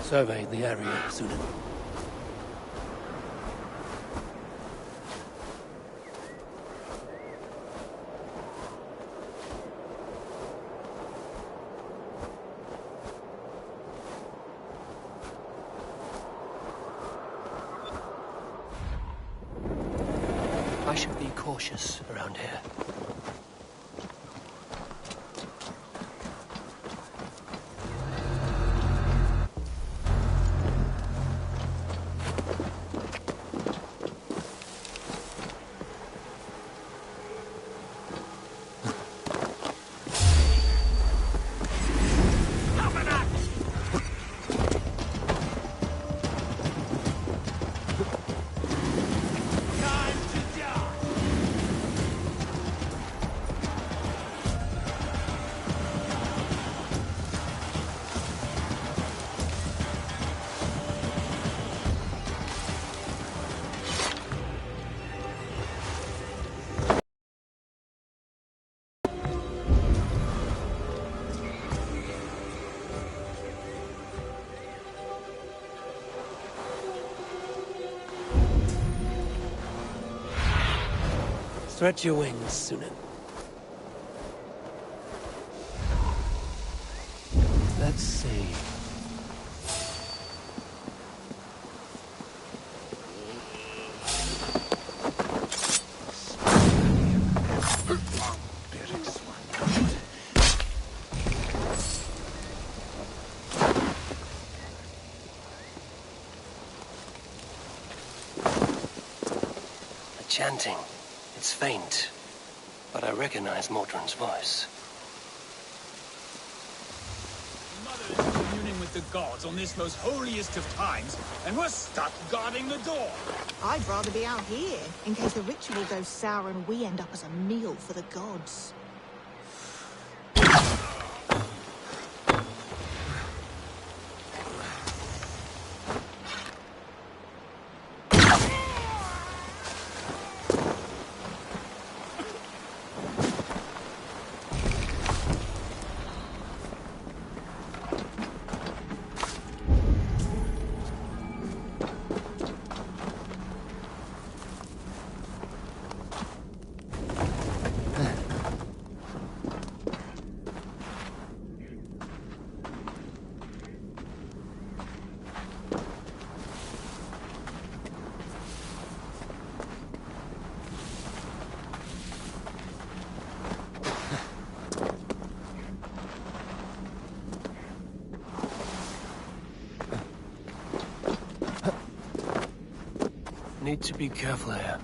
Survey the area, Sunan. I should be cautious around here. Stretch your wings, Sunan. Let's see. The chanting. It's faint, but I recognize Mordrin's voice. Mother is communing with the gods on this most holiest of times, and we're stuck guarding the door. I'd rather be out here, in case the ritual goes sour and we end up as a meal for the gods. Need to be careful here.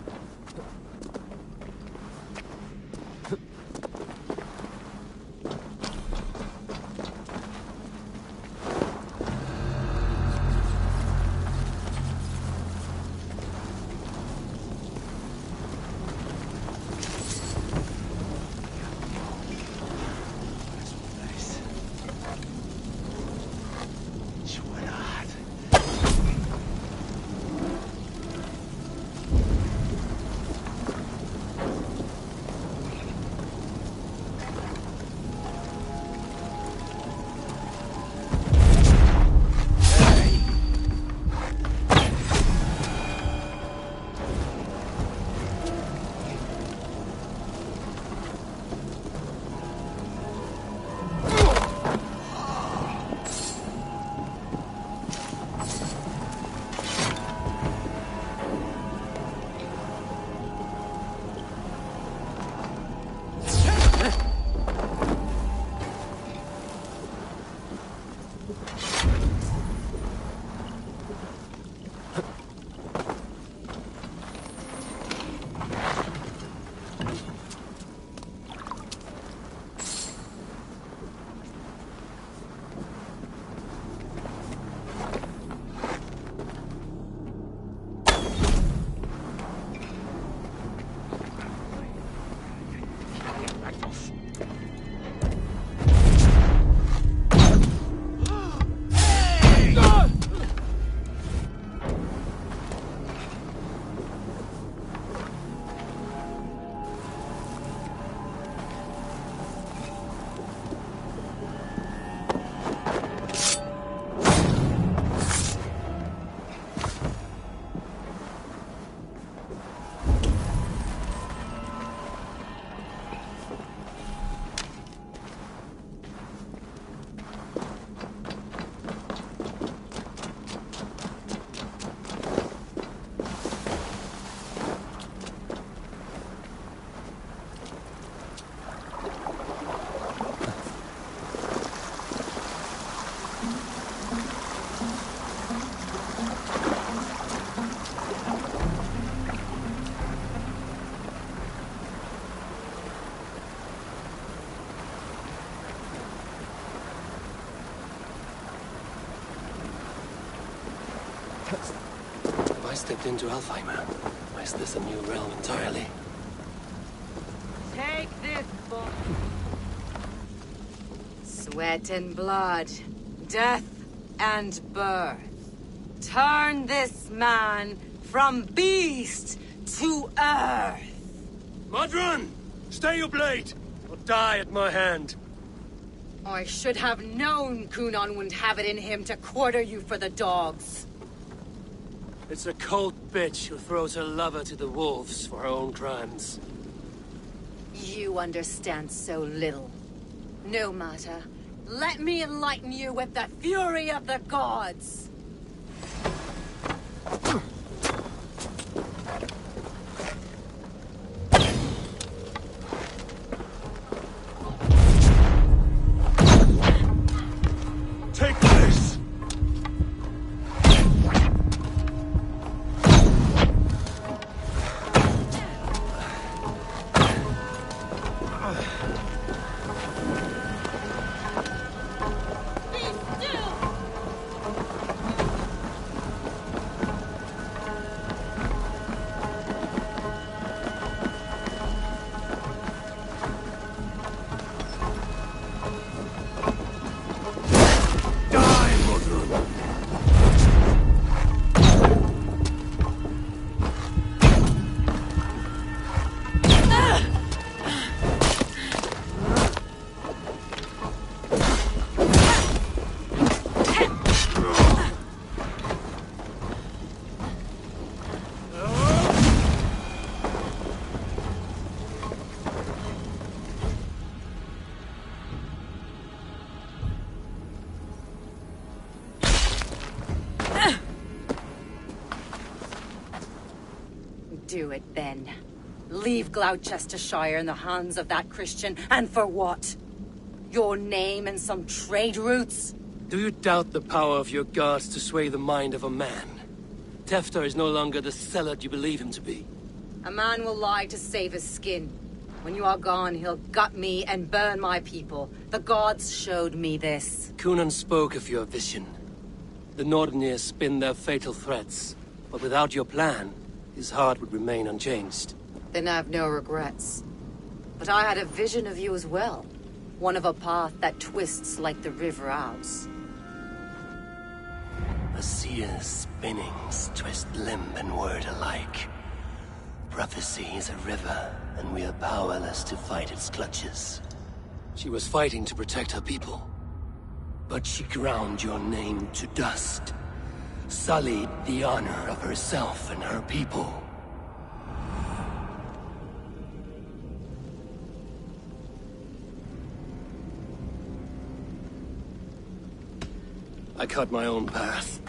stepped into Alfheim. Is this a new realm entirely? Take this, boy. Sweat and blood, death and birth. Turn this man from beast to earth. Modron! Stay your blade! Or die at my hand. I should have known Kunon wouldn't have it in him to quarter you for the dogs. It's a cold bitch who throws her lover to the wolves for her own crimes. You understand so little. No matter. Let me enlighten you with the fury of the gods! Take this! Do it then. Leave Glowecestrescire in the hands of that Christian, and for what? Your name and some trade routes? Do you doubt the power of your gods to sway the mind of a man? Tefter is no longer the zealot you believe him to be. A man will lie to save his skin. When you are gone, he'll gut me and burn my people. The gods showed me this. Kunon spoke of your vision. The Nordenir spin their fatal threats, but without your plan, his heart would remain unchanged. Then I have no regrets. But I had a vision of you as well. One of a path that twists like the river Ouse. A seer's spinnings twist limb and word alike. Prophecy is a river, and we are powerless to fight its clutches. She was fighting to protect her people. But she ground your name to dust. Sullied the honor of herself and her people. I cut my own path.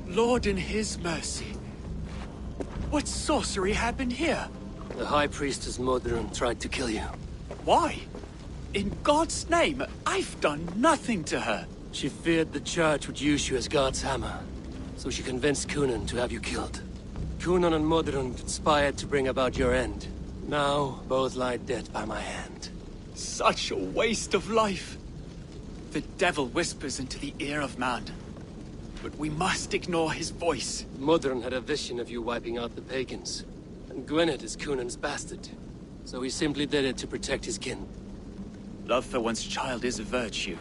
Lord in his mercy. What sorcery happened here? The High Priestess Modron tried to kill you. Why? In God's name, I've done nothing to her. She feared the Church would use you as God's hammer, so she convinced Kunon to have you killed. Kunon and Modron conspired to bring about your end. Now, both lie dead by my hand. Such a waste of life. The devil whispers into the ear of man. But we must ignore his voice. Modron had a vision of you wiping out the pagans. And Gwynedd is Kunan's bastard. So he simply did it to protect his kin. Love for one's child is a virtue,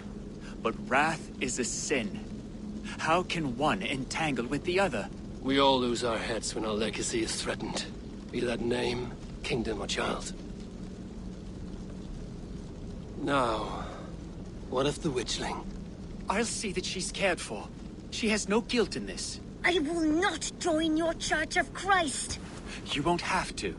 but wrath is a sin. How can one entangle with the other? We all lose our heads when our legacy is threatened. Be that name, kingdom, or child. Now, what of the witchling? I'll see that she's cared for. She has no guilt in this. I will not join your Church of Christ. You won't have to.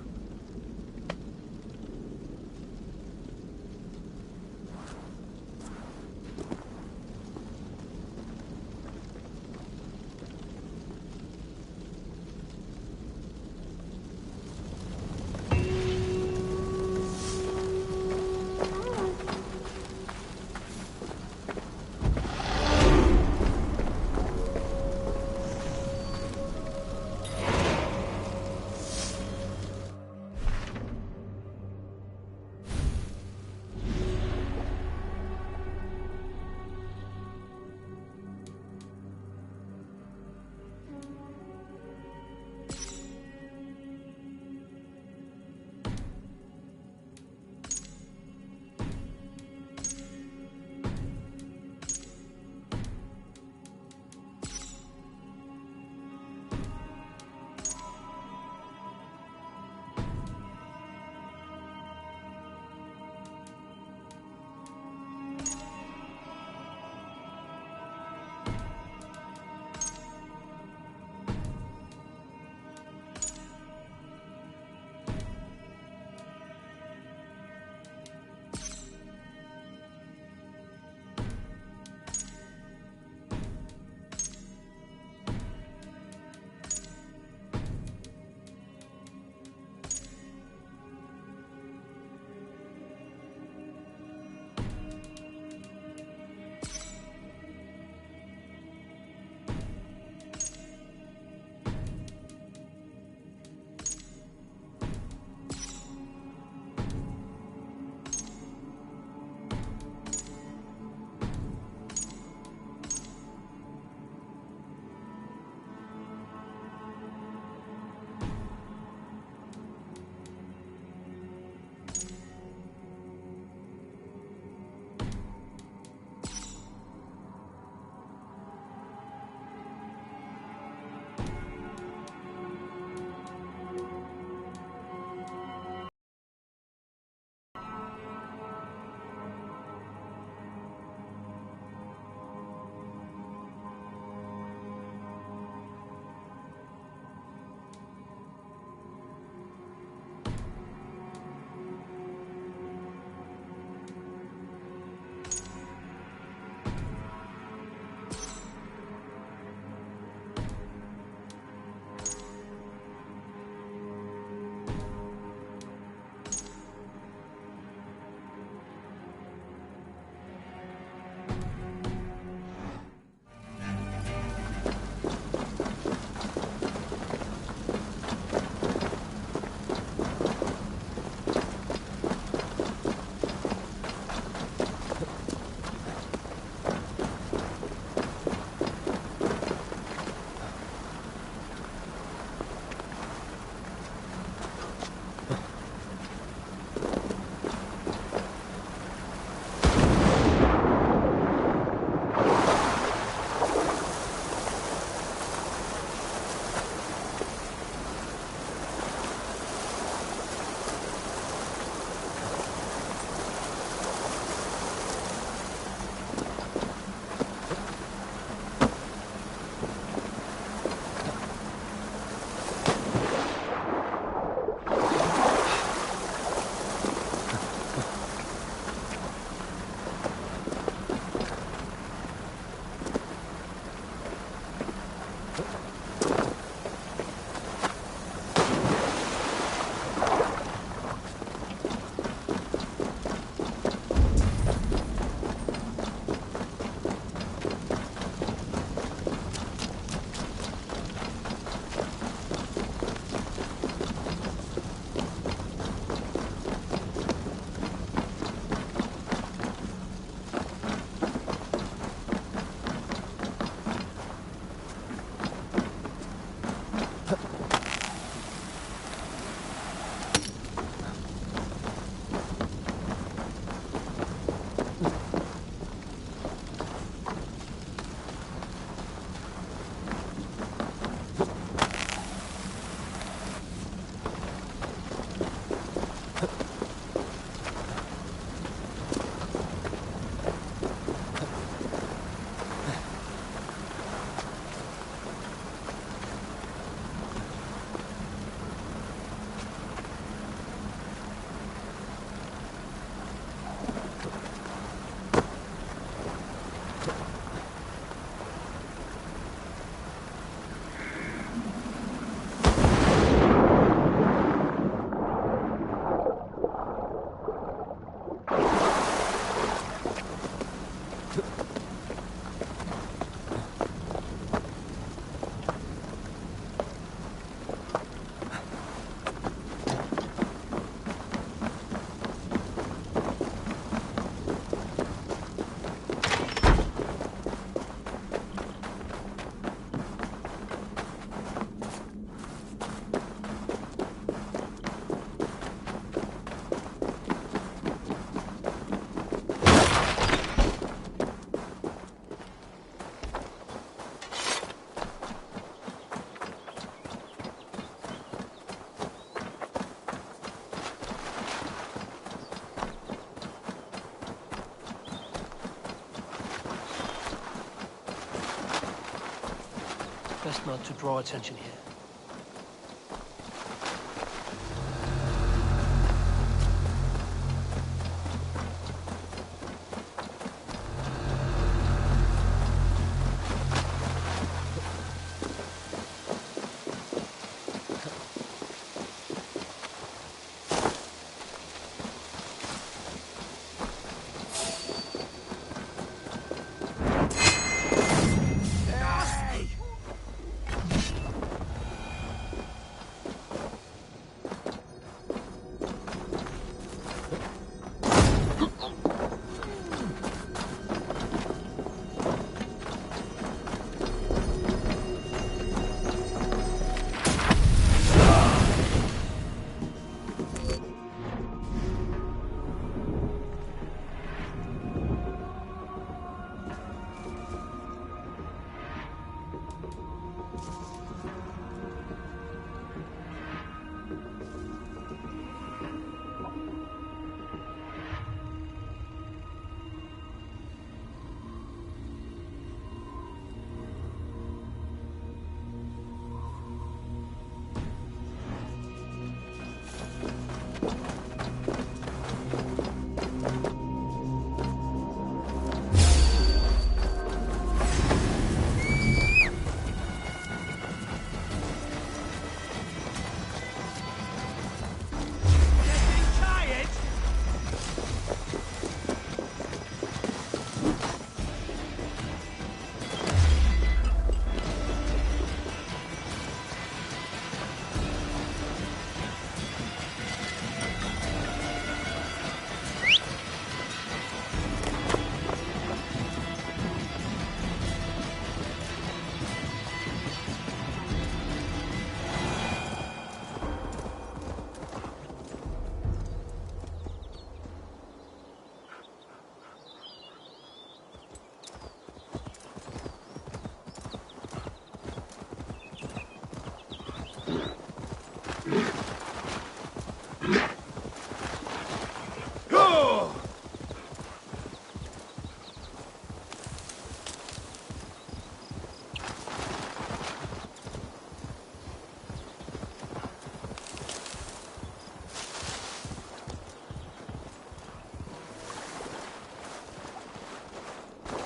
Best not to draw attention here.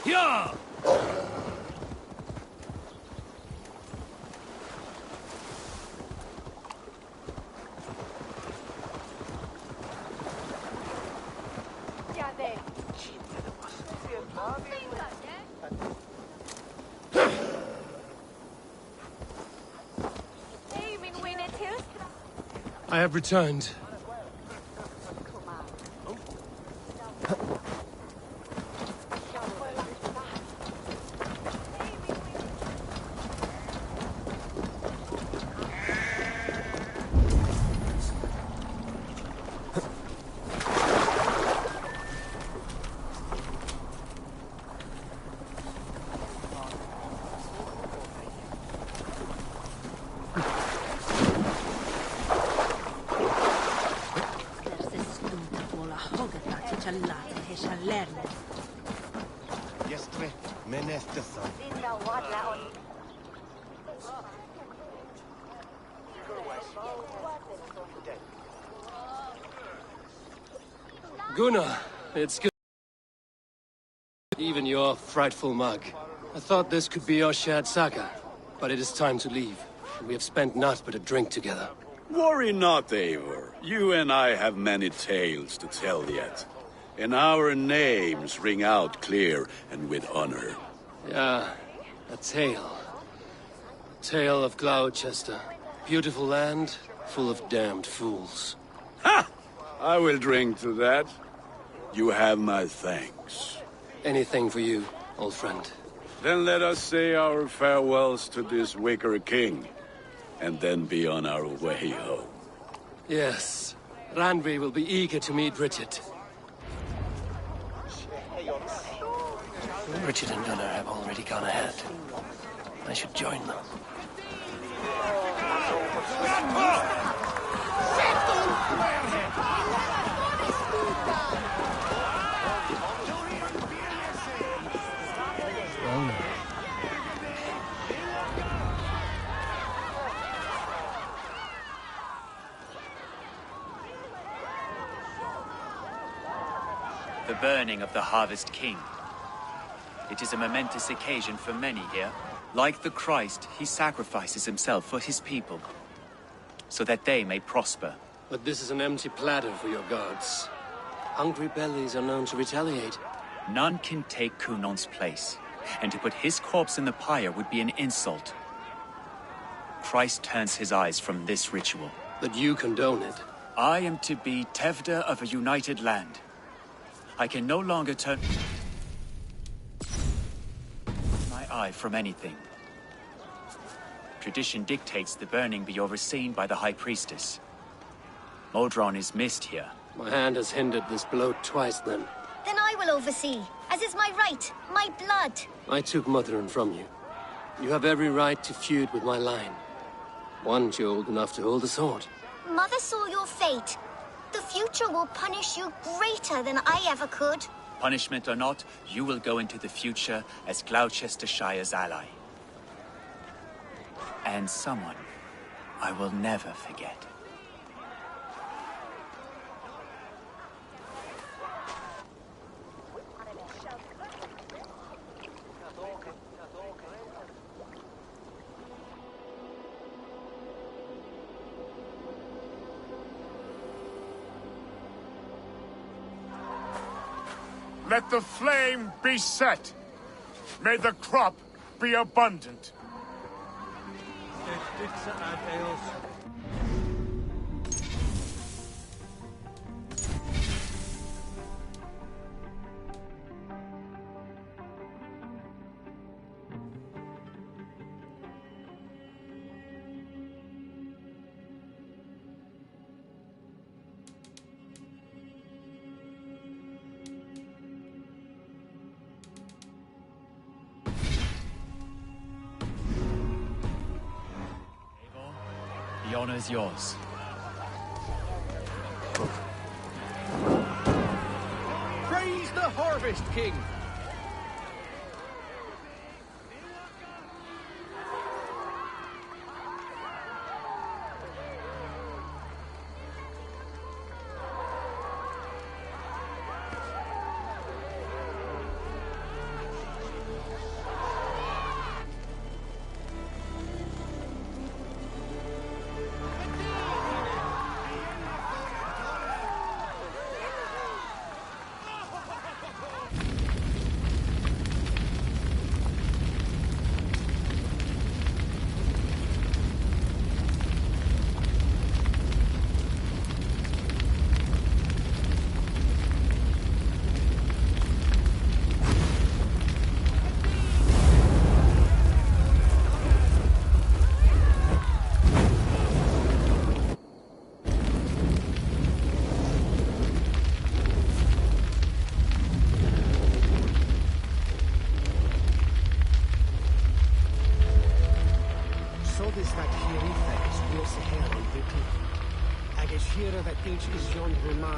Yeah! I have returned. Gunnar, it's good. Even your frightful mug. I thought this could be our shared saga, but it is time to leave. We have spent naught but a drink together. Worry not, Eivor. You and I have many tales to tell yet. And our names ring out clear and with honor. Yeah, a tale. Tale of Gloucester. Beautiful land, full of damned fools. Ha! I will drink to that. You have my thanks. Anything for you, old friend. Then let us say our farewells to this wicker king, and then be on our way home. Yes, Randvi will be eager to meet Richard. Richard and Gunnar have already gone ahead. I should join them. The burning of the Harvest King. It is a momentous occasion for many here. Like the Christ, he sacrifices himself for his people, so that they may prosper. But this is an empty platter for your gods. Hungry bellies are known to retaliate. None can take Cunon's place, and to put his corpse in the pyre would be an insult. Christ turns his eyes from this ritual. But you condone it. I am to be Tevda of a united land. I can no longer turn my eye from anything. Tradition dictates the burning be overseen by the High Priestess. Modron is missed here. My hand has hindered this blow twice, then. Then I will oversee, as is my right, my blood. I took Mother'n from you. You have every right to feud with my line. Once you're old enough to hold a sword. Mother saw your fate. The future will punish you greater than I ever could. Punishment or not, you will go into the future as Glowecestrescire's ally. And someone I will never forget. Let the flame be set. May the crop be abundant. The honor is yours. Praise the Harvest King!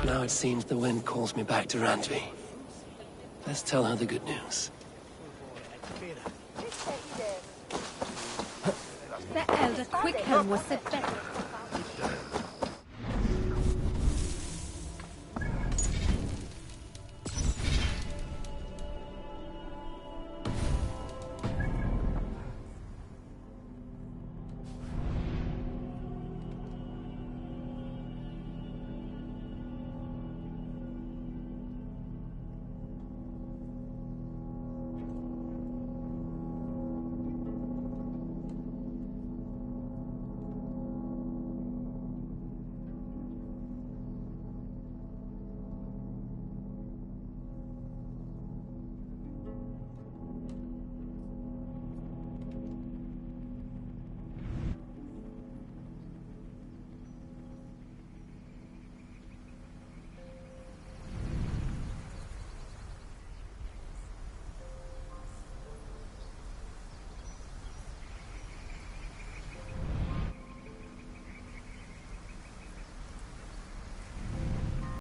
Now it seems the wind calls me back to Randvi. Let's tell her the good news. The elder Quickhelm was set back.